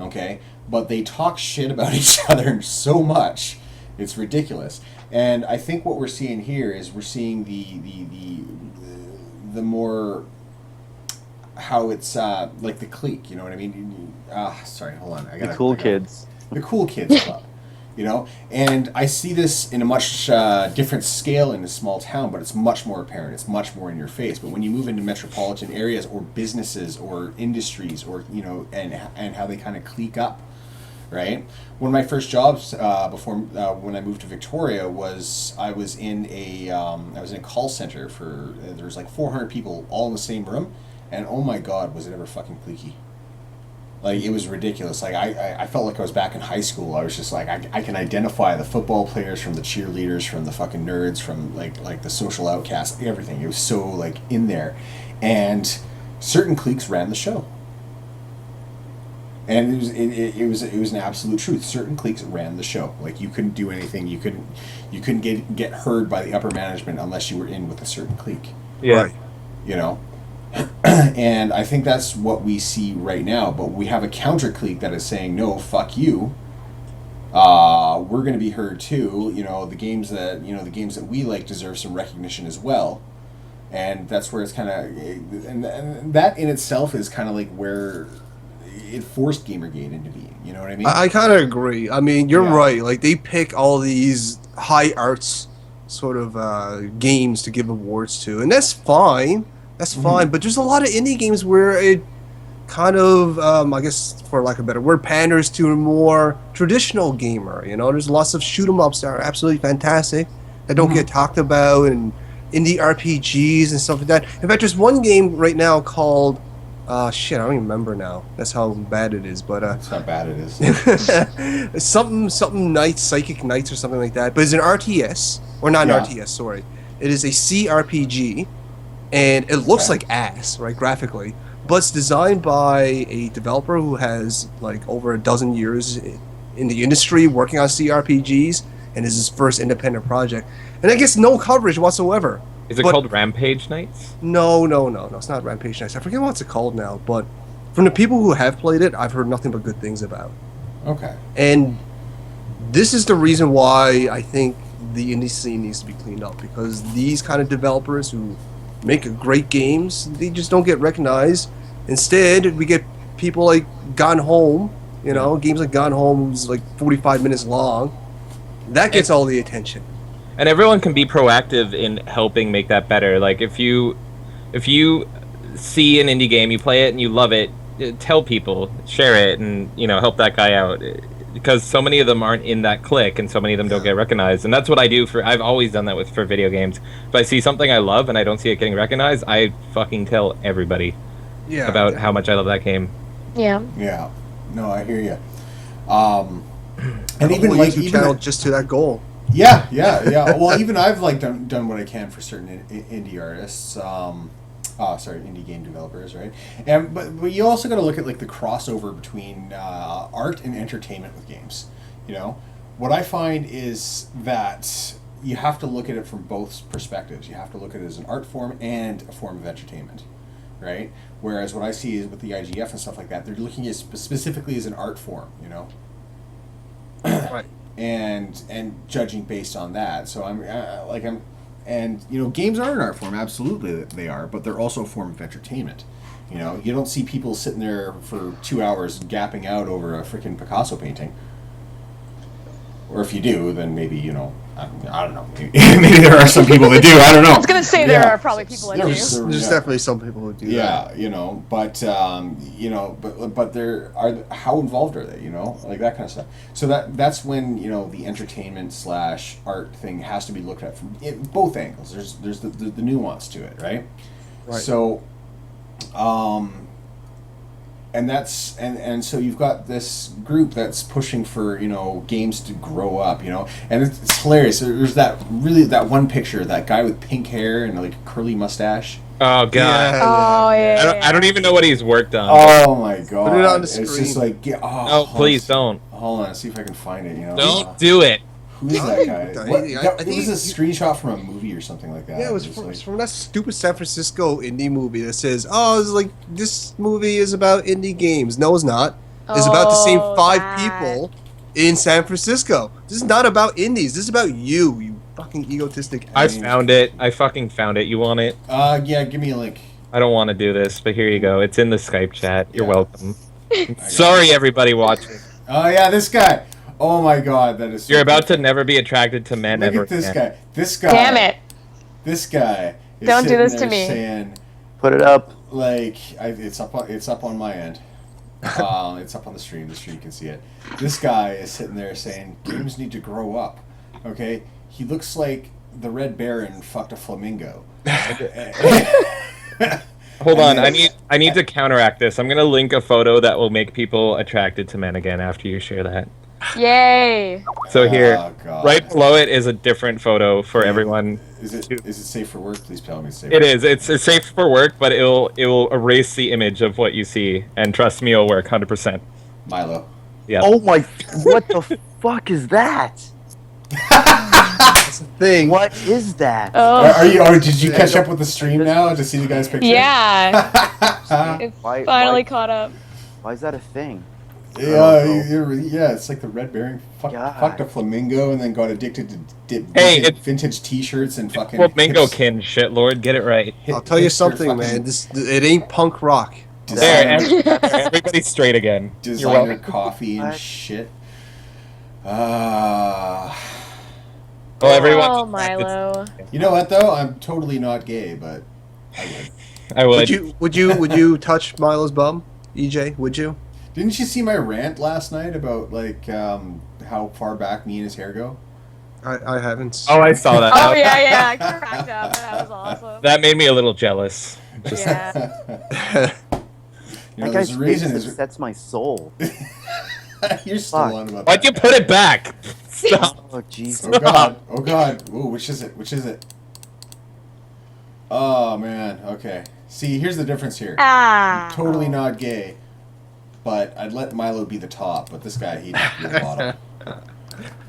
okay? But they talk shit about each other so much, it's ridiculous. And I think what we're seeing here is we're seeing the more how it's like the clique, you know what I mean? Sorry, hold on. The cool kids. The cool kids club, you know? And I see this in a much different scale in a small town, but it's much more apparent. It's much more in your face. But when you move into metropolitan areas or businesses or industries or, you know, and how they kind of clique up, right? One of my first jobs before when I moved to Victoria was I was in a call center for there was like 400 people all in the same room, and oh my god, was it ever fucking cliquey. Like, it was ridiculous. Like, I felt like I was back in high school. I was just like, I can identify the football players from the cheerleaders, from the fucking nerds, from like the social outcasts, everything. It was so like in there, and certain cliques ran the show. And it was an absolute truth. Certain cliques ran the show. Like, you couldn't do anything. You couldn't get heard by the upper management unless you were in with a certain clique. Yeah. Right. You know. And I think that's what we see right now. But we have a counter clique that is saying, no, fuck you. We're we're going to be heard too. The games that we like deserve some recognition as well. And that's where it's kind of, and that in itself is kind of like where it forced Gamergate into being. You know what I mean? I kind of agree. I mean, you're right. Like, they pick all these high arts sort of games to give awards to, and that's fine. That's fine. But there's a lot of indie games where it kind of, I guess, for lack of a better word, panders to a more traditional gamer. There's lots of shoot 'em ups that are absolutely fantastic that don't get talked about, and indie RPGs and stuff like that. In fact, there's one game right now called shit, I don't even remember now. That's how bad it is. But that's how bad it is. something Knights, Psychic Knights, or something like that. But it's an RTS, or not an RTS. Sorry, it is a CRPG, and it looks like ass, right, graphically. But it's designed by a developer who has like over a dozen years in the industry working on CRPGs, and is his first independent project. And it gets no coverage whatsoever. Is it called Rampage Knights? No, it's not Rampage Knights. I forget what it's called now, but from the people who have played it, I've heard nothing but good things about. Okay. And this is the reason why I think the indie scene needs to be cleaned up, because these kind of developers who make great games, they just don't get recognized. Instead, we get people like Gone Home, games like Gone Home, who's like 45 minutes long. That gets all the attention. And everyone can be proactive in helping make that better. Like, if you see an indie game, you play it and you love it, tell people, share it, and help that guy out, because so many of them aren't in that clique, and so many of them don't get recognized. And that's what I do I've always done that for video games. If I see something I love and I don't see it getting recognized, I fucking tell everybody about how much I love that game. Yeah. Yeah. No, I hear you. And even like YouTube channel just to that goal. Yeah. Well, even I've done what I can for certain indie artists. Indie game developers, right? But you also got to look at like the crossover between art and entertainment with games. What I find is that you have to look at it from both perspectives. You have to look at it as an art form and a form of entertainment, right? Whereas what I see is with the IGF and stuff like that, they're looking at specifically as an art form, Right. And judging based on that. So games are an art form, absolutely they are, but they're also a form of entertainment. You don't see people sitting there for 2 hours gapping out over a freaking Picasso painting. Or if you do, then maybe, I don't know. Maybe there are some people that do. I don't know. I was gonna say there are probably people that do. There's definitely some people who do that. But there are. How involved are they? Like that kind of stuff. So that's when the entertainment / art thing has to be looked at from both angles. There's the nuance to it, right? Right. So, and that's and so you've got this group that's pushing for games to grow up, and it's hilarious. There's that one picture, that guy with pink hair and like a curly mustache. Oh god. Yeah. I don't even know what he's worked on. Oh my god. Put it on the screen. It's just like Please don't. Hold on, see if I can find it. Don't do it. Who's that guy? I think it was a screenshot from a movie or something like that. Yeah, it was from that stupid San Francisco indie movie that says, it's like, this movie is about indie games. No, it's not. It's about the same 5 people in San Francisco. This is not about indies. This is about you fucking egotistic ass. I found it. I fucking found it. You want it? Yeah, give me a link. I don't want to do this, but here you go. It's in the Skype chat. You're welcome. Sorry, everybody watching. Oh, yeah, this guy. Oh my god, that is so You're about to never be attracted to men ever again. again. This guy. Damn it. This guy is Don't do this to there me. saying, Put it up. like, it's up on my end. It's up on the stream. The stream can see it. This guy is sitting there saying games need to grow up. Okay, he looks like the Red Baron fucked a flamingo. Hold on, I need to counteract this. I'm gonna link a photo that will make people attracted to men again after you share that. Yay. So here, God. right below it is a different photo for everyone. Is it safe for work? Please tell me it's safe. It is. It's safe for work, but it will erase the image of what you see, and trust me, it'll work 100%. Milo. Yeah. Oh my! What the fuck is that? That's the thing. What is that? Oh. Did you catch up with the stream now to see the guy's picture? Yeah. It's Why- finally why- caught up. Why is that a thing? Yeah, it's like the red bearing God. fucked a flamingo and then got addicted to Hey, it's vintage T-shirts and fucking Flamingo Kin, shit lord, get it right. I'll tell you hipster something, fucking man. It ain't punk rock. There, designer, everybody's straight again. You're designer welcome. coffee and What? shit. Well, everyone. Oh, Milo. You know what though? I'm totally not gay, but I would. I would. Would you touch Milo's bum, EJ? Would you? Didn't you see my rant last night about like how far back me and his hair go? I haven't. Oh, I saw that. Oh, yeah, I cracked up. That was awesome. That made me a little jealous. Just, Yeah. You know, That there's guy's a face reason. upsets my soul. You're still Fuck. on about Why'd that. you put it back? Stop. Oh Jesus! Oh god! Oh god! Ooh, which is it? Which is it? Oh man. Okay. See, here's the difference here. Ah. Totally not gay, but I'd let Milo be the top, but this guy, he'd be the bottom.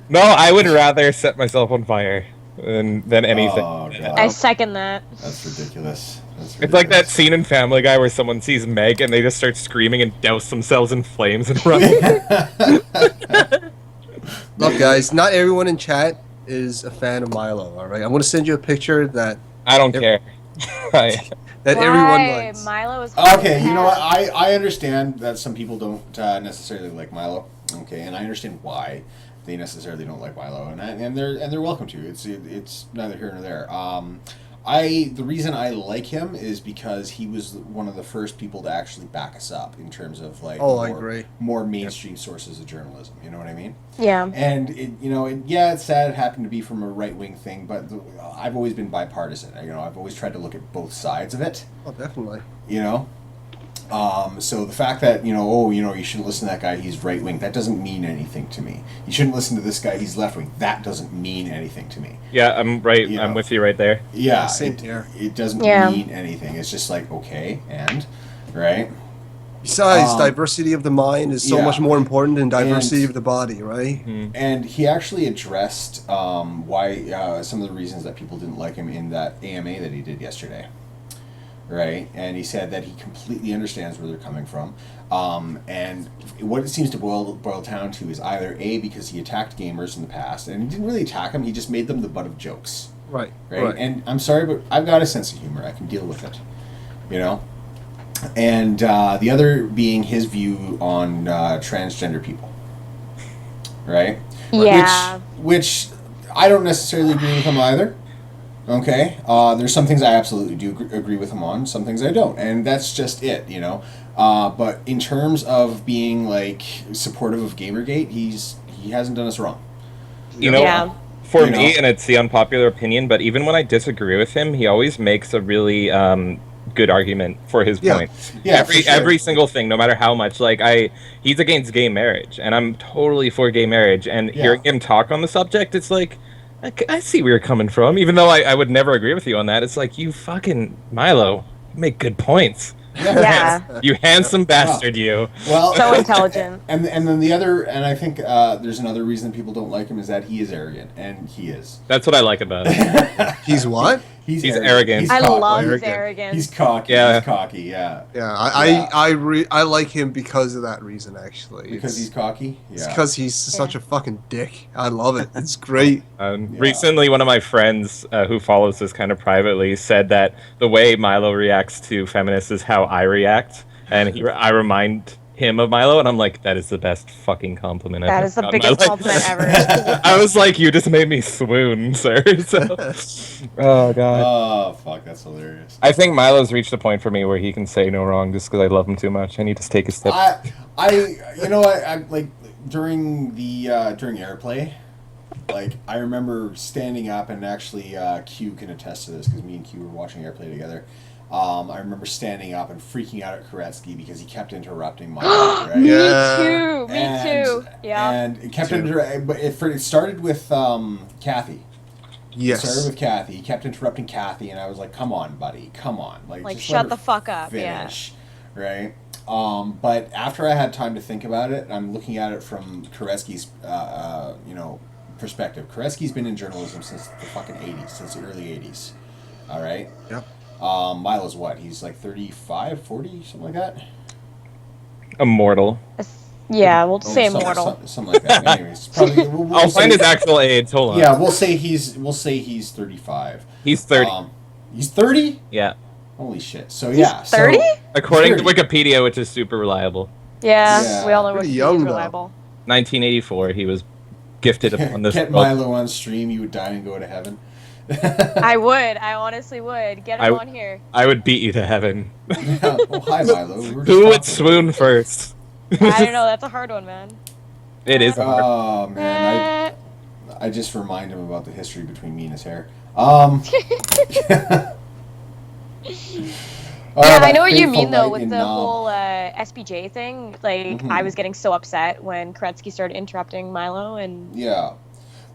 No, I would rather set myself on fire than anything. Oh god. I second that. That's ridiculous. That's It's like that ridiculous. scene in Family Guy where someone sees Meg and they just start screaming and douse themselves in flames and run. Look, guys, not everyone in chat is a fan of Milo. All right, I'm gonna send you a picture that I don't care. everyone Why? likes. Milo is Okay, you know what? I understand that some people don't necessarily like Milo. Okay, and I understand why they necessarily don't like Milo, and they're welcome to. It's neither here nor there. The reason I like him is because he was one of the first people to actually back us up in terms of like I agree. more mainstream sources of journalism. You know what I mean? Yeah. And it's sad it happened to be from a right wing thing, but I've always been bipartisan. I've always tried to look at both sides of it. Oh, definitely. So the fact that you shouldn't listen to that guy, he's right wing, that doesn't mean anything to me. You shouldn't listen to this guy, he's left wing, that doesn't mean anything to me. Yeah, I'm right. You I'm know. with you right there. Yeah, Same here. it doesn't Yeah. mean anything. It's just like, okay, and right. Besides, diversity of the mind is so yeah. much more important than diversity And- of the body, right? And he actually addressed why some of the reasons that people didn't like him in that AMA that he did yesterday. Right, and he said that he completely understands where they're coming from, and what it seems to boil down to is either A, because he attacked gamers in the past, and he didn't really attack them, he just made them the butt of jokes. Right. Right, and I'm sorry, but I've got a sense of humor. I can deal with it, And the other being his view on transgender people. Right. Yeah. Which I don't necessarily agree with him either. Okay, there's some things I absolutely do agree with him on, some things I don't, and that's just it, But in terms of being like supportive of Gamergate, he hasn't done us wrong. You know, Yeah. for You me, know? and it's the unpopular opinion, but even when I disagree with him, he always makes a really good argument for his Yeah. points. Yeah, for sure. Every single thing, no matter how much. Like he's against gay marriage, and I'm totally for gay marriage. And hearing him talk on the subject, it's like, I see where you're coming from, even though I would never agree with you on that. It's like, you fucking Milo, you make good points. Yeah. You handsome bastard, you. Well, So intelligent. And then the other, and I think there's another reason people don't like him is that he is arrogant, and he is. That's what I like about him. He's what? He's arrogant. He's I cocky. love his Arrogant. arrogance. He's cocky. Yeah. He's cocky. Yeah. Yeah, Yeah. I like him because of that reason, actually. Because he's cocky. It's Yeah. because he's such a fucking dick. I love it. It's great. Yeah. Recently, one of my friends who follows this kind of privately said that the way Milo reacts to feminists is how I react, and I remind him of Milo, and I'm like, that is the best fucking compliment. That I've is the got in my biggest life. compliment ever. I was like, you just made me swoon, sir. So, oh god. Oh fuck, that's hilarious. I think Milo's reached a point for me where he can say no wrong just because I love him too much. I need to take a step. I like during the during airplay, like I remember standing up, and actually Q can attest to this because me and Q were watching airplay together. I remember standing up and freaking out at Koretsky because he kept interrupting my right? Me Yeah. too. Me too. Yeah. And it kept but it started with Kathy. It started Yes. with Kathy. He kept interrupting Kathy, and I was like, "Come on, buddy, come on!" Like, just shut let the her fuck up. finish, right? But after I had time to think about it, I'm looking at it from Koretsky's, perspective. Koretsky's been in journalism since the fucking 80s, since the early 80s. All right. Yep. Milo's what? He's like 35, 40, something like that. Immortal. Yeah. Yeah, we'll just say Something- immortal. something like that. Anyways, probably, we'll I'll say- find his actual age. Hold on. Yeah, we'll say he's 35. He's 30. He's 30. Yeah. Holy shit! So yeah, 30? So, According to 30. Wikipedia, which is super reliable. Yeah, Yeah. we all know Pretty Wikipedia's young, though. reliable. 1984, he was gifted upon this Get world. Milo on stream, you would die and go to heaven. I would. I honestly would. Get him on here. I would beat you to heaven. Yeah. Oh, hi Milo. We were just Who would talking. swoon first? I don't know. That's a hard one, man. It is hard. Oh man, I just remind him about the history between me and his hair. Yeah, I know what you Faithful mean though Knight with in the Knob. whole SBJ thing. Like, Mhm. I was getting so upset when Koretsky started interrupting Milo, and Yeah,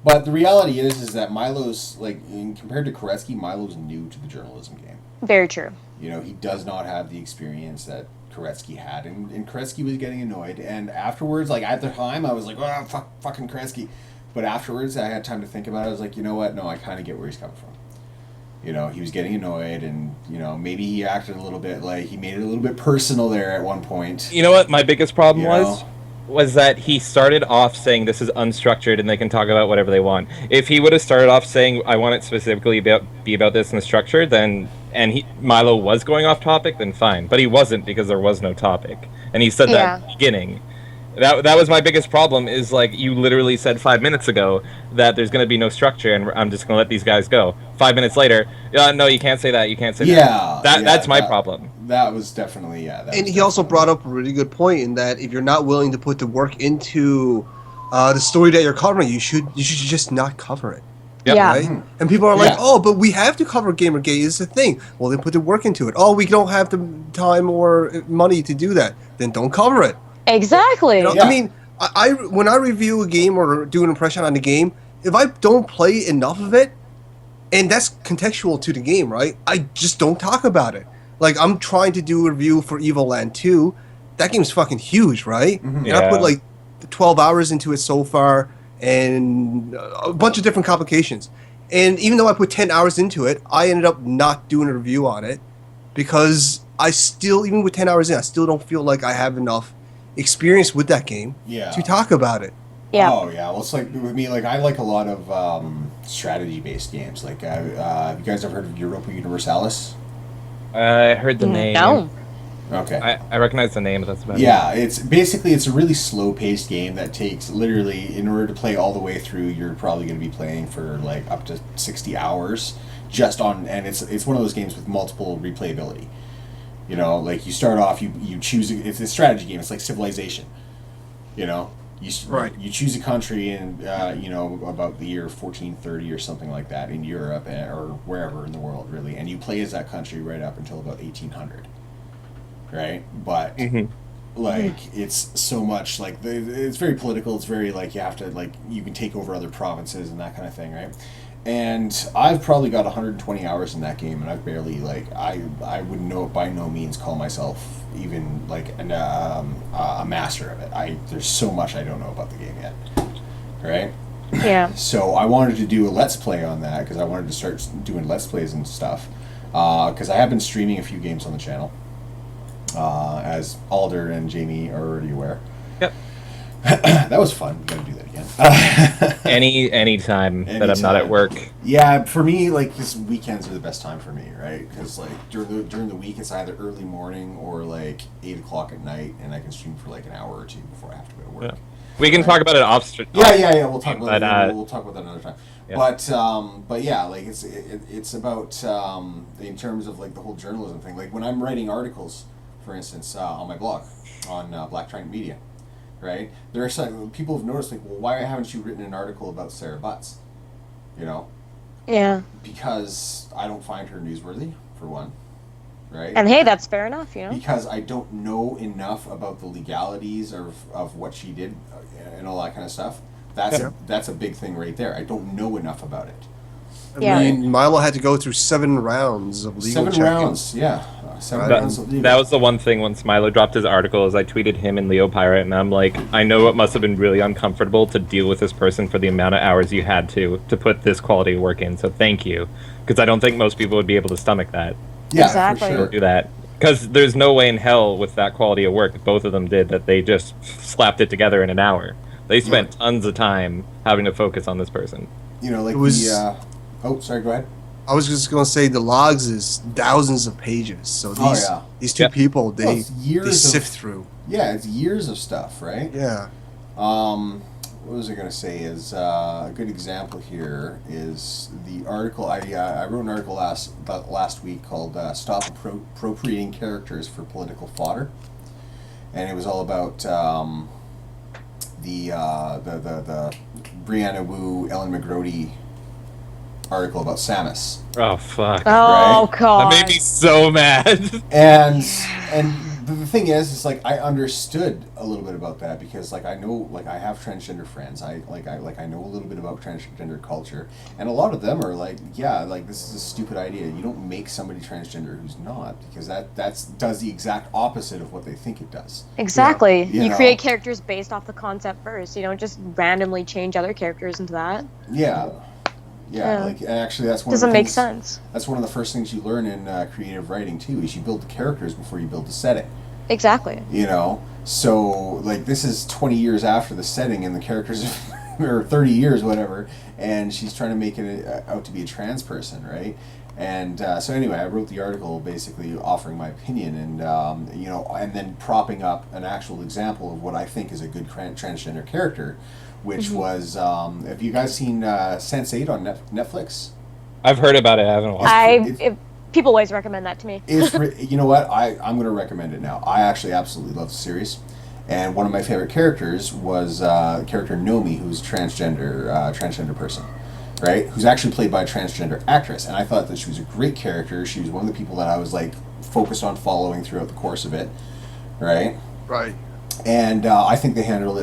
but the reality is that Milo's compared to Koretsky, Milo's new to the journalism game. very true. You know, he does not have the experience that Koretsky had, and Koretsky was getting annoyed. And afterwards, like at the time, I was like, "Oh, fucking Koretsky," but afterwards, I had time to think about it. I was like, you know what? No, I kind of get where he's coming from. You know, he was getting annoyed, and you know, maybe he acted a little bit like he made it a little bit personal there at one point. You know what my biggest problem You was? know? Was that he started off saying this is unstructured and they can talk about whatever they want. If he would have started off saying I want it specifically be about this and the structure, then Milo was going off topic, then fine. But he wasn't because there was no topic, and he said that Yeah. at the beginning. That was my biggest problem. Is like you literally said 5 minutes ago that there's going to be no structure and I'm just going to let these guys go. 5 minutes later, no, you can't say that. You can't say Yeah, that. yeah, That's my that- problem. That was definitely And he also brought up a really good point in that if you're not willing to put the work into the story that you're covering, you should just not cover it. Yep. Yeah. Right? And people are like, Yeah. oh, but we have to cover Gamergate. It's a thing. Well, then put the work into it. Oh, we don't have the time or money to do that. Then don't cover it. Exactly. You know, Yeah. I mean, I when I review a game or do an impression on the game, if I don't play enough of it, and that's contextual to the game, right? I just don't talk about it. Like, I'm trying to do a review for Evil Land 2. That game's fucking huge, right? Mhm. And I put Yeah. like 12 hours into it so far, and a bunch of different complications. And even though I put 10 hours into it, I ended up not doing a review on it because I still, even with 10 hours in, I still don't feel like I have enough experience with that game Yeah. to talk about it. Yeah. Oh yeah. Well, it's like with me. Like I like a lot of strategy-based games. Like, have you guys ever heard of Europa Universalis? I heard the name. No. Okay. I recognize the name, but that's about it. Yeah, it's a really slow-paced game that takes literally, in order to play all the way through, you're probably going to be playing for like up to 60 hours just on, and it's one of those games with multiple replayability. You know, like you start off, you choose, it's a strategy game. It's like Civilization. You know, Right. you choose a country in, you know, about the year 1430 or something like that in Europe or wherever in the world, really, and you play as that country right up until about 1800. Right, but like it's so much like it's very political. It's very like you have to like you can take over other provinces and that kind of thing, right? And I've probably got 120 hours in that game, and I've barely like I would by no means call myself even like a master of it. There's so much I don't know about the game yet, right? Yeah. So I wanted to do a let's play on that because I wanted to start doing let's plays and stuff because I have been streaming a few games on the channel. As Alder and Jamie are already aware. Yep. That was fun. Gotta do that again. Any time that I'm not at work. Yeah, for me, like this weekends are the best time for me, right? Because like during the week, it's either early morning or like 8 o'clock at night, and I can stream for like an hour or two before I have to go to work. Yeah. We can talk about it off. Yeah. We'll talk about But, that. We'll talk about that another time. Yeah. But yeah, like it's about in terms of like the whole journalism thing. Like when I'm writing articles, for instance, on my blog on Black Trident Media, right? There are some people have noticed like, well, why haven't you written an article about Sarah Butts? You know, Yeah. because I don't find her newsworthy, for one, right? And hey, that's fair enough, you know? Because I don't know enough about the legalities of what she did and all that kind of stuff. That's a big thing right there. I don't know enough about it. Yeah. I mean, Milo had to go through 7 rounds of legal 7 checking. rounds, yeah. 7 rounds of legal. That was the one thing once Milo dropped his article is I tweeted him and Leo Pirate and I'm like, I know it must have been really uncomfortable to deal with this person for the amount of hours you had to put this quality of work in, so thank you. Because I don't think most people would be able to stomach that. Yeah, Exactly. for Or sure. do that. Because there's no way in hell with that quality of work that both of them did that they just slapped it together in an hour. They spent tons of time having to focus on this person. You know, like It was- the. Oh, sorry. Go ahead. I was just gonna say the logs is thousands of pages. So these two Yeah. people Well, they it's years they of- sift through. Yeah, it's years of stuff, right? Yeah. What was I going to say? Is a good example here is the article I wrote an article last week called "Stop Appropriating Characters for Political Fodder," and it was all about the Brianna Wu Ellen McGrody article about Samus. Oh fuck! Oh Right? god. That made me so mad. And the thing is like I understood a little bit about that because like I know like I have transgender friends. I know a little bit about transgender culture, and a lot of them are like, yeah, like this is a stupid idea. You don't make somebody transgender who's not, because that does the exact opposite of what they think it does. Exactly. You You know. create characters based off the concept first. You don't just randomly change other characters into that. Yeah. Yeah. Like actually that's one Doesn't of the make things, sense. That's one of the first things you learn in creative writing too, is you build the characters before you build the setting. Exactly. You know, so like this is 20 years after the setting and the characters or 30 years whatever, and she's trying to make it out to be a trans person, right? And so anyway, I wrote the article basically offering my opinion, and you know, and then propping up an actual example of what I think is a good transgender character, which was have you guys seen Sense8 on Netflix? I've heard about it. I haven't watched it. People always recommend that to me. You know what? I'm going to recommend it now. I actually absolutely love the series, and one of my favorite characters was the character Nomi, who's transgender person, right? Who's actually played by a transgender actress, and I thought that she was a great character. She was one of the people that I was like focused on following throughout the course of it, right? Right. And I think they handled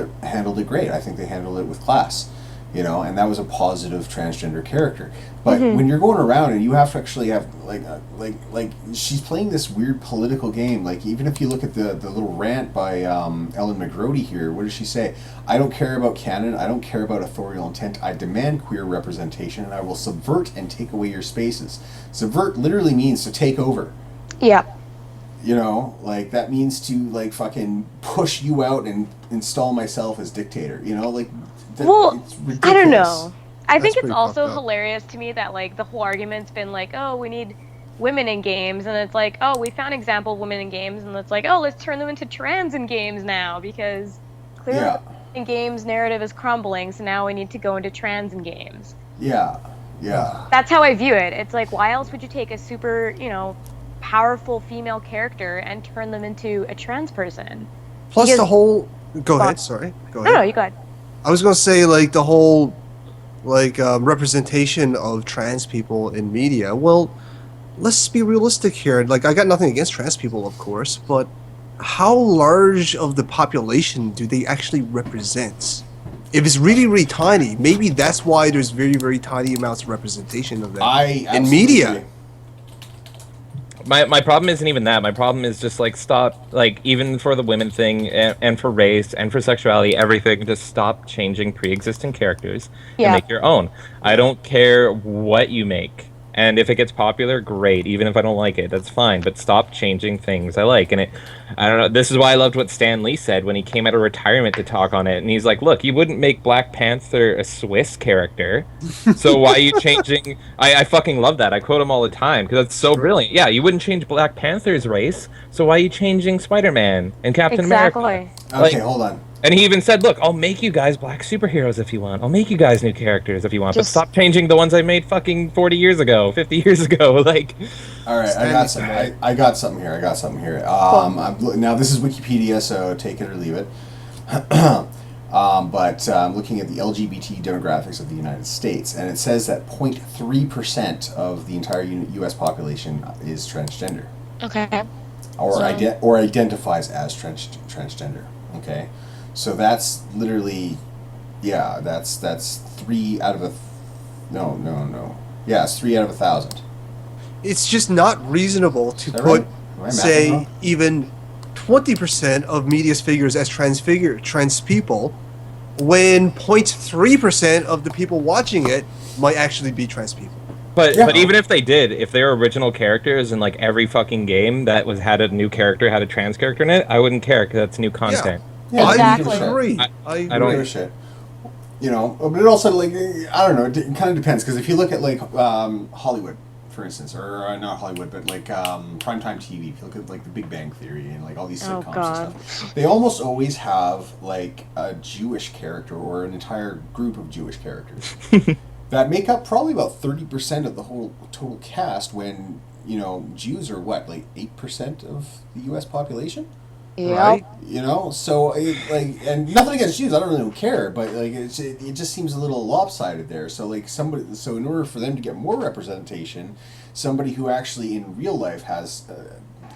it great. I think they handled it with class, you know, and that was a positive transgender character. But when you're going around and you have to actually have like she's playing this weird political game. Like even if you look at the little rant by Ellen McGrody here, what does she say? I don't care about canon. I don't care about authorial intent. I demand queer representation, and I will subvert and take away your spaces. Subvert literally means to take over. Yeah. You know, like that means to like fucking push you out and install myself as dictator. You know, like Well, it's ridiculous. I don't know. I think it's pretty also fucked up. hilarious to me that like the whole argument's been like, oh, we need women in games, and it's like, oh, we found an example of women in games, and it's like, oh, let's turn them into trans in games now because clearly Yeah. in games narrative is crumbling, so now we need to go into trans in games. Yeah, yeah, That's how I view it. It's like, why else would you take a super, powerful female character and turn them into a trans person? Plus Because- the whole. Go Go ahead. on. Sorry. Go No, ahead. no, you go ahead. I was gonna say like the whole representation of trans people in media. Well, let's be realistic here. Like I got nothing against trans people, of course, but how large of the population do they actually represent? If it's really, really tiny, maybe that's why there's very, very tiny amounts of representation of them I in absolutely media. agree. My problem isn't even that. My problem is just like stop, like even for the women thing and for race and for sexuality, everything. Just stop changing pre-existing characters Yeah. and make your own. I don't care what you make, and if it gets popular, great. Even if I don't like it, that's fine. But stop changing things I like. And I don't know. This is why I loved what Stan Lee said when he came out of retirement to talk on it. And he's like, "Look, you wouldn't make Black Panther a Swiss character, so why are you changing?" I fucking love that. I quote him all the time because it's so brilliant. Yeah, you wouldn't change Black Panther's race, so why are you changing Spider-Man and Captain America? Exactly. Okay, Like- hold on. And he even said, "Look, I'll make you guys black superheroes if you want. I'll make you guys new characters if you want, but Just- stop changing the ones I made fucking 40 years ago, 50 years ago." Like, All right, Stanley I said got something here. Now this is Wikipedia, so take it or leave it. But I'm looking at the LGBT demographics of the United States, and it says that 0.3% of the entire U.S. population is transgender, Okay. or So- or identifies as transgender. Okay, so that's literally, yeah, that's 3 out of a, no, yeah, it's 3 out of 1,000. It's just not reasonable to that put, right? Am I mathing say, wrong? even 20% of media's figures as trans people, when 0.3% of the people watching it might actually be trans people. But even if they did, if they were original characters in like every fucking game that had a new character, had a trans character in it, I wouldn't care because that's new content. Yeah, Exactly. I agree. I don't give a shit. You know, but it also like I don't know. It kind of depends because if you look at like Hollywood, for instance, or not Hollywood, but like primetime TV. If you look at like The Big Bang Theory and like all these Oh, sitcoms God. and stuff, they almost always have like a Jewish character or an entire group of Jewish characters that make up probably about 30% of the whole total cast. When you know Jews are what, like 8% of the U.S. population. Yep. Right? You know, so and nothing against Jews, I don't really care, but like it just seems a little lopsided there. So like so in order for them to get more representation, somebody who actually in real life has,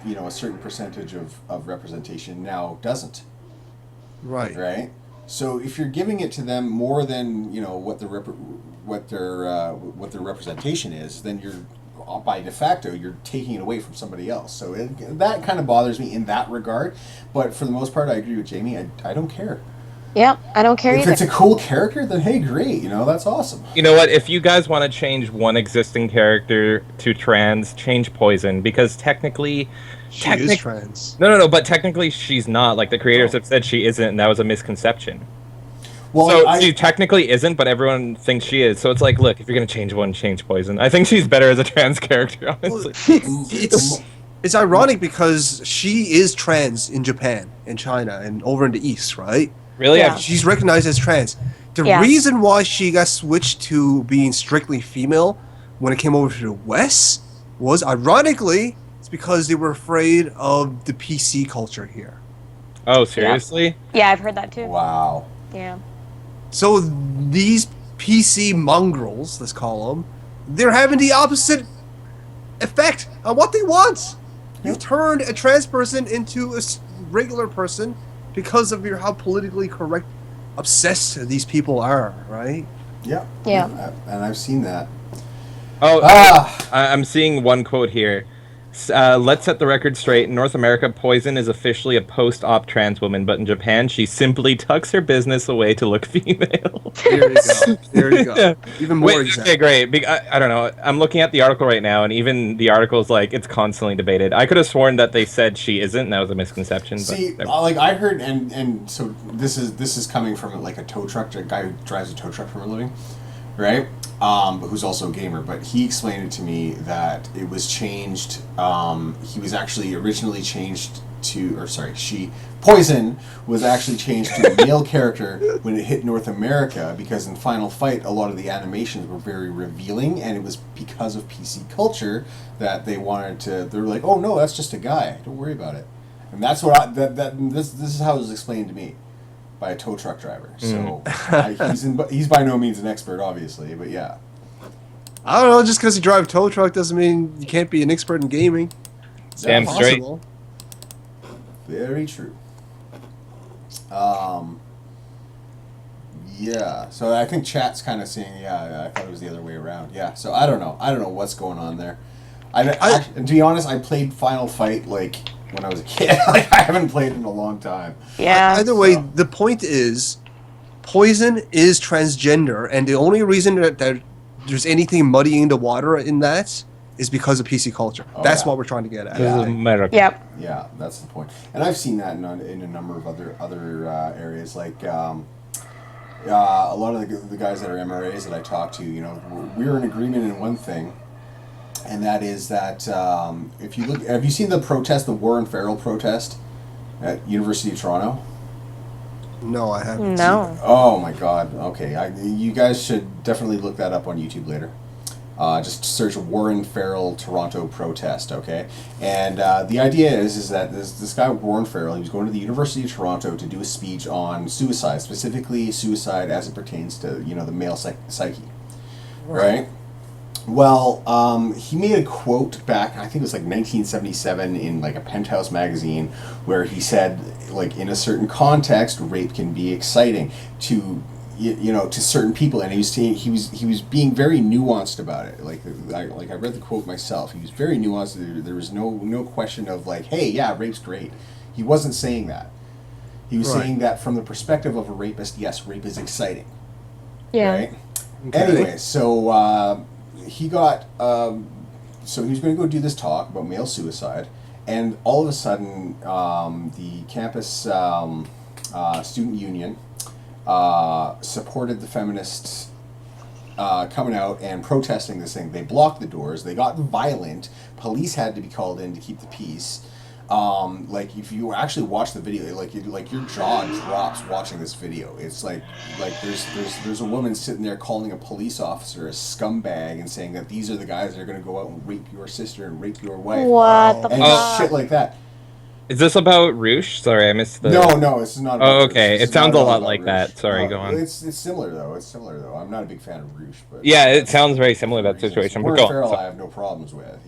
you know, a certain percentage of representation now doesn't. Right. Right. So if you're giving it to them more than you know what their representation is, then you're by de facto you're taking it away from somebody else. So that kind of bothers me in that regard. But for the most part, I agree with Jamie. I don't care. Yep, I don't care If either. it's a cool character, then hey, great. You know, that's awesome. You know what? If you guys want to change one existing character to trans, change Poison because technically, She is trans. No. But technically, she's not. Like the creators have said, she isn't, and that was a misconception. Well, So she technically isn't, but everyone thinks she is. So it's like, look, if you're gonna change one, change Poison. I think she's better as a trans character, honestly. It's ironic because she is trans in Japan, in China, and over in the East, right? Really? Yeah. She's recognized as trans. The Yeah. reason why she got switched to being strictly female when it came over to the West was, ironically, it's because they were afraid of the PC culture here. Oh, seriously? Yeah, I've heard that too. wow. Yeah. So these PC mongrels, let's call them, they're having the opposite effect on what they want. You've turned a trans person into a regular person because of how politically correct, obsessed these people are, right? Yeah. Yeah. And I've seen that. Oh, Ah. I'm seeing one quote here. Let's set the record straight. In North America, Poison is officially a post-op trans woman, but in Japan, she simply tucks her business away to look female. There you go. There you go. Yeah. Even more Wait, exact. okay, great. I don't know. I'm looking at the article right now, and even the article's like, it's constantly debated. I could have sworn that they said she isn't, and that was a misconception. See, but like I heard, and so this is coming from like a tow truck, a guy who drives a tow truck for a living, right? Who's also a gamer, but he explained it to me that it was changed. He was actually originally changed to, or sorry, Poison was actually changed to a male character when it hit North America because in Final Fight a lot of the animations were very revealing, and it was because of PC culture that they wanted to. They were like, oh no, that's just a guy. Don't worry about it. And that's what this is how it was explained to me by a tow truck driver. So he's by no means an expert, obviously, but yeah. I don't know, just because you drive a tow truck doesn't mean you can't be an expert in gaming. It's Damn not straight. possible. Very true. Yeah. So I think chat's kind of saying, yeah, I thought it was the other way around. Yeah. So I don't know what's going on there. To be honest, I played Final Fight like when I was a kid. Like I haven't played in a long time. Yeah. Either way, the point is, Poison is transgender, and the only reason that there's anything muddying the water in that is because of PC culture. Oh, that's yeah. what we're trying to get at. this is America. Yep. Yeah, that's the point. And I've seen that in a number of other areas, like a lot of the guys that are MRAs that I talk to. You know, we're in agreement in one thing, and that is that if you look, have you seen the protest, the Warren Farrell protest at University of Toronto? No, I haven't. No. Oh my God. Okay, you guys should definitely look that up on YouTube later. Just search Warren Farrell Toronto protest, okay? And the idea is that this guy Warren Farrell, he was going to the University of Toronto to do a speech on suicide, specifically suicide as it pertains to the male psyche, right? Well, he made a quote back, I think it was like 1977 in like a Penthouse magazine, where he said, like in a certain context, rape can be exciting to to certain people, and he was being very nuanced about it. Like I read the quote myself. He was very nuanced. There was no question of like, hey, yeah, rape's great. He wasn't saying that. He was saying that from the perspective of a rapist, yes, rape is exciting. Yeah. Right? Okay. Anyway, so he got so he was going to go do this talk about male suicide, and all of a sudden the campus student union supported the feminists coming out and protesting this thing. They blocked the doors. They got violent. Police had to be called in to keep the peace. Like if you actually watch the video, like your jaw drops watching this video. It's like there's a woman sitting there calling a police officer a scumbag and saying that these are the guys that are going to go out and rape your sister and rape your wife. What the and fuck? shit like that. Is this about Roosh? Sorry, I missed the. No, it's not. Oh, okay. Roosh. It It's sounds not a lot about like Roosh. that. Sorry, No, go on. It's similar though. I'm not a big fan of Roosh, but Yeah, it sounds very similar to that situation. But Warren go on. Farrell, Sorry. I have no problems with.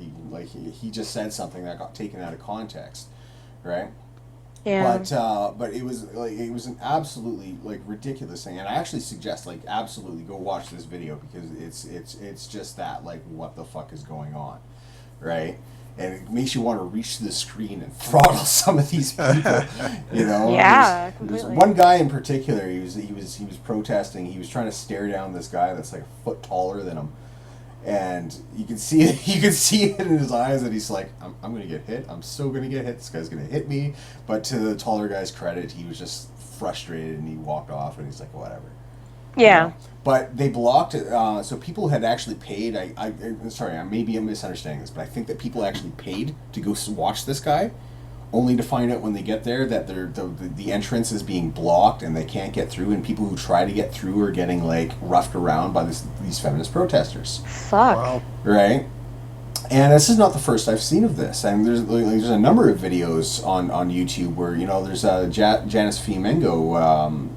He just said something that got taken out of context, right? Yeah. But it was an absolutely ridiculous thing, and I actually suggest absolutely go watch this video because it's just that what the fuck is going on, right? And it makes you want to reach to the screen and throttle some of these people, you know. Yeah, there's completely. one guy in particular. He was protesting. He was trying to stare down this guy that's like a foot taller than him, and you can see it in his eyes that he's like, I'm gonna get hit. I'm so gonna get hit. This guy's gonna hit me. But to the taller guy's credit, he was just frustrated and he walked off and he's like, whatever. Yeah. You know? But they blocked it. So people had actually paid. Maybe I'm misunderstanding this, but I think that people actually paid to go watch this guy, only to find out when they get there that the entrance is being blocked and they can't get through, and people who try to get through are getting roughed around by these feminist protesters. Fuck. Wow. Right. And this is not the first I've seen of this. And there's a number of videos on YouTube where there's Janice Fiamengo.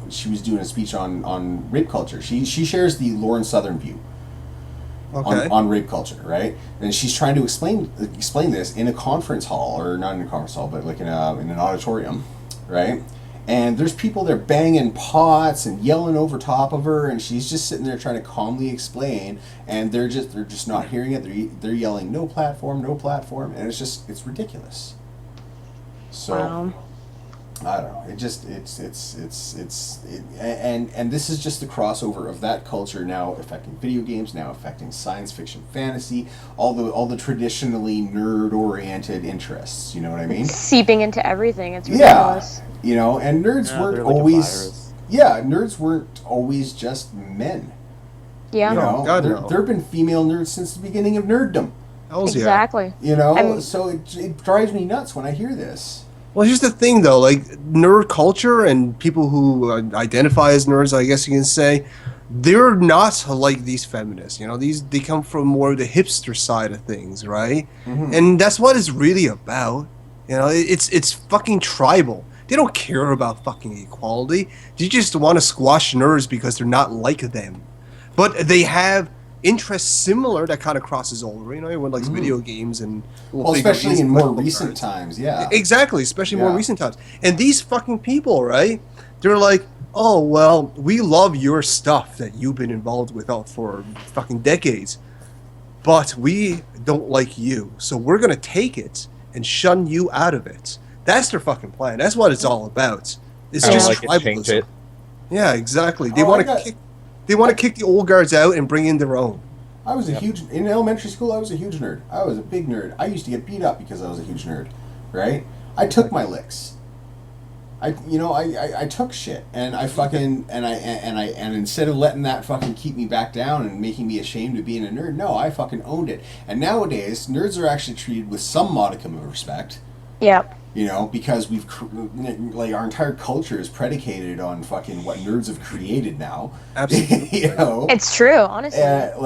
She was doing a speech on rape culture. She shares the Lauren Southern view on rape culture, right? And she's trying to explain this in a conference hall, or not in a conference hall, but in an auditorium, right? And there's people there banging pots and yelling over top of her, and she's just sitting there trying to calmly explain, and they're just not hearing it. They're yelling no platform, and it's ridiculous. So. Wow. I don't know. And this is just the crossover of that culture now affecting video games, now affecting science fiction, fantasy, all the traditionally nerd-oriented interests. You know what I mean? Seeping into everything. It's ridiculous. Yeah. And nerds weren't they're like a always. virus. Yeah, nerds weren't always just men. Yeah. You know, God, no. there have been female nerds since the beginning of nerddom. Hells yeah. Exactly. You know, I'm- so it drives me nuts when I hear this. Well, here's the thing, though. Nerd culture and people who identify as nerds, I guess you can say, they're not like these feminists. They come from more of the hipster side of things, right? Mm-hmm. And that's what it's really about. It's fucking tribal. They don't care about fucking equality. They just want to squash nerds because they're not like them. But they have interests similar that kind of crosses over. Everyone likes video games and Well, especially in more recent times, yeah. Exactly, especially more Yeah. recent times. And these fucking people, right? They're like, oh, well, we love your stuff that you've been involved with for fucking decades, but we don't like you, so we're going to take it and shun you out of it. That's their fucking plan. That's what it's all about. It's I don't just like it, change tribalism. it. Yeah, exactly. They Oh, want I to got- kick. They want to kick the old guards out and bring in their own. I was in elementary school. I was a huge nerd. I was a big nerd. I used to get beat up because I was a huge nerd, right? I took my licks. I took shit, and I fucking and instead of letting that fucking keep me back down and making me ashamed of being a nerd, no, I fucking owned it. And nowadays, nerds are actually treated with some modicum of respect. Yep. Because our entire culture is predicated on fucking what nerds have created now. Absolutely. It's true, honestly. And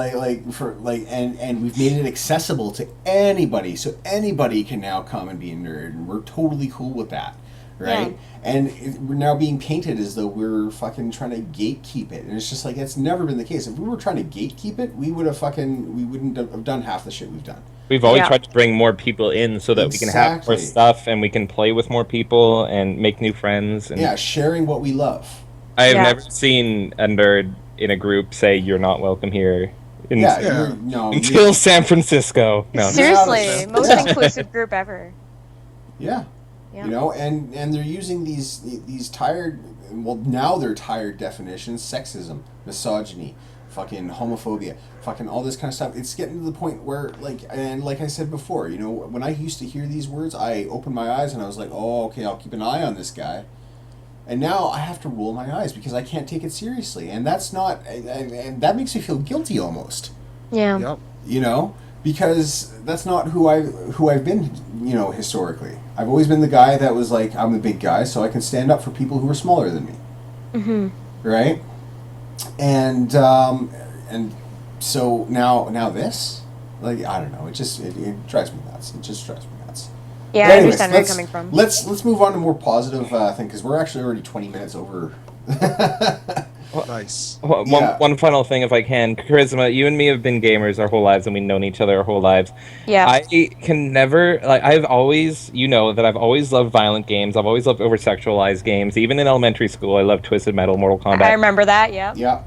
we've made it accessible to anybody, so anybody can now come and be a nerd, and we're totally cool with that, right? Yeah. And we're now being painted as though we're fucking trying to gatekeep it, and it's just it's never been the case. If we were trying to gatekeep it, we wouldn't have done half the shit we've done. We've always Yeah. tried to bring more people in so that we can have more Exactly. stuff and we can play with more people and make new friends. And Yeah, sharing what we love. I have Yeah. never seen a nerd in a group say you're not welcome here Yeah, Yeah. until San Francisco. No. Seriously, Yeah. most inclusive group ever. Yeah. Yeah. And they're using these tired, well, now they're tired definitions: sexism, misogyny, fucking homophobia, fucking all this kind of stuff. It's getting to the point where, like, and like I said before, you know, when I used to hear these words, I opened my eyes and I was like, oh, okay, I'll keep an eye on this guy. And now I have to roll my eyes because I can't take it seriously, and that's not, and that makes me feel guilty almost. Yeah. Yep. You know, because that's not who I've been, you know, historically. I've always been the guy that was like, I'm the big guy, so I can stand up for people who are smaller than me. Mm-hmm. Right? And so now this, like, I don't know, it drives me nuts. It just drives me nuts. Yeah, But I anyways, understand where you're coming from. Let's move on to a more positive thing, because we're actually already 20 minutes over. Nice. One final thing, if I can. Karisma, you and me have been gamers our whole lives, and we've known each other our whole lives. Yeah. I can never, like, I've always, you know, that I've always loved violent games. I've always loved over-sexualized games. Even in elementary school, I loved Twisted Metal, Mortal Kombat. I remember that, yeah. Yeah.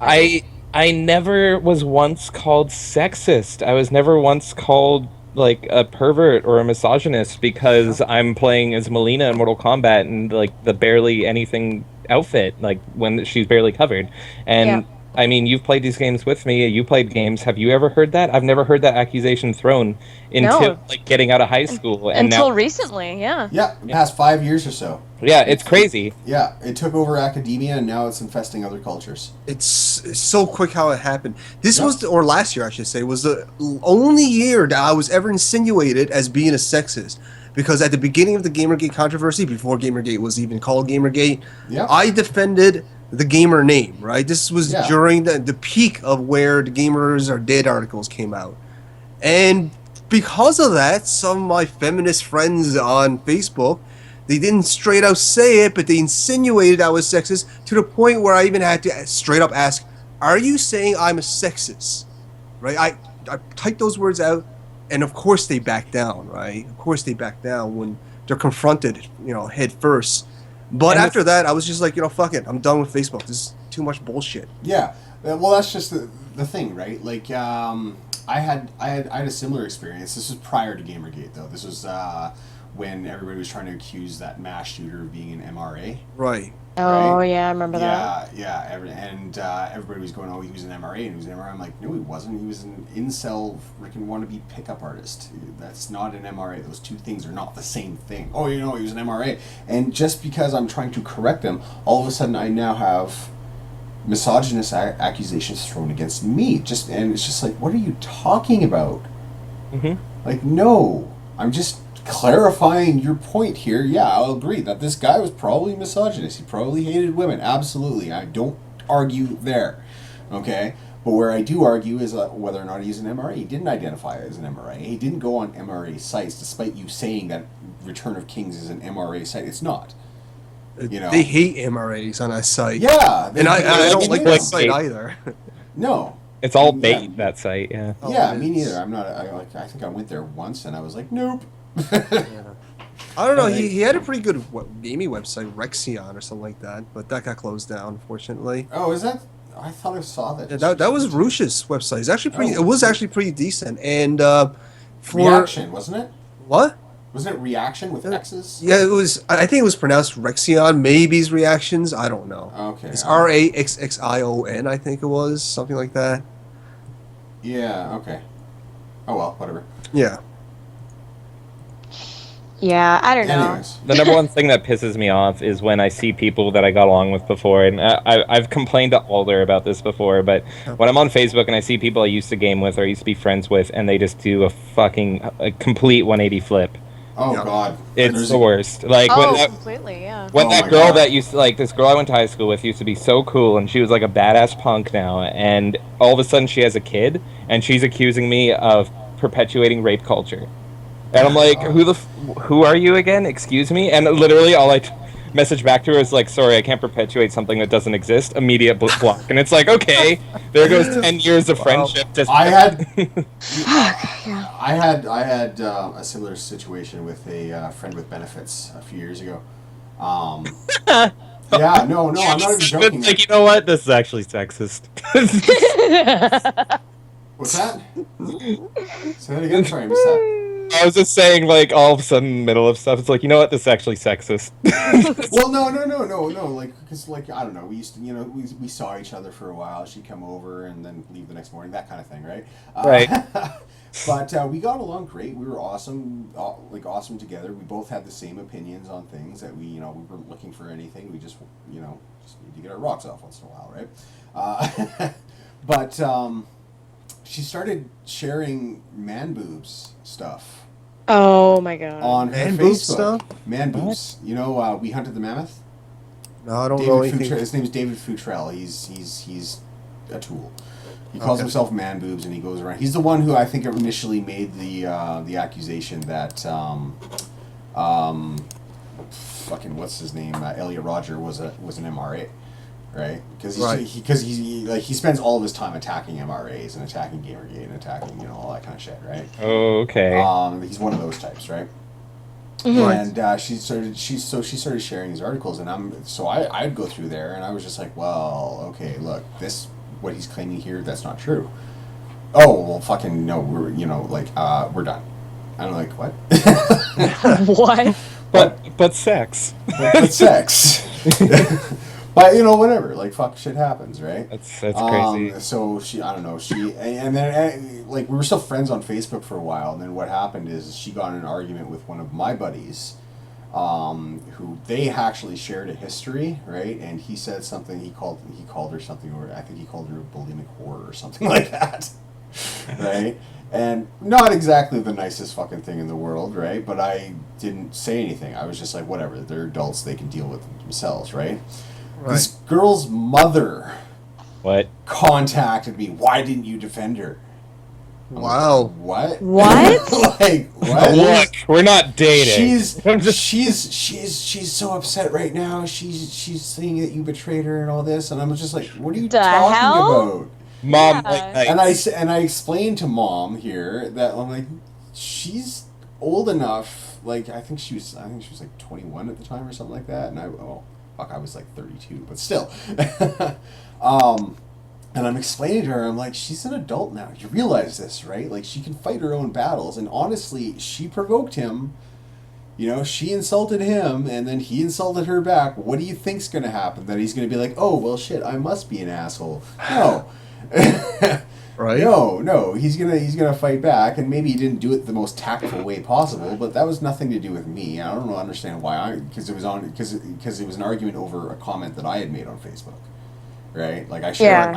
I never was once called sexist. I was never once called like a pervert or a misogynist because I'm playing as Melina in Mortal Kombat and like the barely anything outfit, like when she's barely covered. And I mean, you've played these games with me. You played games. Have you ever heard that? I've never heard that accusation thrown until like getting out of high school. And until now, recently, yeah. Yeah, the past 5 years or so. yeah, it's crazy. Yeah, it took over academia, and now it's infesting other cultures. It's so quick how it happened. This was, or last year I should say, was the only year that I was ever insinuated as being a sexist. Because at the beginning of the Gamergate controversy, before Gamergate was even called Gamergate, I defended the gamer name, right? This was during the peak of where the Gamers Are Dead articles came out. And because of that, some of my feminist friends on Facebook, they didn't straight out say it, but they insinuated I was sexist to the point where I even had to straight up ask, are you saying I'm a sexist? Right? I typed those words out, and of course they back down, right? Of course they back down when they're confronted, you know, head first. But after that, I was just like, you know, fuck it. I'm done with Facebook. This is too much bullshit. Yeah. Well, that's just the thing, right? Like, I had a similar experience. This was prior to Gamergate, though. This was when everybody was trying to accuse that mass shooter of being an MRA. Right. Oh, right? yeah, I remember that. Yeah. Everybody was going, oh, he was an MRA, and he was an MRA. I'm like, no, he wasn't. He was an incel, freaking wannabe pickup artist. That's not an MRA. Those two things are not the same thing. Oh, you know, he was an MRA. And just because I'm trying to correct him, all of a sudden I now have misogynist accusations thrown against me. And it's just like, what are you talking about? Mm-hmm. Like, no, I'm just clarifying your point here. Yeah, I'll agree that this guy was probably misogynist. He probably hated women. Absolutely. I don't argue there. Okay? But where I do argue is whether or not he's an MRA. He didn't identify as an MRA. He didn't go on MRA sites, despite you saying that Return of Kings is an MRA site. It's not. You know? They hate MRAs on that site. Yeah. And I don't like that site bait. either. No. It's all bait, that site, yeah. Yeah, me neither. I'm not. I think I went there once and I was like, nope. I don't know. He had a pretty good gaming website, Rexion or something like that, but that got closed down, unfortunately. Oh, is that? I thought I saw that. Yeah, that was Rush's website. It's actually pretty. It was actually pretty decent. And for Reaction, wasn't it? What? Wasn't it Reaction with X's? Yeah, it was. I think it was pronounced Rexion. Maybe's Reactions. I don't know. Okay. It's RAXXION. I think it was something like that. Yeah. Okay. Oh well, whatever. Yeah. Yeah, I don't know. Anyways. The number one thing that pisses me off is when I see people that I got along with before, and I've complained to Alder about this before, but when I'm on Facebook and I see people I used to game with or used to be friends with, and they just do a complete 180 flip. Oh God. It's the worst. Like Completely, yeah. when Oh that my girl God. that used to, like, this girl I went to high school with used to be so cool, and she was like a badass punk now, and all of a sudden she has a kid, and she's accusing me of perpetuating rape culture. And I'm like, who are you again? Excuse me? And literally all I message back to her is like, sorry, I can't perpetuate something that doesn't exist. Immediate block. And it's like, okay, there goes 10 years of friendship. Just I had a similar situation with a friend with benefits a few years ago. Yeah, no, I'm not even joking. It's like, you know what? This is actually sexist. What's that? Say that again. Sorry, I missed that. I was just saying, like, all of a sudden, middle of stuff, it's like, you know what? This is actually sexist. Well, no. Like, because, like, I don't know. We used to, we saw each other for a while. She'd come over and then leave the next morning. That kind of thing, right? Right. But we got along great. We were awesome, awesome together. We both had the same opinions on things that we weren't looking for anything. We just need to get our rocks off once in a while, right? But she started sharing man boobs stuff Oh my god. on her Man Facebook. boobs stuff? Man boobs. We hunted the mammoth. No, I don't know David anything. Futrell. His name is David Futrell. He's a tool. He calls himself Man Boobs, and he goes around. He's the one who I think initially made the accusation that fucking what's his name, Elliot Rodger was an MRA, right? Because he spends all of his time attacking MRAs and attacking Gamergate and attacking all that kind of shit, right? Okay. He's one of those types, right? Mhm. And she started sharing these articles, and I'd go through there, and I was just like, well, okay, look, what he's claiming here, that's not true. Oh, well, fucking no, we're done. I'm like, what? What? But sex. But sex. But whatever, like, fuck, shit happens, right? That's crazy. So I don't know, and then like we were still friends on Facebook for a while, and then what happened is she got in an argument with one of my buddies, who they actually shared a history, right? And he said something. He called her something, or I think he called her a bulimic whore or something like that, right? And not exactly the nicest fucking thing in the world, right? But I didn't say anything. I was just like, whatever. They're adults. They can deal with it themselves, right? Right. This girl's mother What? contacted me. Why didn't you defend her? I'm Wow. like, what? What? Like, what? Look, we're not dating. She's so upset right now. She's saying that you betrayed her and all this, and I'm just like, what are you The talking hell? about? Mom, Yeah. And I explained to Mom here that I'm like, she's old enough. Like, I think she was like 21 at the time or something like that, and I was like 32, but still. And I'm explaining to her, I'm like, she's an adult now. You realize this, right? Like, she can fight her own battles. And honestly, she provoked him. She insulted him, and then he insulted her back. What do you think's going to happen? That he's going to be like, oh, well, shit, I must be an asshole. No. Right? No. He's gonna fight back, and maybe he didn't do it the most tactful way possible, but that was nothing to do with me. I don't understand why because it was an argument over a comment that I had made on Facebook. Right? Like, I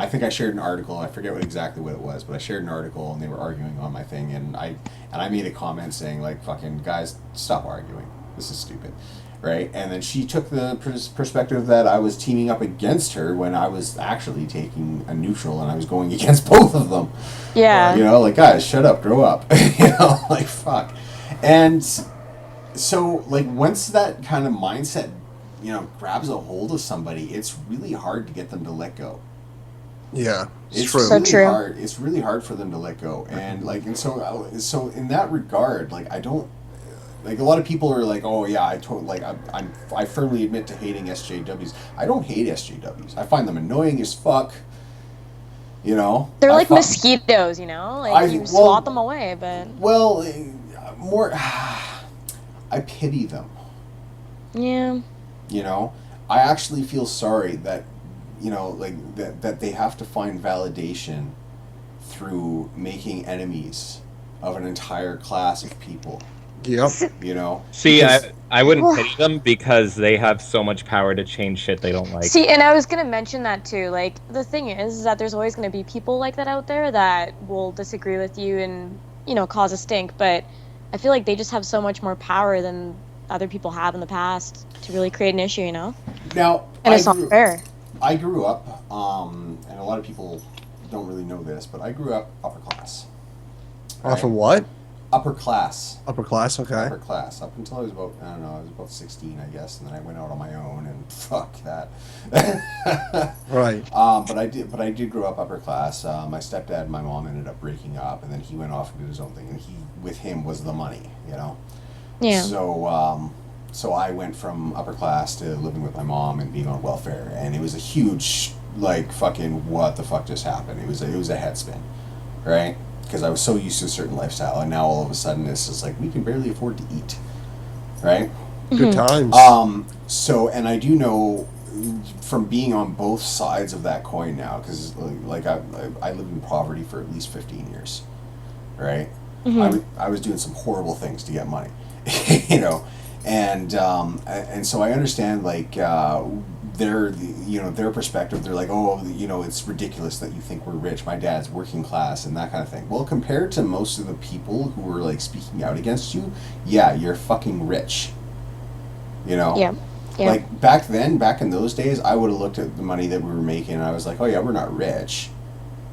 think I shared an article. I forget exactly what it was, but I shared an article, and they were arguing on my thing, and I made a comment saying, like, fucking guys, stop arguing. This is stupid. Right? And then she took the perspective that I was teaming up against her when I was actually taking a neutral, and I was going against both of them. Yeah. Like, guys, shut up, grow up. Like, fuck. And so, like, once that kind of mindset grabs a hold of somebody, it's really hard to get them to let go. Yeah, It's true. really true. hard. It's really hard for them to let go, and so in that regard, like, I don't like, a lot of people are like, oh yeah, I firmly admit to hating SJWs. I don't hate SJWs. I find them annoying as fuck. They're like mosquitoes, like you swat them away, but well, more. I pity them. yeah. I actually feel sorry that, like, that they have to find validation through making enemies of an entire class of people. Yep. See, I wouldn't pity them because they have so much power to change shit they don't like. See, and I was gonna mention that too. Like, the thing is that there's always gonna be people like that out there that will disagree with you and cause a stink. But I feel like they just have so much more power than other people have in the past to really create an issue. Now, And it's not fair. I grew up, and a lot of people don't really know this, but I grew up upper class. Off of what? Upper class. Upper class, okay. Upper class. Up until I was about, I was about 16, I guess, and then I went out on my own, and fuck that. Right. But I did grow up upper class. My stepdad and my mom ended up breaking up, and then he went off and did his own thing, and with him was the money, Yeah. So I went from upper class to living with my mom and being on welfare, and it was a huge, like, fucking what the fuck just happened. It was a head spin, right? because I was so used to a certain lifestyle, and now all of a sudden it's just like we can barely afford to eat, right? Good times. So, and I do know from being on both sides of that coin now, because like I lived in poverty for at least 15 years, right? I was doing some horrible things to get money, you know, and so I understand like their perspective. They're like, oh, you know, it's ridiculous that you think we're rich. My dad's working class and that kind of thing. Well, compared to most of the people who are like speaking out against you, yeah, you're fucking rich. You know? Yeah. Yeah. Like back then, back in those days, I would have looked at the money that we were making and I was like, oh yeah, we're not rich.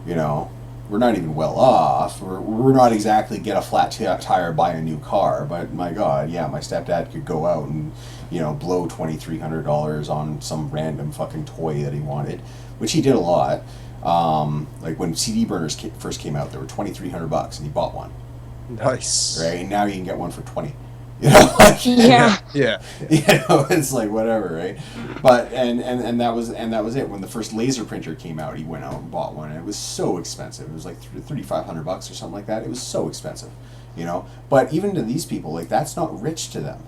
You know? We're not even well off. We're not exactly get a flat tire, buy a new car. But my God, yeah, my stepdad could go out and, you know, blow $2,300 on some random fucking toy that he wanted, which he did a lot. Like when CD burners first came out, they were $2,300 and he bought one. Nice. Right? And now you can get one for 20. You know, like, Yeah. Yeah. you know, it's like whatever, right? But and that was it. When the first laser printer came out, he went out and bought one, and it was so expensive. It was like $3,500 or something like that. It was so expensive, you know. But even to these people, like that's not rich to them.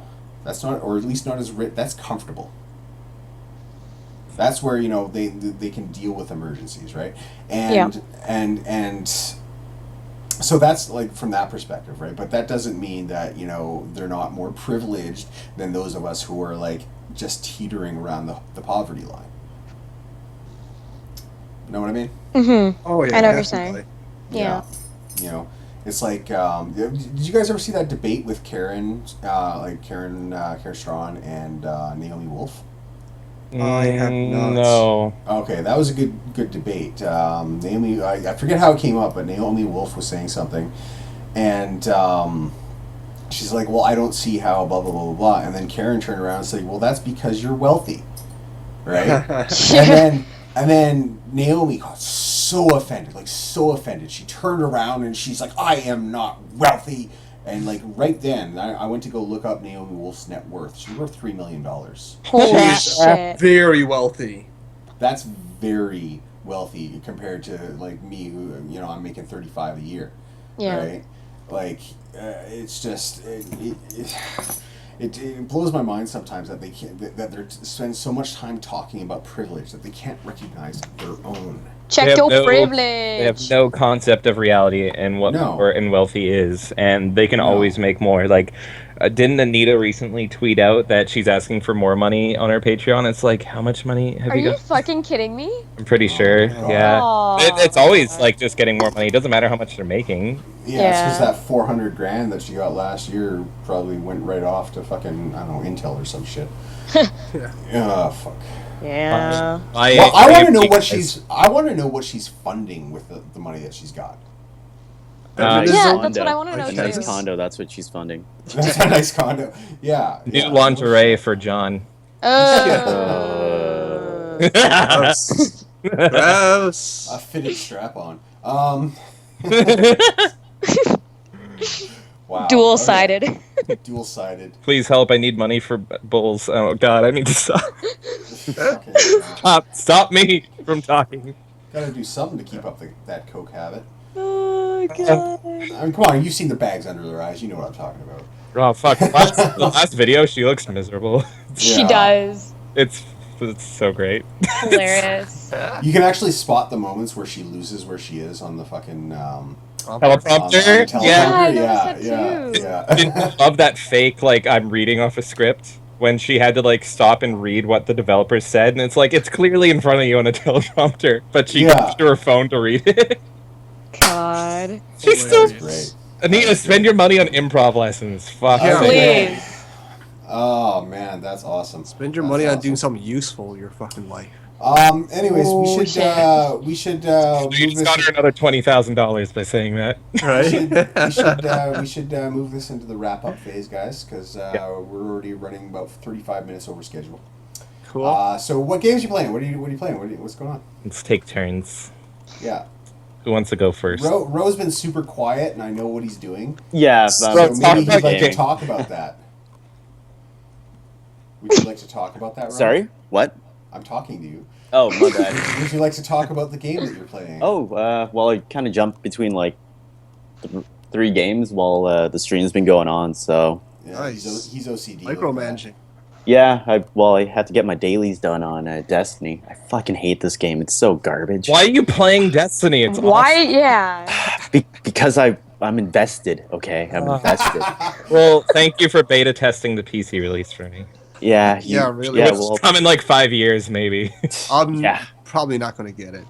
That's not, or at least not as rich. That's comfortable. That's where, you know, they can deal with emergencies, right? And and so that's like from that perspective, right? But that doesn't mean that, you know, they're not more privileged than those of us who are like just teetering around the poverty line. You know what I mean? Mm-hmm. Oh yeah. I know what you're definitely. saying. Yeah. You know, it's like, did you guys ever see that debate with Karen Strawn and Naomi Wolf? I have not. No. Okay, that was a good debate. Naomi, I forget how it came up, but Naomi Wolf was saying something, and she's like, "Well, I don't see how blah blah blah blah blah." And then Karen turned around and said, "Well, that's because you're wealthy, right?" and then Naomi got so offended. She turned around and she's like, "I am not wealthy." And like right then, I went to go look up Naomi Wolf's net worth. She's worth $3 million. Holy shit. Very wealthy. That's very wealthy compared to like me, who, you know, I'm making $35 a year. Yeah. Right? Like it's just it blows my mind sometimes that they can't that they spend so much time talking about privilege that they can't recognize their own. Check your privilege. They have no concept of reality and what poor and wealthy is, and they can always make more. Like, didn't Anita recently tweet out that she's asking for more money on her Patreon? It's like, how much money have you got? Are you fucking kidding me? I'm pretty sure. Yeah, it's always like just getting more money. It doesn't matter how much they're making. Yeah, it's because that $400,000 that she got last year probably went right off to fucking, I don't know, Intel or some shit. Oh fuck. Yeah. I want to know what she's. I want to know what she's funding with the money that she's got. Yeah, that's what I want to know A too. nice condo. That's what she's funding. That's a nice condo. Yeah. New lingerie for John. Gross. Gross. A fitted strap on. Wow. Dual-sided. Okay. Dual-sided. Please help! I need money for bulls. Oh God, I need to stop. Stop me from talking. Gotta do something to keep up that coke habit. Oh God. I mean, come on, you've seen the bags under their eyes. You know what I'm talking about. Oh fuck! The last video, she looks miserable. She does. It's so great. Hilarious. You can actually spot the moments where she loses where she is on the fucking Teleprompter. Yeah. I love that fake. Like I'm reading off a script when she had to like stop and read what the developers said, and it's like it's clearly in front of you on a teleprompter, but she goes to her phone to read it. God. She's so great. Anita, spend your money on improv lessons. Fuck. Please. Oh man, that's awesome. Spend your money on doing something useful in your fucking life. Anyways, we should You just got her another $20,000 by saying that. Right. we should move this into the wrap up phase, guys, because we're already running about 35 minutes over schedule. Cool. So what games are you playing? What are you playing? What's going on? Let's take turns. Yeah. Who wants to go first? Ro's been super quiet, and I know what he's doing. Yeah. So maybe he'd like to talk about that. Would you like to talk about that, Ro? Sorry? What? I'm talking to you. Oh, my bad. Would you like to talk about the game that you're playing? Oh, well, I kind of jumped between, like, 3 games while the stream's been going on. So Yeah, Nice. he's OCD. Micromanaging. yeah, I had to get my dailies done on Destiny. I fucking hate this game. It's so garbage. Why are you playing Destiny? It's Why? awesome. Yeah. Because I'm invested. Okay, I'm invested. Well, thank you for beta testing the PC release for me. Yeah, Yeah, really. Yeah, Which well, come in like 5 years, maybe. I'm yeah. probably not going to get it.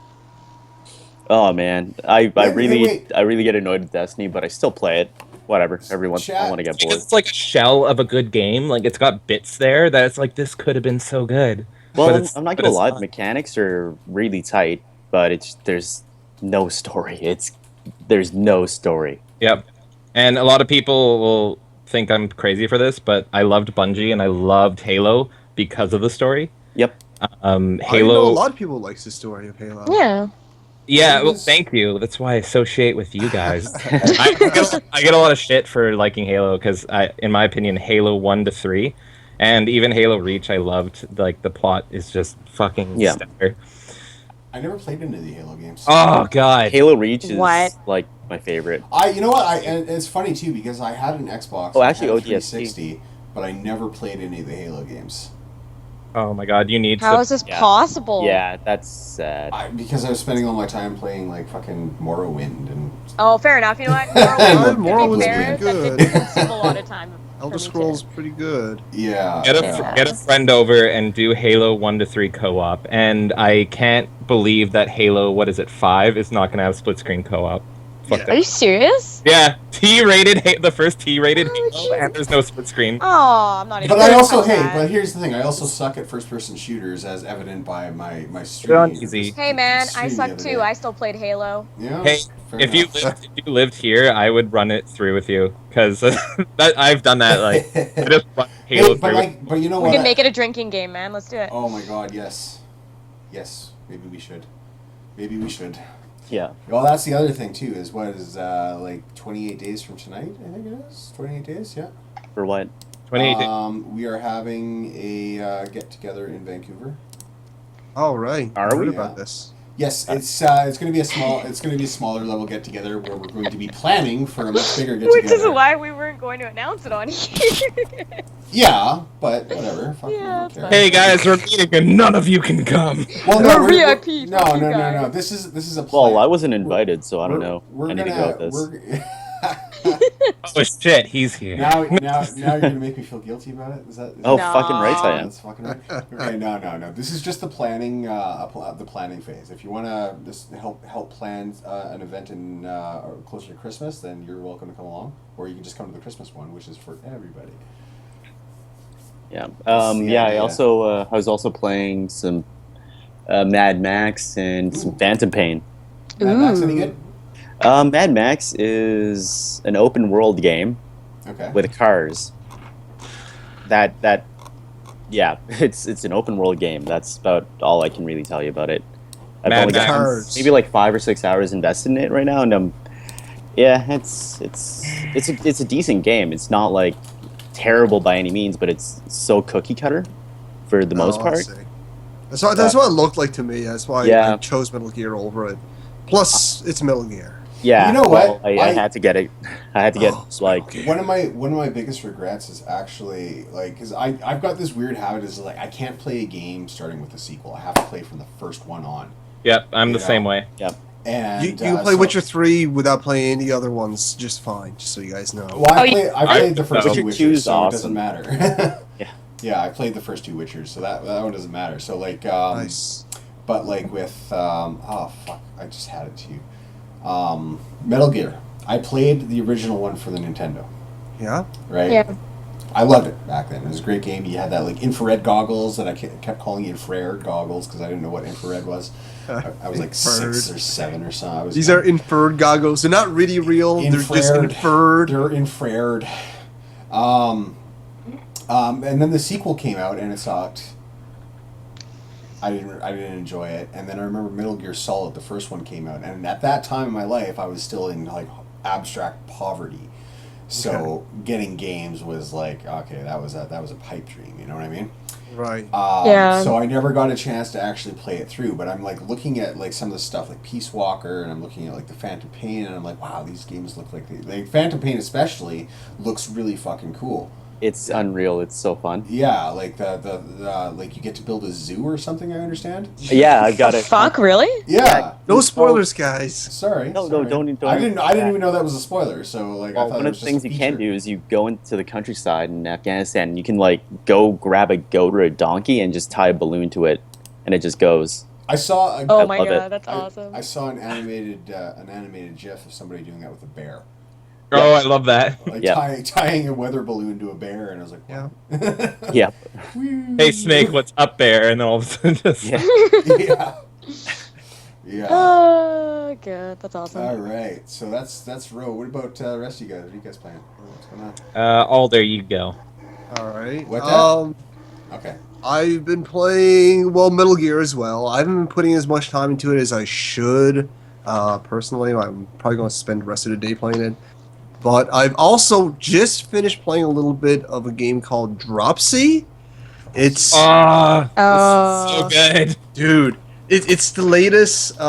Oh man, I Wait, really wait. I really get annoyed with Destiny, but I still play it. Whatever. Every once in a while when I get bored. Because it's like a shell of a good game. Like it's got bits there that it's like this could have been so good. Well, But I'm not but gonna it's lie, not. the mechanics are really tight, but there's no story. There's no story. Yep. And a lot of people will think I'm crazy for this, but I loved Bungie and I loved Halo because of the story. Yep. I know a Halo. lot of people likes the story of Halo. Yeah. Yeah, well, thank you. That's why I associate with you guys. I get a lot of shit for liking Halo because, in my opinion, Halo 1 to 3, and even Halo Reach, I loved. Like the plot is just fucking stellar. I never played any of the Halo games. Oh god, Halo Reach is What? like my favorite. You know what? And it's funny too because I had an Xbox. Oh, I actually, had a ODST. 360, but I never played any of the Halo games. oh my god, you need How to. is this Yeah. possible? Yeah, that's sad. Because I was spending all my time playing like fucking Morrowind and Oh, fair enough. You know what? Morrowind's Morrowind, to be pretty fair, good. that did consume a lot of time. Elder for me, Scrolls too. pretty good. yeah. Get a friend over and do Halo 1 to 3 co-op, and I can't believe that Halo, what is it, 5 is not going to have split screen co-op. Fuck Are you serious? Yeah, the first T-rated Oh, Halo, cute. and there's no split screen. Oh, I'm not even. But I gonna also, touch that. but here's the thing: I also suck at first-person shooters, as evident by my They're stream. on easy. Hey man, I stream the suck other too. day. I still played Halo. Yeah. Hey, fair if you lived here, I would run it through with you because I've done that. Like, I just run Halo Hey, but through. but you know We what? can make it a drinking game, man. Let's do it. Oh my God! Yes. Maybe we should. Maybe we should. Yeah. Well, that's the other thing too. Is what is like 28 days from tonight? I think it is 28 days. Yeah. For what? 28. We are having a get together in Vancouver. All right. Are I heard we? about this? Yes, it's going to be a smaller level get together where we're going to be planning for a much bigger get Which is together. why we weren't going to announce it on here. Yeah, but whatever. Fuck, Yeah, I it's don't care. Hey guys, we're meeting and none of you can come. Well, We're we're- VIP, No, fuck you no. guys. This is a plan. Well, I wasn't invited, so I don't know We're anything gonna, about this. Oh shit, he's here. now you're gonna make me feel guilty about it. Is that? Oh, No. fucking right I am. That's fucking right. Okay, no. This is just the planning, the planning phase. If you wanna just help plan an event in closer to Christmas, then you're welcome to come along, or you can just come to the Christmas one, which is for everybody. Yeah. That's the Yeah. idea. I was also playing some Mad Max and some Phantom Pain. Mad Max any good? Mad Max is an open world game Okay. with cars. Yeah, it's an open world game. That's about all I can really tell you about it. I've Mad only got Max. maybe like 5 or 6 hours invested in it right now, and it's a decent game. It's not like terrible by any means, but it's so cookie cutter for the most Oh, I part. see. That's what it looked like to me. That's why Yeah. I chose Metal Gear over it. Plus, it's Metal Gear. Yeah, You know what? I had to get it. I had to get Oh, it's like Metal Gear. One of my biggest regrets is actually like because I've got this weird habit is like I can't play a game starting with a sequel. I have to play from the first one on. Yep, I'm the Yeah. same way. And You can play Witcher 3 without playing any other ones just fine, just so you guys know. Well, Oh, I played the first two Witcher 2 Witchers, is so it awesome. doesn't matter. Yeah. Yeah, I played the first two Witchers, so that one doesn't matter. So like, Nice. but like with oh fuck, I just had it to you. Metal Gear. I played the original one for the Nintendo, Yeah? right? Yeah. I loved it back then. It was a great game. You had that like infrared goggles that I kept calling infrared goggles because I didn't know what infrared was. I was like Infrared. 6 or 7 or something. I was These are inferred goggles. They're not really real. They're just inferred. They're infrared. And then the sequel came out and it sucked. I didn't enjoy it. And then I remember Metal Gear Solid, the first one came out, and at that time in my life, I was still in like abstract poverty. So getting games was like, okay, that was a pipe dream. You know what I mean? Right. Yeah. So I never got a chance to actually play it through, but I'm like looking at like some of the stuff like Peace Walker, and I'm looking at like the Phantom Pain, and I'm like, wow, these games look like Phantom Pain especially looks really fucking cool. It's unreal. It's so fun. Yeah, like the like you get to build a zoo or something. I understand. Yeah, I've got The it. fuck, really? Yeah. No spoilers, guys. Sorry. No, sorry. don't I didn't even know that was a spoiler. So like, I Well, thought one it of was the just things a you can feature. do is you go into the countryside in Afghanistan, and you can like go grab a goat or a donkey and just tie a balloon to it, and it just goes. I saw. Oh my love it. god, that's awesome. I saw an animated GIF of somebody doing that with a bear, Oh, I love that. like Yeah. tying a weather balloon to a bear, and I was like, Yeah. what? Yep. Hey, Snake, what's up there? And then all of a sudden, just Yeah. Yeah. Yeah. Oh god, that's awesome. All right. So that's Ro. What about the rest of you guys? What are you guys playing? What's going on? all there you go. All right. What that? Okay. I've been playing Metal Gear as well. I haven't been putting as much time into it as I should. Personally, I'm probably going to spend the rest of the day playing it. But I've also just finished playing a little bit of a game called Dropsy. It's Ah, Oh. so good. dude, it's the latest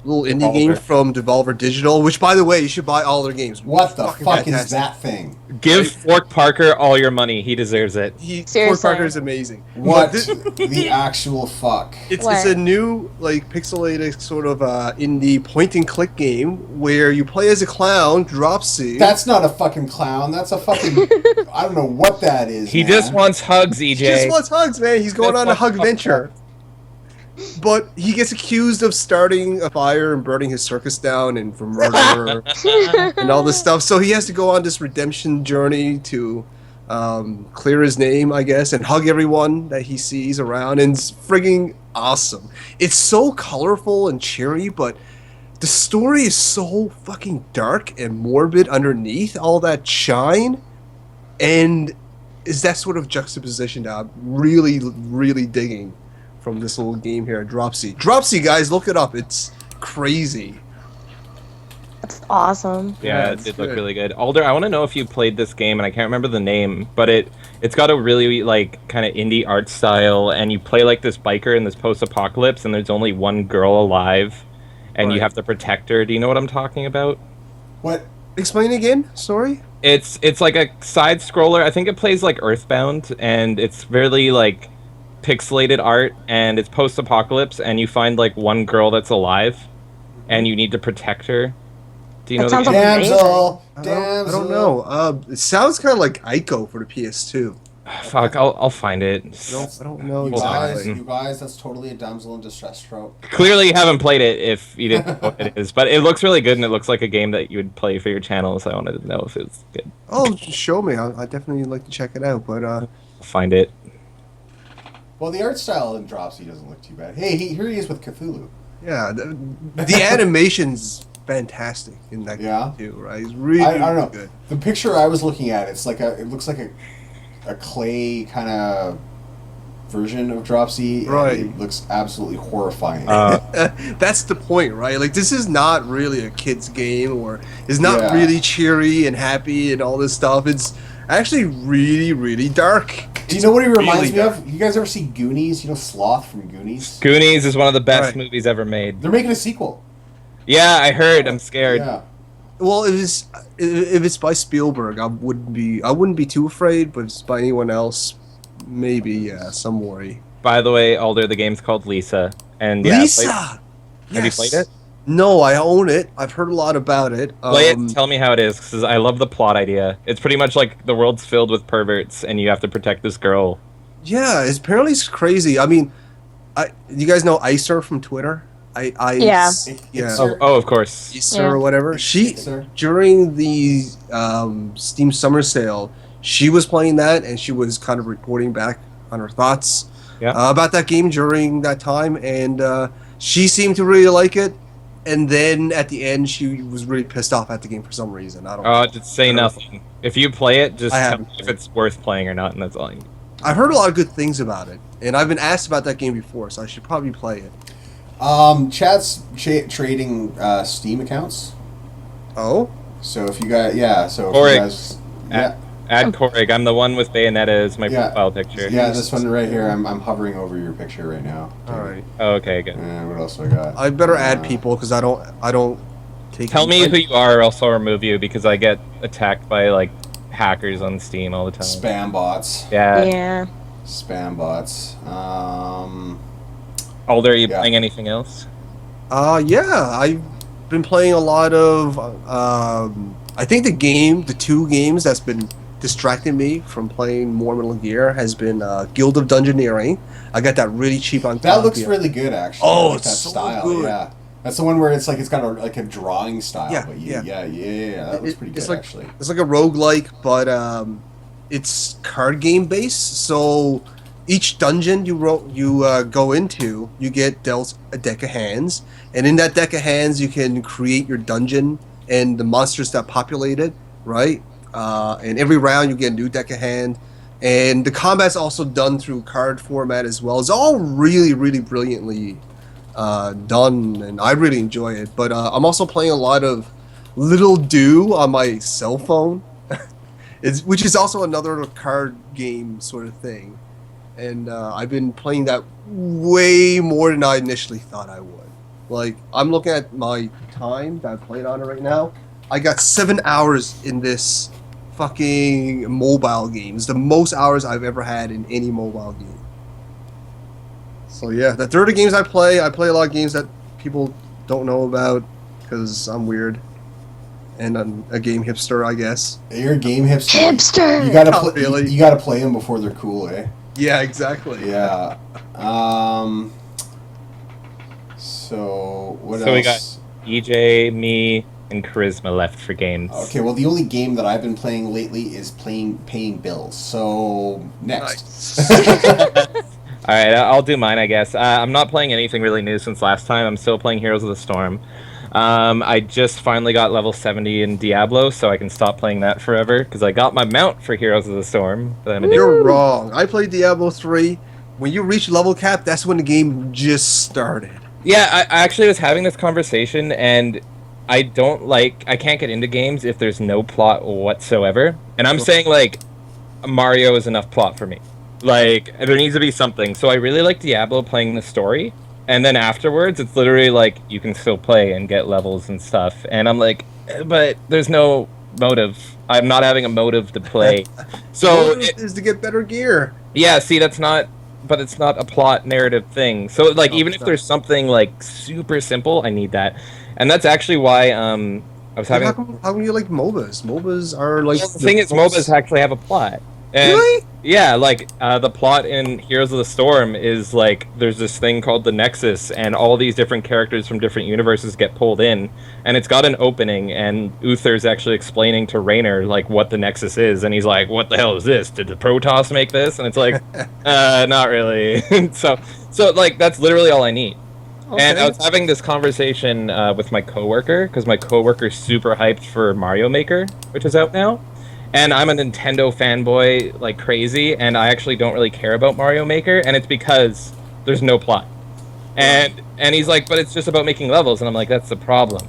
little indie Devolver. game from Devolver Digital. Which, by the way, you should buy all their games. What the Fucking fuck is fantastic. that thing? Give Fork Parker all your money. He deserves it. Ford Seriously. Parker is amazing. What But the actual fuck? It's What? a new like pixelated sort of indie point and click game where you play as a clown, Dropsy. That's not a fucking clown. That's a fucking. I don't know what that is. He man. just wants hugs, He EJ. just wants hugs, man. He's going Just on a wants hug hugs. venture. But he gets accused of starting a fire and burning his circus down and for murder and all this stuff. So he has to go on this redemption journey to clear his name, I guess, and hug everyone that he sees around. And it's frigging awesome. It's so colorful and cheery, but the story is so fucking dark and morbid underneath all that shine. And is that sort of juxtaposition that I'm really, really digging from this little game here, Dropsy. Dropsy, guys, look it up. It's crazy. That's awesome. Yeah, Yeah, it it's did look good. really good. Alder, I want to know if you played this game, and I can't remember the name, but it's got a really like kind of indie art style, and you play like this biker in this post-apocalypse, and there's only one girl alive, and you Right. have to protect her. Do you know what I'm talking about? What? Explain again. Sorry. It's like a side scroller. I think it plays like Earthbound, and it's really like pixelated art, and it's post-apocalypse, and you find like one girl that's alive, and you need to protect her. Do you That know sounds the game? amazing. Damsel. I Damsel. don't know. It sounds kind of like Ico for the PS2. Fuck, I'll find it. I don't know You exactly. guys, that's totally a damsel in distress trope. Clearly, you haven't played it if you didn't know what it is, but it looks really good, and it looks like a game that you would play for your channel. So I wanted to know if it was good. Oh, show me. I definitely like to check it out. But I'll find it. Well, the art style in Dropsy doesn't look too bad. Hey, here he is with Cthulhu. yeah, the animation's fantastic in that Yeah? game too. Right? It's really, I don't know. good. The picture I was looking at, it looks like a clay kind of version of Dropsy. and Right. It looks absolutely horrifying. That's the point, right? Like, this is not really a kid's game, or it's not Yeah. really cheery and happy and all this stuff. It's actually really, really dark. Do you know what he reminds really me of? You guys ever see Goonies? You know Sloth from Goonies? Goonies is one of the best Right. movies ever made. They're making a sequel. Yeah, I heard. I'm scared. Yeah. Well, if it's by Spielberg, I wouldn't be too afraid. But if it's by anyone else, maybe some worry. By the way, Alder, the game's called Lisa, and yeah, Lisa. Have you Yes. played it? No, I own it. I've heard a lot about it. Play it. Tell me how it is, because I love the plot idea. It's pretty much like the world's filled with perverts, and you have to protect this girl. Yeah, apparently it's crazy. I mean, you guys know Icer from Twitter? Yeah. Yeah. Oh, of course. Icer Yeah. or whatever. She Icer. during the Steam Summer Sale, she was playing that, and she was kind of reporting back on her thoughts about that game during that time, and she seemed to really like it. And then at the end, she was really pissed off at the game for some reason. I don't know. Just say nothing. If you play it, just I tell haven't me if played it's worth playing or not, and that's all I need. I've heard a lot of good things about it, and I've been asked about that game before, so I should probably play it. Chad's trading Steam accounts. Oh? So if you guys, so if Corey. you guys, Add Korig. I'm the one with Bayonetta as my Yeah. profile picture. yeah, this one right here. I'm hovering over your picture right now. All right. Oh, okay, good. And what else do I got? I better add people because I don't take. Tell me who you are, or else I'll remove you because I get attacked by like hackers on Steam all the time. Spam bots. Yeah. Yeah. Spam bots. Alder, are you Yeah. playing anything else? Yeah, I've been playing a lot of. I think the two games that's been distracting me from playing more Metal Gear has been Guild of Dungeoneering. I got that really cheap on. That looks Copia. really good, actually. Oh, I like it's that so style. good. Yeah, that's the one where it's like it's got a drawing style. Yeah, but yeah. That looks pretty good, It's like actually. it's like a roguelike, but it's card game based. So each dungeon you go into, you get dealt a deck of hands, and in that deck of hands, you can create your dungeon and the monsters that populate it. Right, and every round you get a new deck of hand, and the combat's also done through card format as well. It's all really, really brilliantly done, and I really enjoy it. But I'm also playing a lot of Little Do on my cell phone, which is also another card game sort of thing. And I've been playing that way more than I initially thought I would. Like, I'm looking at my time that I played on it right now. I got 7 hours in this fucking mobile game. It's the most hours I've ever had in any mobile game. So yeah, the 30 games I play a lot of games that people don't know about because I'm weird. And I'm a game hipster, I guess. You're a game hipster. Hipster! You gotta Not really. You gotta play them before they're cool, eh? Yeah, exactly. Yeah. So what else? So we got EJ, me, and Karisma left for games. Okay, well, the only game that I've been playing lately is paying bills. So next. All right, I'll do mine, I guess. I'm not playing anything really new since last time. I'm still playing Heroes of the Storm. I just finally got level 70 in Diablo, so I can stop playing that forever, because I got my mount for Heroes of the Storm. But I'm addicted. You're wrong. I played Diablo 3. When you reach level cap, that's when the game just started. Yeah, I actually was having this conversation, and I can't get into games if there's no plot whatsoever. And I'm saying, like, Mario is enough plot for me. Like, there needs to be something. So I really like Diablo playing the story. And then afterwards, it's literally like, you can still play and get levels and stuff. And I'm like, but there's no motive. I'm not having a motive to play. So it is to get better gear. yeah, see, it's not a plot narrative thing. So, like, No, even it's if there's something, like, super simple, I need that. And that's actually why, I was having... How come you like MOBAs? MOBAs are like... Well, the thing is, MOBAs actually have a plot. And, Really? Yeah, like, the plot in Heroes of the Storm is, like, there's this thing called the Nexus, and all these different characters from different universes get pulled in, and it's got an opening, and Uther's actually explaining to Raynor, like, what the Nexus is, and he's like, what the hell is this? Did the Protoss make this? And it's like, not really. so, like, that's literally all I need. Okay. And I was having this conversation with my coworker, because my coworker's super hyped for Mario Maker, which is out now. And I'm a Nintendo fanboy like crazy, and I actually don't really care about Mario Maker, and it's because there's no plot. And he's like, but it's just about making levels, and I'm like, that's the problem.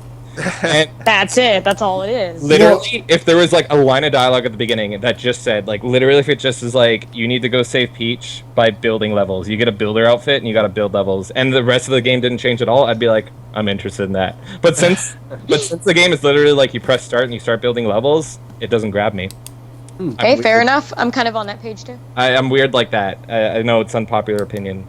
And That's it. That's all it is. literally, if there was like a line of dialogue at the beginning that just said, like, literally, if it just is like, you need to go save Peach by building levels, you get a builder outfit and you got to build levels, and the rest of the game didn't change at all, I'd be like, I'm interested in that. But since the game is literally like you press start and you start building levels, it doesn't grab me. Okay, fair enough. I'm kind of on that page too. I'm weird like that. I know it's unpopular opinion.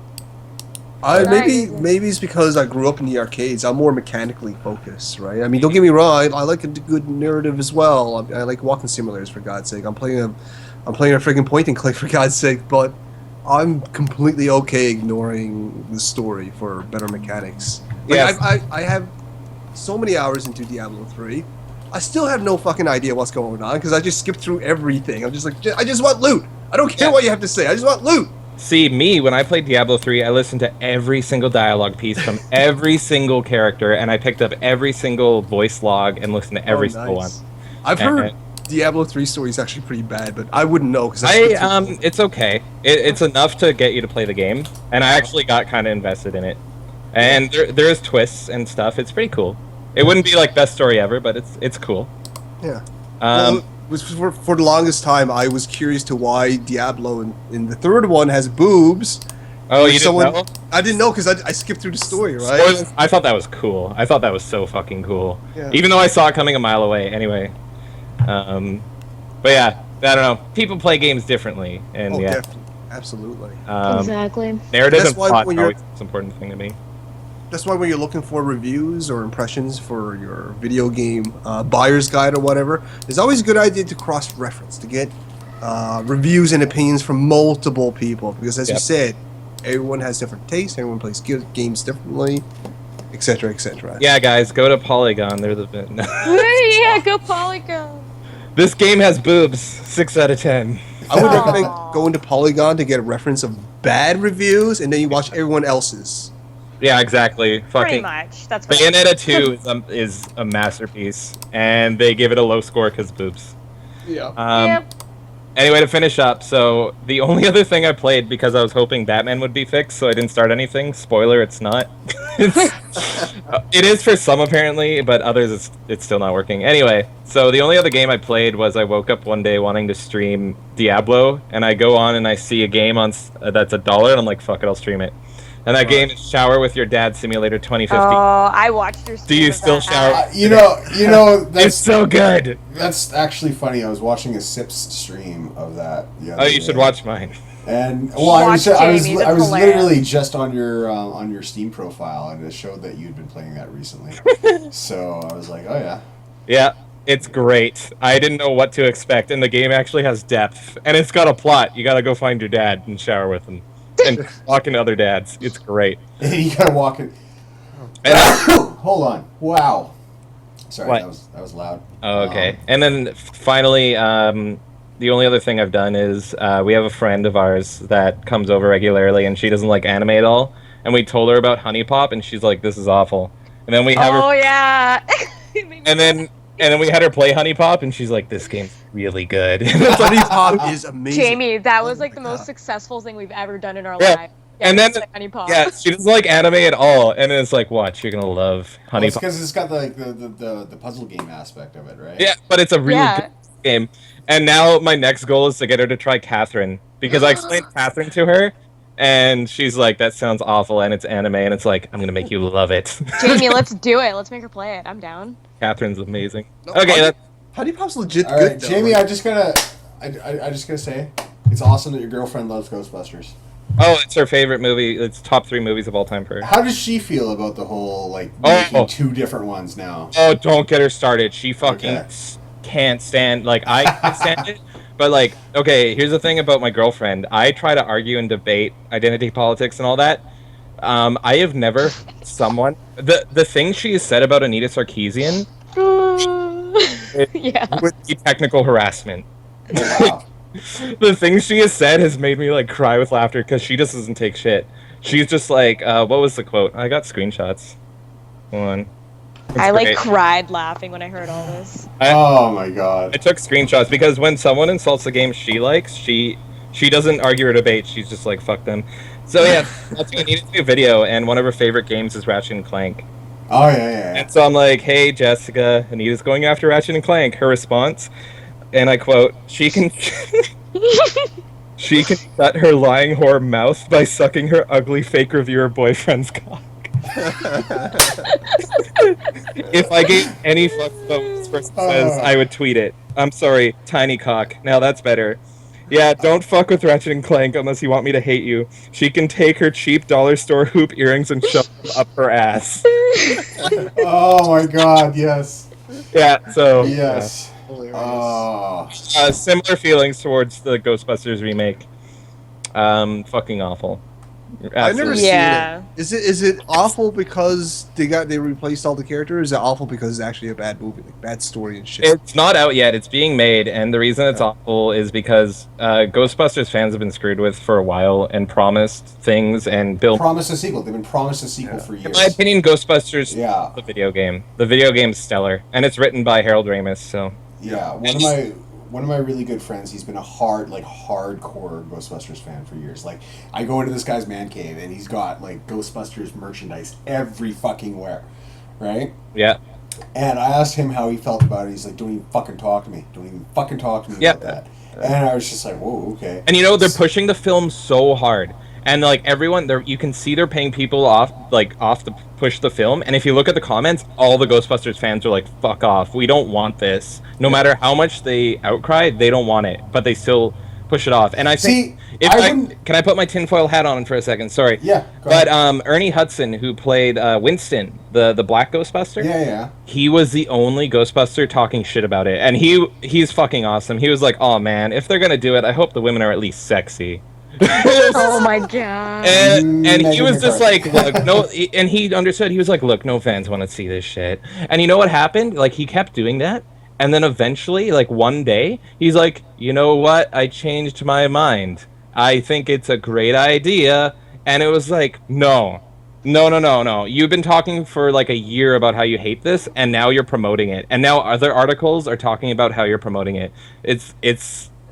Maybe it's because I grew up in the arcades. I'm more mechanically focused, right? I mean, don't get me wrong. I like a good narrative as well. I like walking simulators, for God's sake. I'm playing a friggin' point and click, for God's sake. But I'm completely okay ignoring the story for better mechanics. Like, Yes. I have so many hours into Diablo 3. I still have no fucking idea what's going on because I just skipped through everything. I'm just like, I just want loot. I don't care what you have to say. I just want loot. See, me, when I played Diablo 3, I listened to every single dialogue piece from every single character, and I picked up every single voice log and listened to every single one. I've And- heard Diablo 3 story is actually pretty bad, but I wouldn't know because it's okay. It's enough to get you to play the game, and I actually got kind of invested in it. And there's twists and stuff. It's pretty cool. It wouldn't be like best story ever, but it's cool. Yeah. Um, Well, was for the longest time, I was curious to why Diablo in the third one has boobs. oh, Which you didn't know? I didn't know because I skipped through the story, right? Spoilers, I thought that was cool. I thought that was so fucking cool. Yeah. Even though I saw it coming a mile away. Anyway. But yeah, I don't know. People play games differently, and Oh, yeah. definitely. Absolutely. Exactly. Narrative That's and why plot when are you're- always the most important thing to me. That's why when you're looking for reviews or impressions for your video game buyer's guide or whatever, it's always a good idea to cross-reference, to get reviews and opinions from multiple people. Because as you Yep. said, everyone has different tastes, everyone plays games differently, etc., etc. Yeah, guys, go to Polygon. They're the bit. Yeah, go Polygon. This game has boobs. 6 out of 10. I would Aw. recommend going to Polygon to get a reference of bad reviews, and then you watch everyone else's. Yeah, exactly. Pretty Fucking much. That's what Bayonetta 2 is a masterpiece, and they give it a low score because boobs. Yeah. Yep. Anyway, to finish up, so the only other thing I played because I was hoping Batman would be fixed, so I didn't start anything. Spoiler, it's not. It is for some apparently, but others it's still not working. Anyway, so the only other game I played was I woke up one day wanting to stream Diablo, and I go on and I see a game on that's $1, and I'm like, fuck it, I'll stream it. And that game is Shower with Your Dad Simulator 2050. Oh, I watched your. Do you still shower? You know, It's that's so good. that's actually funny. I was watching a Sips stream of that. The other Oh, you day. should watch mine. And well, I was Watch Jamie's, I it's was hilarious. literally just on your Steam profile, and it showed that you'd been playing that recently. So I was like, oh yeah. Yeah, it's great. I didn't know what to expect, and the game actually has depth, and it's got a plot. You gotta go find your dad and shower with him, and talk to other dads. It's great. And you gotta walk in. And Hold on. Wow. Sorry, What? that was loud. Oh, okay. And then finally, the only other thing I've done is we have a friend of ours that comes over regularly, and she doesn't like anime at all. And we told her about Honey Pop, and she's like, "This is awful." And then we have Oh her, yeah. and then we had her play Honey Pop, and she's like, "This game's really good." Honey Pop is amazing. Jamie, that was Oh like my the most God. successful thing we've ever done in our Yeah. life. And then- Honey Pop. Yeah, she doesn't like anime at all, and it's like, watch, you're gonna love Honey Pop. Because it's got the puzzle game aspect of it, right? Yeah, but it's a really Yeah. good game. And now my next goal is to get her to try Catherine, because I explained Catherine to her, and she's like, "That sounds awful," and it's anime, and it's like, "I'm gonna make you love it." Jamie, let's do it. Let's make her play it. I'm down. Catherine's amazing. No, Okay, Honey Pop's legit All good. right, though. Jamie. I just gotta say, it's awesome that your girlfriend loves Ghostbusters. oh, it's her favorite movie. It's top 3 movies of all time for her. How does she feel about the whole like Oh. making 2 different ones now? Oh, don't get her started. She fucking Okay. can't stand. Like I can't stand it. But like, okay, here's the thing about my girlfriend. I try to argue and debate identity politics and all that. I have never someone the thing she has said about Anita Sarkeesian Yeah. would be technical harassment. Wow. The things she has said has made me like cry with laughter because she just doesn't take shit. She's just like, what was the quote? I got screenshots. Hold on. It's I like great. cried laughing when I heard all this. Oh my I god. took screenshots because when someone insults the game she likes, she doesn't argue or debate. She's just like, fuck them. So yeah, that's what I needed to do a video, and one of her favorite games is Ratchet and Clank. Oh yeah. And so I'm like, hey Jessica, Anita's going after Ratchet and Clank. Her response, and I quote, she can shut her lying whore mouth by sucking her ugly fake reviewer boyfriend's cock. If I gave any fuck about what this person says, I would tweet it. I'm sorry, tiny cock. Now that's better. Yeah, don't fuck with Ratchet and Clank unless you want me to hate you. She can take her cheap dollar store hoop earrings and shove them up her ass. Oh my god. Yes. Yeah, so Yes. Hilarious. Oh. similar feelings towards the Ghostbusters remake. Fucking awful. I've never Absolutely. seen Yeah. it. Is it awful because they replaced all the characters? Or is it awful because it's actually a bad movie, like bad story and shit? It's not out yet. It's being made, and the reason it's awful is because Ghostbusters fans have been screwed with for a while and promised things and built. Promised a sequel. They've been promised a sequel for In years. my opinion, Ghostbusters Yeah. the video game. The video game's stellar, and it's written by Harold Ramis. So Yeah. One of my really good friends, he's been a hardcore Ghostbusters fan for years. Like, I go into this guy's man cave and he's got like Ghostbusters merchandise every fucking where, right? yeah, And I asked him how he felt about it. He's like, "Don't even fucking talk to me. Don't even fucking talk to me about that." And I was just like, "Whoa, okay." And you know, they're pushing the film so hard. And like everyone, you can see they're paying people off to push the film. And if you look at the comments, all the Ghostbusters fans are like, "Fuck off! We don't want this." No matter how much they outcry, they don't want it, but they still push it off. And I think, can I put my tinfoil hat on for a second? Sorry. Yeah. But Ernie Hudson, who played Winston, the black Ghostbuster, yeah, he was the only Ghostbuster talking shit about it, and he's fucking awesome. He was like, "Oh man, if they're gonna do it, I hope the women are at least sexy." Oh my god. And he was just like, "Look, no," and he understood. He was like, "Look, no fans want to see this shit." And you know what happened? Like, he kept doing that, and then eventually, like one day, he's like, "You know what? I changed my mind. I think it's a great idea." And it was like, no. You've been talking for like a year about how you hate this, and now you're promoting it. And now other articles are talking about how you're promoting it. It's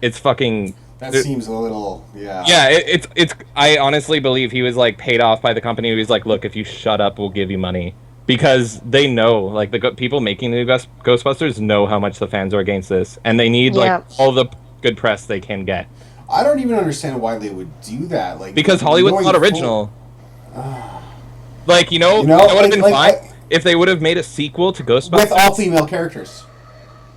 fucking... That seems a little, yeah. Yeah, it's. I honestly believe he was like paid off by the company. He was like, "Look, if you shut up, we'll give you money," because they know, like the people making the Ghostbusters know how much the fans are against this, and they need like all the good press they can get. I don't even understand why they would do that. Like, because Hollywood's not original. Like you know it would have been fine if they would have made a sequel to Ghostbusters with all female characters.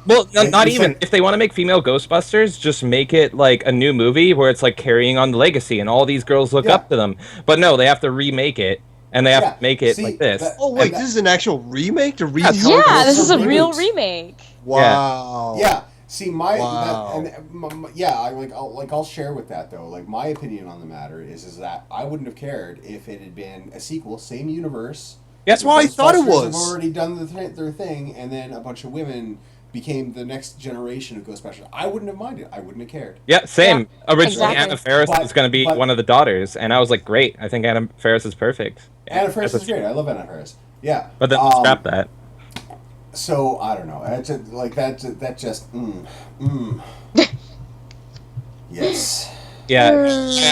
Well, not even. If they want to make female Ghostbusters, just make it like a new movie where it's like carrying on the legacy and all these girls look up to them. But no, they have to remake it, and they have to make it like this. This is an actual remake to retell? Yeah, this is a real remake. Wow. Yeah. See, I'll share with that though. Like, my opinion on the matter is that I wouldn't have cared if it had been a sequel, same universe. That's why I thought it was. Have already done their thing, and then a bunch of women became the next generation of Ghostbusters. I wouldn't have minded. I wouldn't have cared. Yeah, same. Yeah, Originally, exactly. Anna Faris was going to be one of the daughters, and I was like, great. I think Anna Faris is perfect. Anna Faris is great. I love Anna Faris. Yeah. But then scrap that. So I don't know. Yes. Yeah,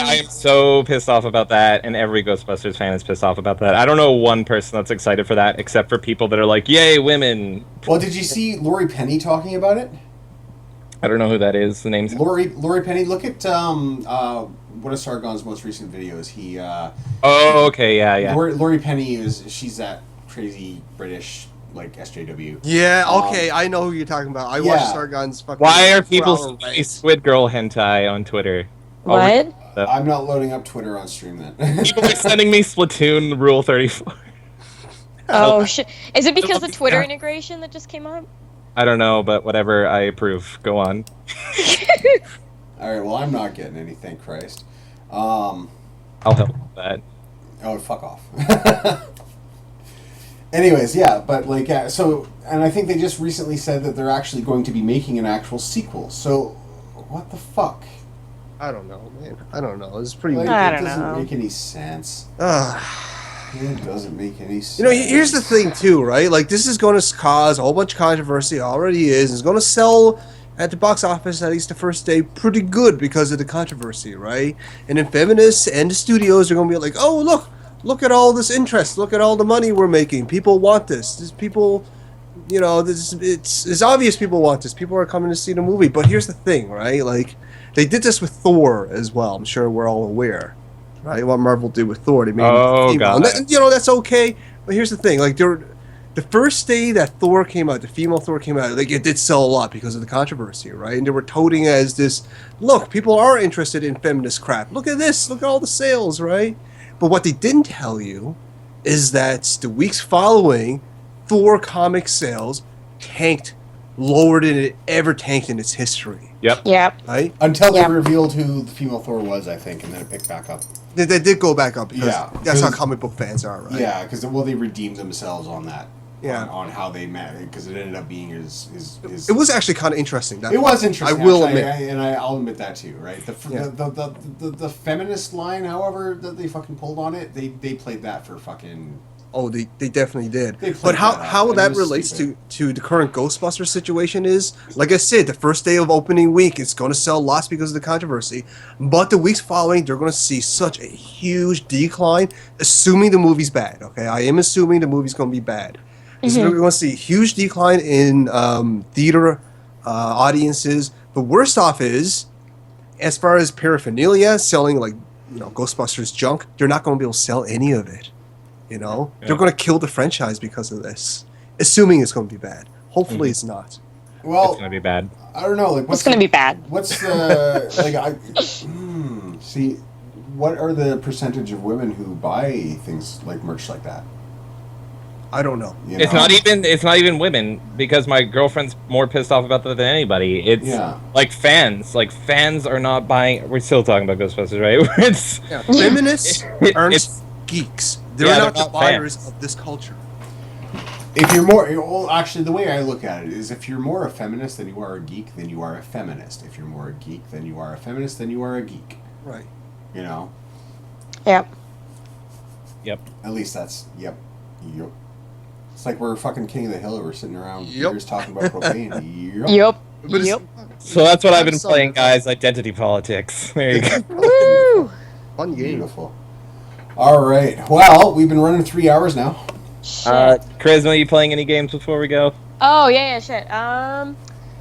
I am so pissed off about that, and every Ghostbusters fan is pissed off about that. I don't know one person that's excited for that, except for people that are like, "Yay, women!" Well, did you see Laurie Penny talking about it? I don't know who that is. The name's Laurie Penny. Look at one of Sargon's most recent videos. He. Oh, okay, yeah. Laurie Penny she's that crazy British like SJW. Yeah, okay, I know who you're talking about. I watched Sargon's fucking. Why are people saying Squid Girl hentai on Twitter? What? I'm not loading up Twitter on stream then. People are sending me Splatoon Rule 34. Oh shit! Is it because the Twitter integration that just came up? I don't know, but whatever. I approve. Go on. All right. Well, I'm not getting any. Thank Christ. I'll help with that. Oh, fuck off. Anyways, yeah, but like, so, and I think they just recently said that they're actually going to be making an actual sequel. So, what the fuck? I don't know, man. I don't know. It's pretty. Like, I it don't doesn't know. make any sense. It doesn't make any sense. You know, here's the thing too, right? Like, this is going to cause a whole bunch of controversy. It already is. It's going to sell at the box office, at least the first day, pretty good because of the controversy, right? And then feminists and the studios are going to be like, oh, look at all this interest. Look at all the money we're making. People want this. This people, you know, it's obvious people want this. People are coming to see the movie. But here's the thing, right? Like, they did this with Thor as well. I'm sure we're all aware, right? What Marvel did with Thor. They made God. you know, that's okay. But here's the thing. Like, the first day that Thor came out, the female Thor came out, like, it did sell a lot because of the controversy, right? And they were touting as this, look, people are interested in feminist crap. Look at this. Look at all the sales, right? But what they didn't tell you is that the weeks following, Thor comic sales tanked lower than it ever tanked in its history. Yep. Right? Until they revealed who the female Thor was, I think, and then it picked back up. They did go back up because Yeah, that's how comic book fans are, right? Yeah, because they redeemed themselves on that. Yeah. On how they met, because it ended up being his. It was actually kind of interesting. It was interesting. I will actually, admit, I'll admit that too. Right, the feminist line, however, that they fucking pulled on it, they played that for fucking. Oh, they definitely did. But how that relates to the current Ghostbusters situation is, like I said, the first day of opening week, it's going to sell lots because of the controversy. But the weeks following, they're going to see such a huge decline, assuming the movie's bad. Okay, I am assuming the movie's going to be bad. We're going to see a huge decline in theater audiences. The worst off is, as far as paraphernalia, selling like Ghostbusters junk, they're not going to be able to sell any of it. They're going to kill the franchise because of this, assuming it's going to be bad. Hopefully, it's not. Well, It's gonna be bad. I don't know. Like, It's going to be bad. What's the see? What are the percentage of women who buy things like merch like that? I don't know. It's not even women, because my girlfriend's more pissed off about that than anybody. It's like fans. Like fans are not buying. We're still talking about Ghostbusters, right? It's feminists aren't geeks. They're not the buyers of this culture. If you're more, well, actually, the way I look at it is, if you're more a feminist than you are a geek, then you are a feminist. If you're more a geek than you are a feminist, then you are a geek. Right. Yep. Yep. At least that's yep. It's like we're fucking king of the hill. We're sitting around years talking about propane. Yep. So that's what I've been playing, guys. Identity politics. There you go. Woo! Fun game. Beautiful. All right. Well, we've been running 3 hours now. Karisma, are you playing any games before we go? Oh, yeah, shit.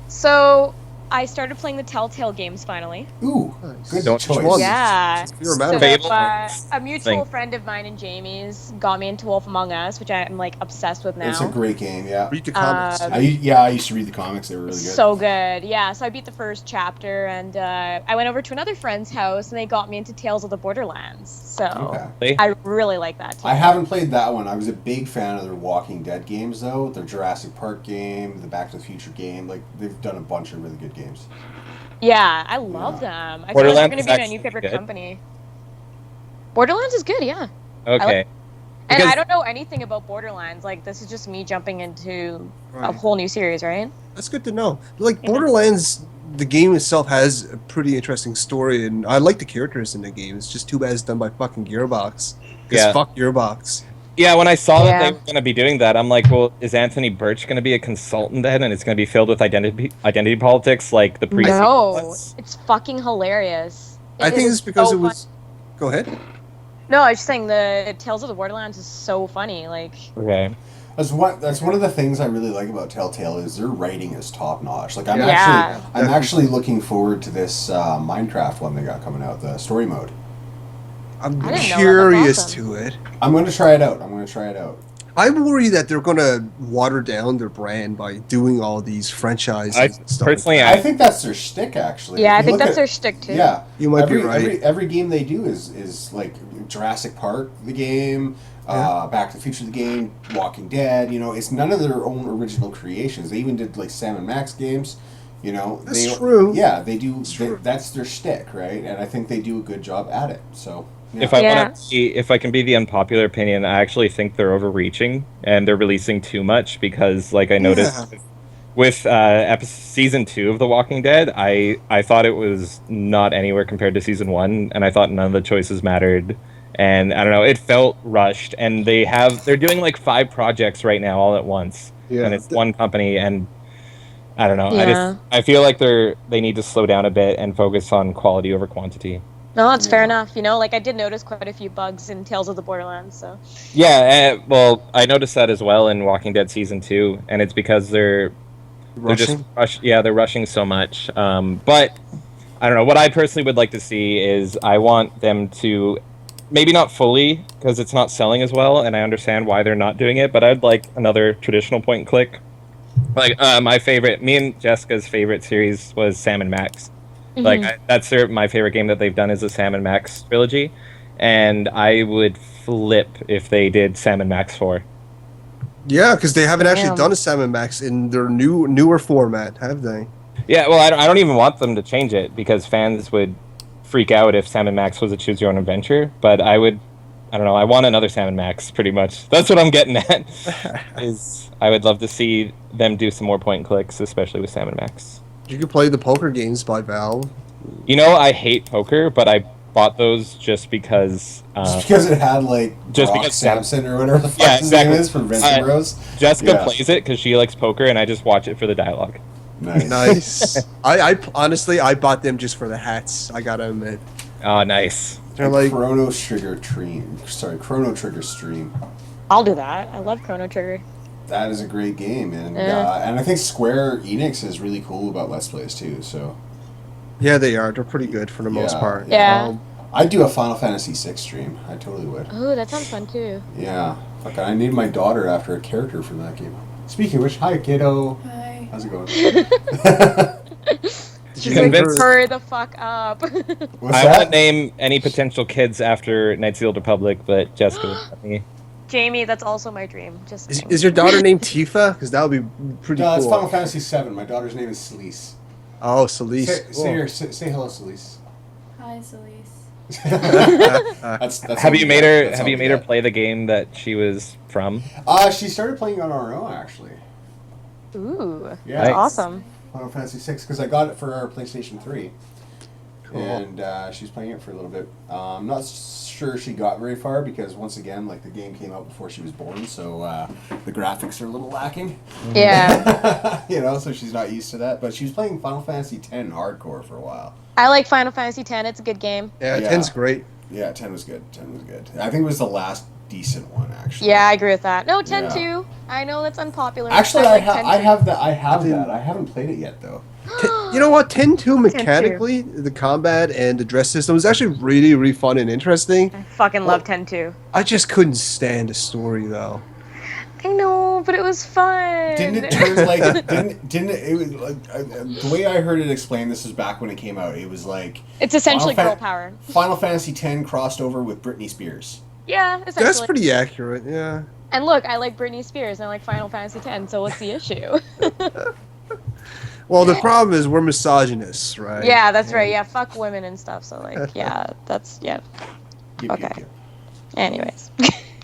So I started playing the Telltale games finally. Ooh, good Don't choice. one. Yeah. You're So, Fable. a mutual friend of mine and Jamie's got me into Wolf Among Us, which I'm like obsessed with now. It's a great game, yeah. Read the comics. I used to read the comics. They were really good. So good. Yeah, so I beat the first chapter, and I went over to another friend's house, and they got me into Tales of the Borderlands. So Okay. I really like that too. I haven't played that one. I was a big fan of their Walking Dead games, though. Their Jurassic Park game, the Back to the Future game. Like, they've done a bunch of really good games. Yeah, I love them. I feel like they're Borderlands going is to be my actually new favorite good. company. Borderlands is good, yeah. Okay. And Because- I don't know anything about Borderlands. Like, this is just me jumping into a Right. whole new series, right? That's good to know. Like Borderlands, the game itself has a pretty interesting story, and I like the characters in the game. It's just too bad it's done by fucking Gearbox. Because Yeah. fuck Gearbox. Yeah, when I saw that Yeah. they were going to be doing that, I'm like, well, is Anthony Birch going to be a consultant then, and it's going to be filled with identity politics like the previous No, was? it's fucking hilarious. I think is it's because so it was. Go ahead. No, I was just saying the Tales of the Borderlands is so funny. Like, Okay. That's one of the things I really like about Telltale is their writing is top notch. Like I'm Yeah. actually looking forward to this Minecraft one they got coming out, the story mode. I'm I didn't know that. curious That's awesome. to it. I'm going to try it out. I worry that they're going to water down their brand by doing all these franchises and stuff. personally, I think that's their shtick, actually. yeah, If I you think look that's at- their shtick too. Yeah, You might be right. Every game they do is like Jurassic Park, the game, Back to the Future, the game, Walking Dead. It's none of their own original creations. They even did like Sam & Max games. That's true. Yeah, they do. true. That's their shtick, right? And I think they do a good job at it. So. Yeah. If I can be the unpopular opinion, I actually think they're overreaching and they're releasing too much because, like I noticed with season 2 of The Walking Dead, I thought it was not anywhere compared to season 1, and I thought none of the choices mattered. And I don't know, it felt rushed. And they're doing like 5 projects right now all at once, and it's one company. And I don't know, Yeah. I feel like they need to slow down a bit and focus on quality over quantity. No, that's fair enough. Like I did notice quite a few bugs in Tales of the Borderlands. So Yeah, well, I noticed that as well in Walking Dead season 2, and it's because they're Rushing? they're rushing so much. But I don't know. What I personally would like to see is I want them to maybe not fully because it's not selling as well, and I understand why they're not doing it. But I'd like another traditional point and click. Like me and Jessica's favorite series was Sam & Max. Like that's my favorite game that they've done is the Sam & Max trilogy, and I would flip if they did Sam & Max 4. Yeah, because they haven't actually Damn. done a Sam & Max in their newer format, have they? Yeah, well, I don't even want them to change it because fans would freak out if Sam & Max was a choose your own adventure. But I don't know. I want another Sam & Max, pretty much. That's what I'm getting at. Is I would love to see them do some more point and clicks, especially with Sam & Max. You could play the poker games by Valve. I hate poker, but I bought those just because. Just because it had like just Brock because Samson or whatever the fuck Yeah, his name exactly. is from Vincent Bros. Jessica Yeah. plays it because she likes poker, and I just watch it for the dialogue. Nice. Nice. I honestly, I bought them just for the hats. I gotta admit. Oh, nice. They're like, Chrono Trigger stream. I'll do that. I love Chrono Trigger. That is a great game, and I think Square Enix is really cool about Let's Plays too. So Yeah, they are. They're pretty good for the most part. Yeah. I'd do a Final Fantasy VI stream. I totally would. Oh, that sounds fun too. Yeah. Fuck, I named my daughter after a character from that game. Speaking of which, hi kiddo. Hi. How's it going? She's like, convinced- hurry the fuck up. What's I that? wouldn't name any potential kids after Knights of the Old Republic, but Jessica would let me. Jamie, that's also my dream. Just saying. Is your daughter named Tifa? Because that would be pretty No, it's cool. Final Fantasy VII. My daughter's name is Celise. Oh, Celise. Say hello, Celise. Hi, Celise. That's Have all you we made get. her? That's Have all you we made her get. play the game that she was from? She started playing on our own actually. Ooh, Yeah. that's Nice. awesome. Final Fantasy VI because I got it for our PlayStation 3. Cool. And she's playing it for a little bit. I'm not sure she got very far because once again, like the game came out before she was born, so the graphics are a little lacking. Yeah, You know, so she's not used to that. But she was playing Final Fantasy X hardcore for a while. I like Final Fantasy X. It's a good game. Yeah, Yeah. 10's great. Yeah, 10 was good. 10 was good. I think it was the last decent one actually. Yeah, I agree with that. No, 10 Yeah. too. I know that's unpopular. Actually, like 10 I too. have that. I have that. I haven't played it yet though. You know what? 10-2 mechanically, the combat and the dress system was actually really, really fun and interesting. I fucking love 10 too. I just couldn't stand the story though. I know, but it was fun. Didn't it turn like didn't it was like the way I heard it explained, this was back when it came out, it was like It's essentially Final girl power. Final Fantasy X crossed over with Britney Spears. Yeah, essentially. That's pretty accurate, yeah. And look, I like Britney Spears and I like Final Fantasy X, so what's the issue? Well, the problem is we're misogynists, right? Yeah, that's right. Yeah, fuck women and stuff. So like, yeah, that's yeah. Yep, Okay. yep, yep. Anyways.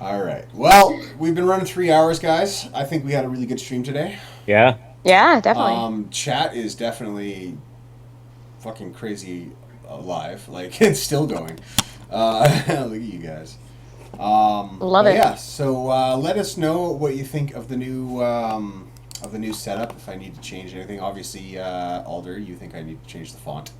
All right. Well, we've been running 3 hours, guys. I think we had a really good stream today. Yeah. Yeah, definitely. Chat is definitely fucking crazy alive. Like it's still going. Look at you guys. Love but it. Yeah. So let us know what you think of the new setup. If I need to change anything, obviously, Alder, you think I need to change the font.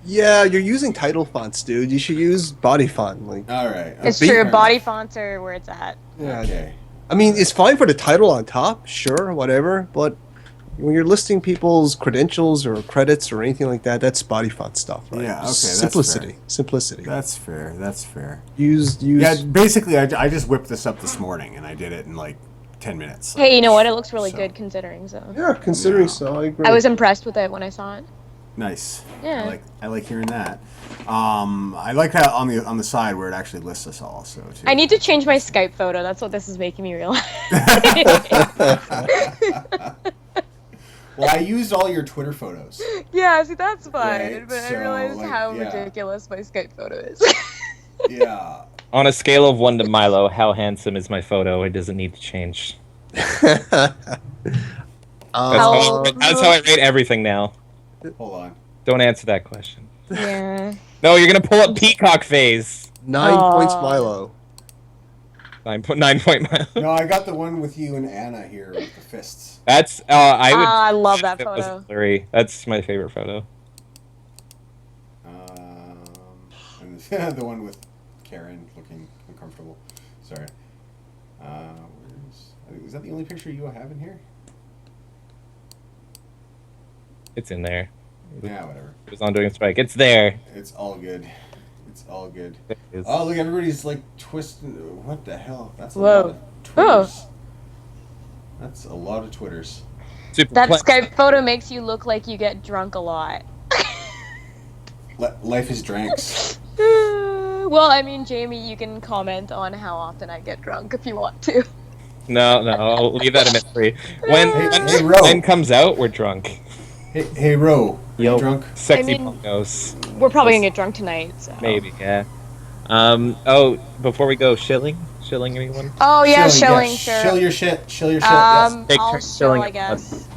Yeah, you're using title fonts, dude. You should use body font. Like, All right. It's Big true. part. Body fonts are where it's at. yeah. Okay. I mean, it's fine for the title on top, sure, whatever. But when you're listing people's credentials or credits or anything like that, that's body font stuff, right? Yeah, okay, that's Simplicity. fair. Simplicity. That's fair. That's fair. Use. Yeah, basically, I just whipped this up this morning, and I did it in like 10 minutes. Hey, you know what? It looks really So- good considering. So Yeah, considering Yeah. so, I agree. I was impressed with it when I saw it. Nice. Yeah. I like hearing that. I like that on the side where it actually lists us all. So too. I need to change my Skype photo. That's what this is making me realize. Well, I used all your Twitter photos. Yeah, see, that's fine. Right, but I so, realized like, how yeah. ridiculous my Skype photo is. Yeah. On a scale of 1 to Milo, how handsome is my photo? It doesn't need to change. How- That's how I rate everything now. Hold on. Don't answer that question. Yeah. No, you're gonna pull up Peacock Phase. 9 Aw. points, Milo. 9 point Milo. No, I got the one with you and Anna here with the fists. That's I would. I love that it was photo. blurry. That's my favorite photo. And the one with Karen looking uncomfortable. Sorry. Is that the only picture you have in here? It's in there. Yeah, whatever. It was on doing Spike. It's there. It's all good. It's all good. It is. Oh, look, everybody's like twisting. What the hell? That's a Whoa. lot of Twitters. That's a lot of Twitters. Super That pla- Skype photo makes you look like you get drunk a lot. Life is drinks. Well, I mean, Jamie, you can comment on how often I get drunk if you want to. No, I'll leave that a mystery. When Hey, Ro. when comes out, we're drunk. Hey, Ro. Are you Yo. drunk? Sexy I mean- punkos. We're probably gonna get drunk tonight. So. Maybe, yeah. Oh, before we go, shilling anyone? Oh yeah, shilling, yeah. sure. Shill your shit. Shill your shit. Yes. Take I'll turns shill, shilling I it. guess.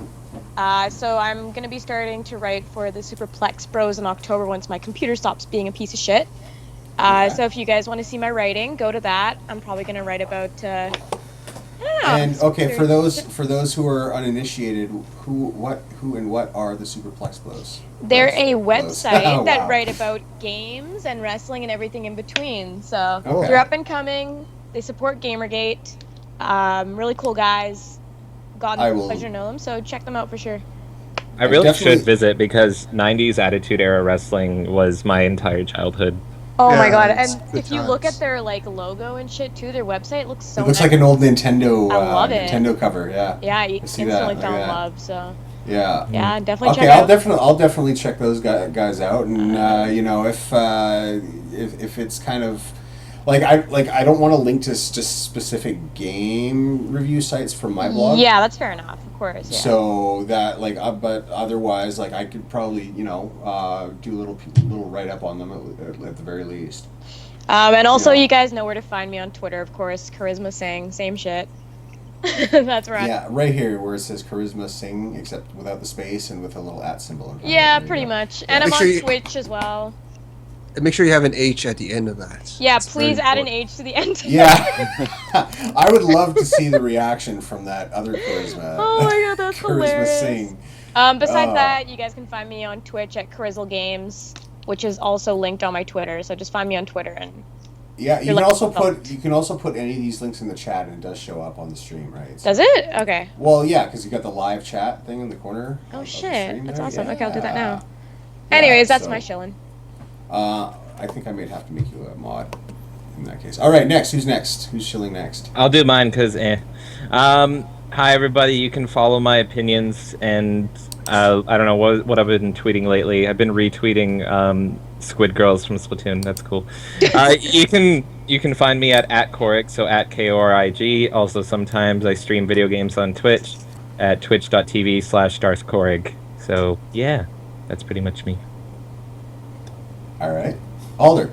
So I'm gonna be starting to write for the Superplex Bros in October once my computer stops being a piece of shit. Okay. So if you guys want to see my writing, go to that. I'm probably gonna write about. I don't know. And okay, for those who are uninitiated, who and what are the Superplex Bros? They're a Bros. website Oh, that wow. write about games and wrestling and everything in between. So Okay. they're up and coming. They support Gamergate. Really cool guys. gotten I the will- pleasure to know them, so check them out for sure. I really definitely- should visit because 90s Attitude Era wrestling was my entire childhood. Oh my Yeah, god! it's And good if you look times. at their like logo and shit too, their website looks so. It looks nice. like an old Nintendo. I love it. Nintendo cover. Yeah. Yeah, you I see instantly that, fell look in at that. love. So Yeah. yeah, definitely Okay, check I'll out. definitely check those guys out, and you know, if it's kind of I don't want to link to just specific game review sites from my blog. Yeah, that's fair enough. Of course. Yeah. So that but otherwise, I could probably do a little write up on them at the very least. And also, you know. you guys know where to find me on Twitter, of course. Karisma Singh, same shit. That's right. Yeah, right here where it says Karisma Singh, except without the space and with a little @ symbol. In front Yeah, of it. pretty There you go. much. And I'm Make on sure you- Twitch as well. And make sure you have an H at the end of that. Yeah, It's very please add an important. H to the end. Yeah, I would love to see the reaction from that other Karisma. Oh my god, that's Karisma hilarious. Singh. Besides that, you guys can find me on Twitch at Krizzle Games, which is also linked on my Twitter. So just find me on Twitter and Yeah, you You're can like- also put any of these links in the chat, and it does show up on the stream, right? So- does it? Okay. Well, yeah, because you got the live chat thing in the corner. Oh of the shit, stream that's there. awesome. Okay, I'll do that now. Yeah, Anyways, that's so, my shilling. I think I may have to make you a mod in that case. All right, next. Who's next? Who's shilling next? I'll do mine because hi everybody, you can follow my opinions and I don't know what I've been tweeting lately. I've been retweeting Squid Girls from Splatoon. That's cool. You can find me at Korig, so at KORIG. Also sometimes I stream video games on Twitch at twitch.tv/DarthKorig. So yeah, that's pretty much me. All right, Alder.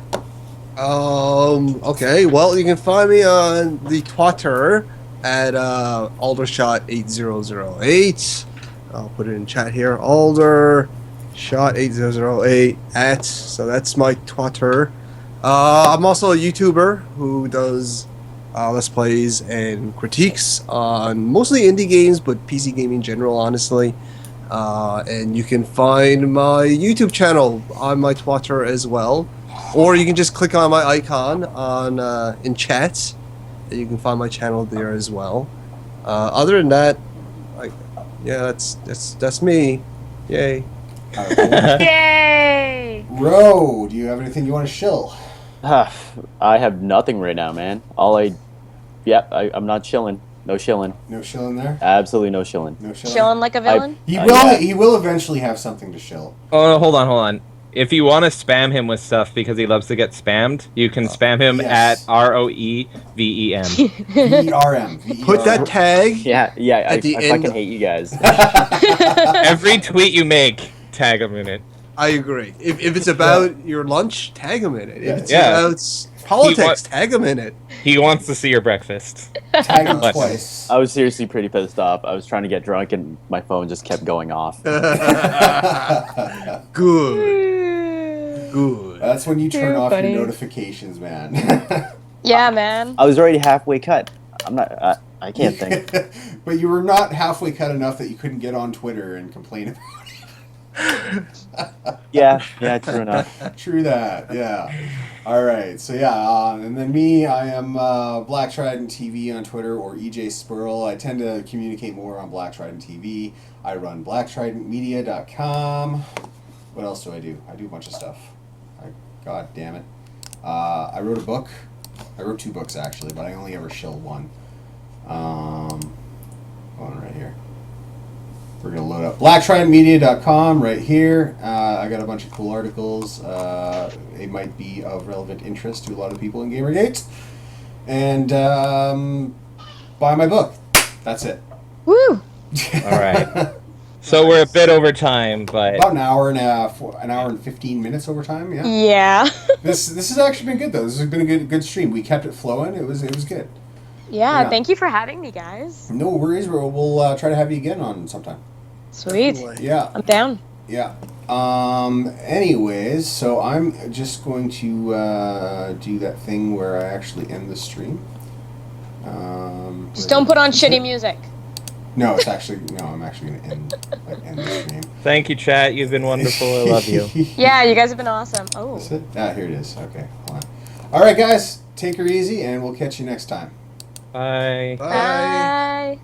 Okay, well, you can find me on the Twitter at Aldershot 8008. I'll put it in chat here. Aldershot 8008 @ so that's my Twitter. I'm also a YouTuber who does Let's Plays and critiques on mostly indie games, but PC gaming in general, honestly. And you can find my YouTube channel on my Twitter as well. Or you can just click on my icon on in chat, and you can find my channel there as well. Other than that, yeah, that's me. Yay! All right, cool. Yay! Ro, do you have anything you want to shill? I have nothing right now, man. I'm not chilling. No shilling. No shilling there. Absolutely no shilling. No shilling. Chilling like a villain? He Uh, will. yeah. He will eventually have something to shill. Oh, no, hold on. If you want to spam him with stuff because he loves to get spammed, you can spam him yes. at ROEVEM. VRM. Put that tag. Yeah, I the fucking end- hate you guys. Every tweet you make, tag him in it. I agree. If it's about your lunch, tag him in it. If it's Yeah. about politics, tag him in it. He wants to see your breakfast. Tag him Listen. twice. I was seriously pretty pissed off. I was trying to get drunk and my phone just kept going off. Good. That's when you turn Too off funny. your notifications, man. Yeah, man. I was already halfway cut. I'm not. I can't think. But you were not halfway cut enough that you couldn't get on Twitter and complain about Yeah, true enough. it. True that, yeah. All right, so yeah, and then me, I am Black Trident TV on Twitter, or EJ Spurl. I tend to communicate more on Black Trident TV. I run blacktridentmedia.com. What else do? I do a bunch of stuff. God damn it. I wrote a book. I wrote 2 books, actually, but I only ever shill one. Hold on, right here. We're going to load up blacktridentmedia.com right here. I got a bunch of cool articles. It might be of relevant interest to a lot of people in Gamergate. And buy my book. That's it. Woo! All right. So we're a bit over time, but About an hour and 15 minutes over time, yeah. Yeah. This has actually been good, though. This has been a good stream. We kept it flowing. It was good. Yeah, Yeah. thank you for having me, guys. No worries. We'll try to have you again on sometime. Sweet. Yeah. I'm down. Yeah. Anyways, so I'm just going to do that thing where I actually end the stream. Just don't put on shitty music. No, I'm actually going to end the stream. thank you, chat. You've been wonderful. I love you. Yeah, you guys have been awesome. Oh. That's it? Ah, here it is. Okay, hold on. All right, guys, take her easy, and we'll catch you next time. Bye. Bye. Bye.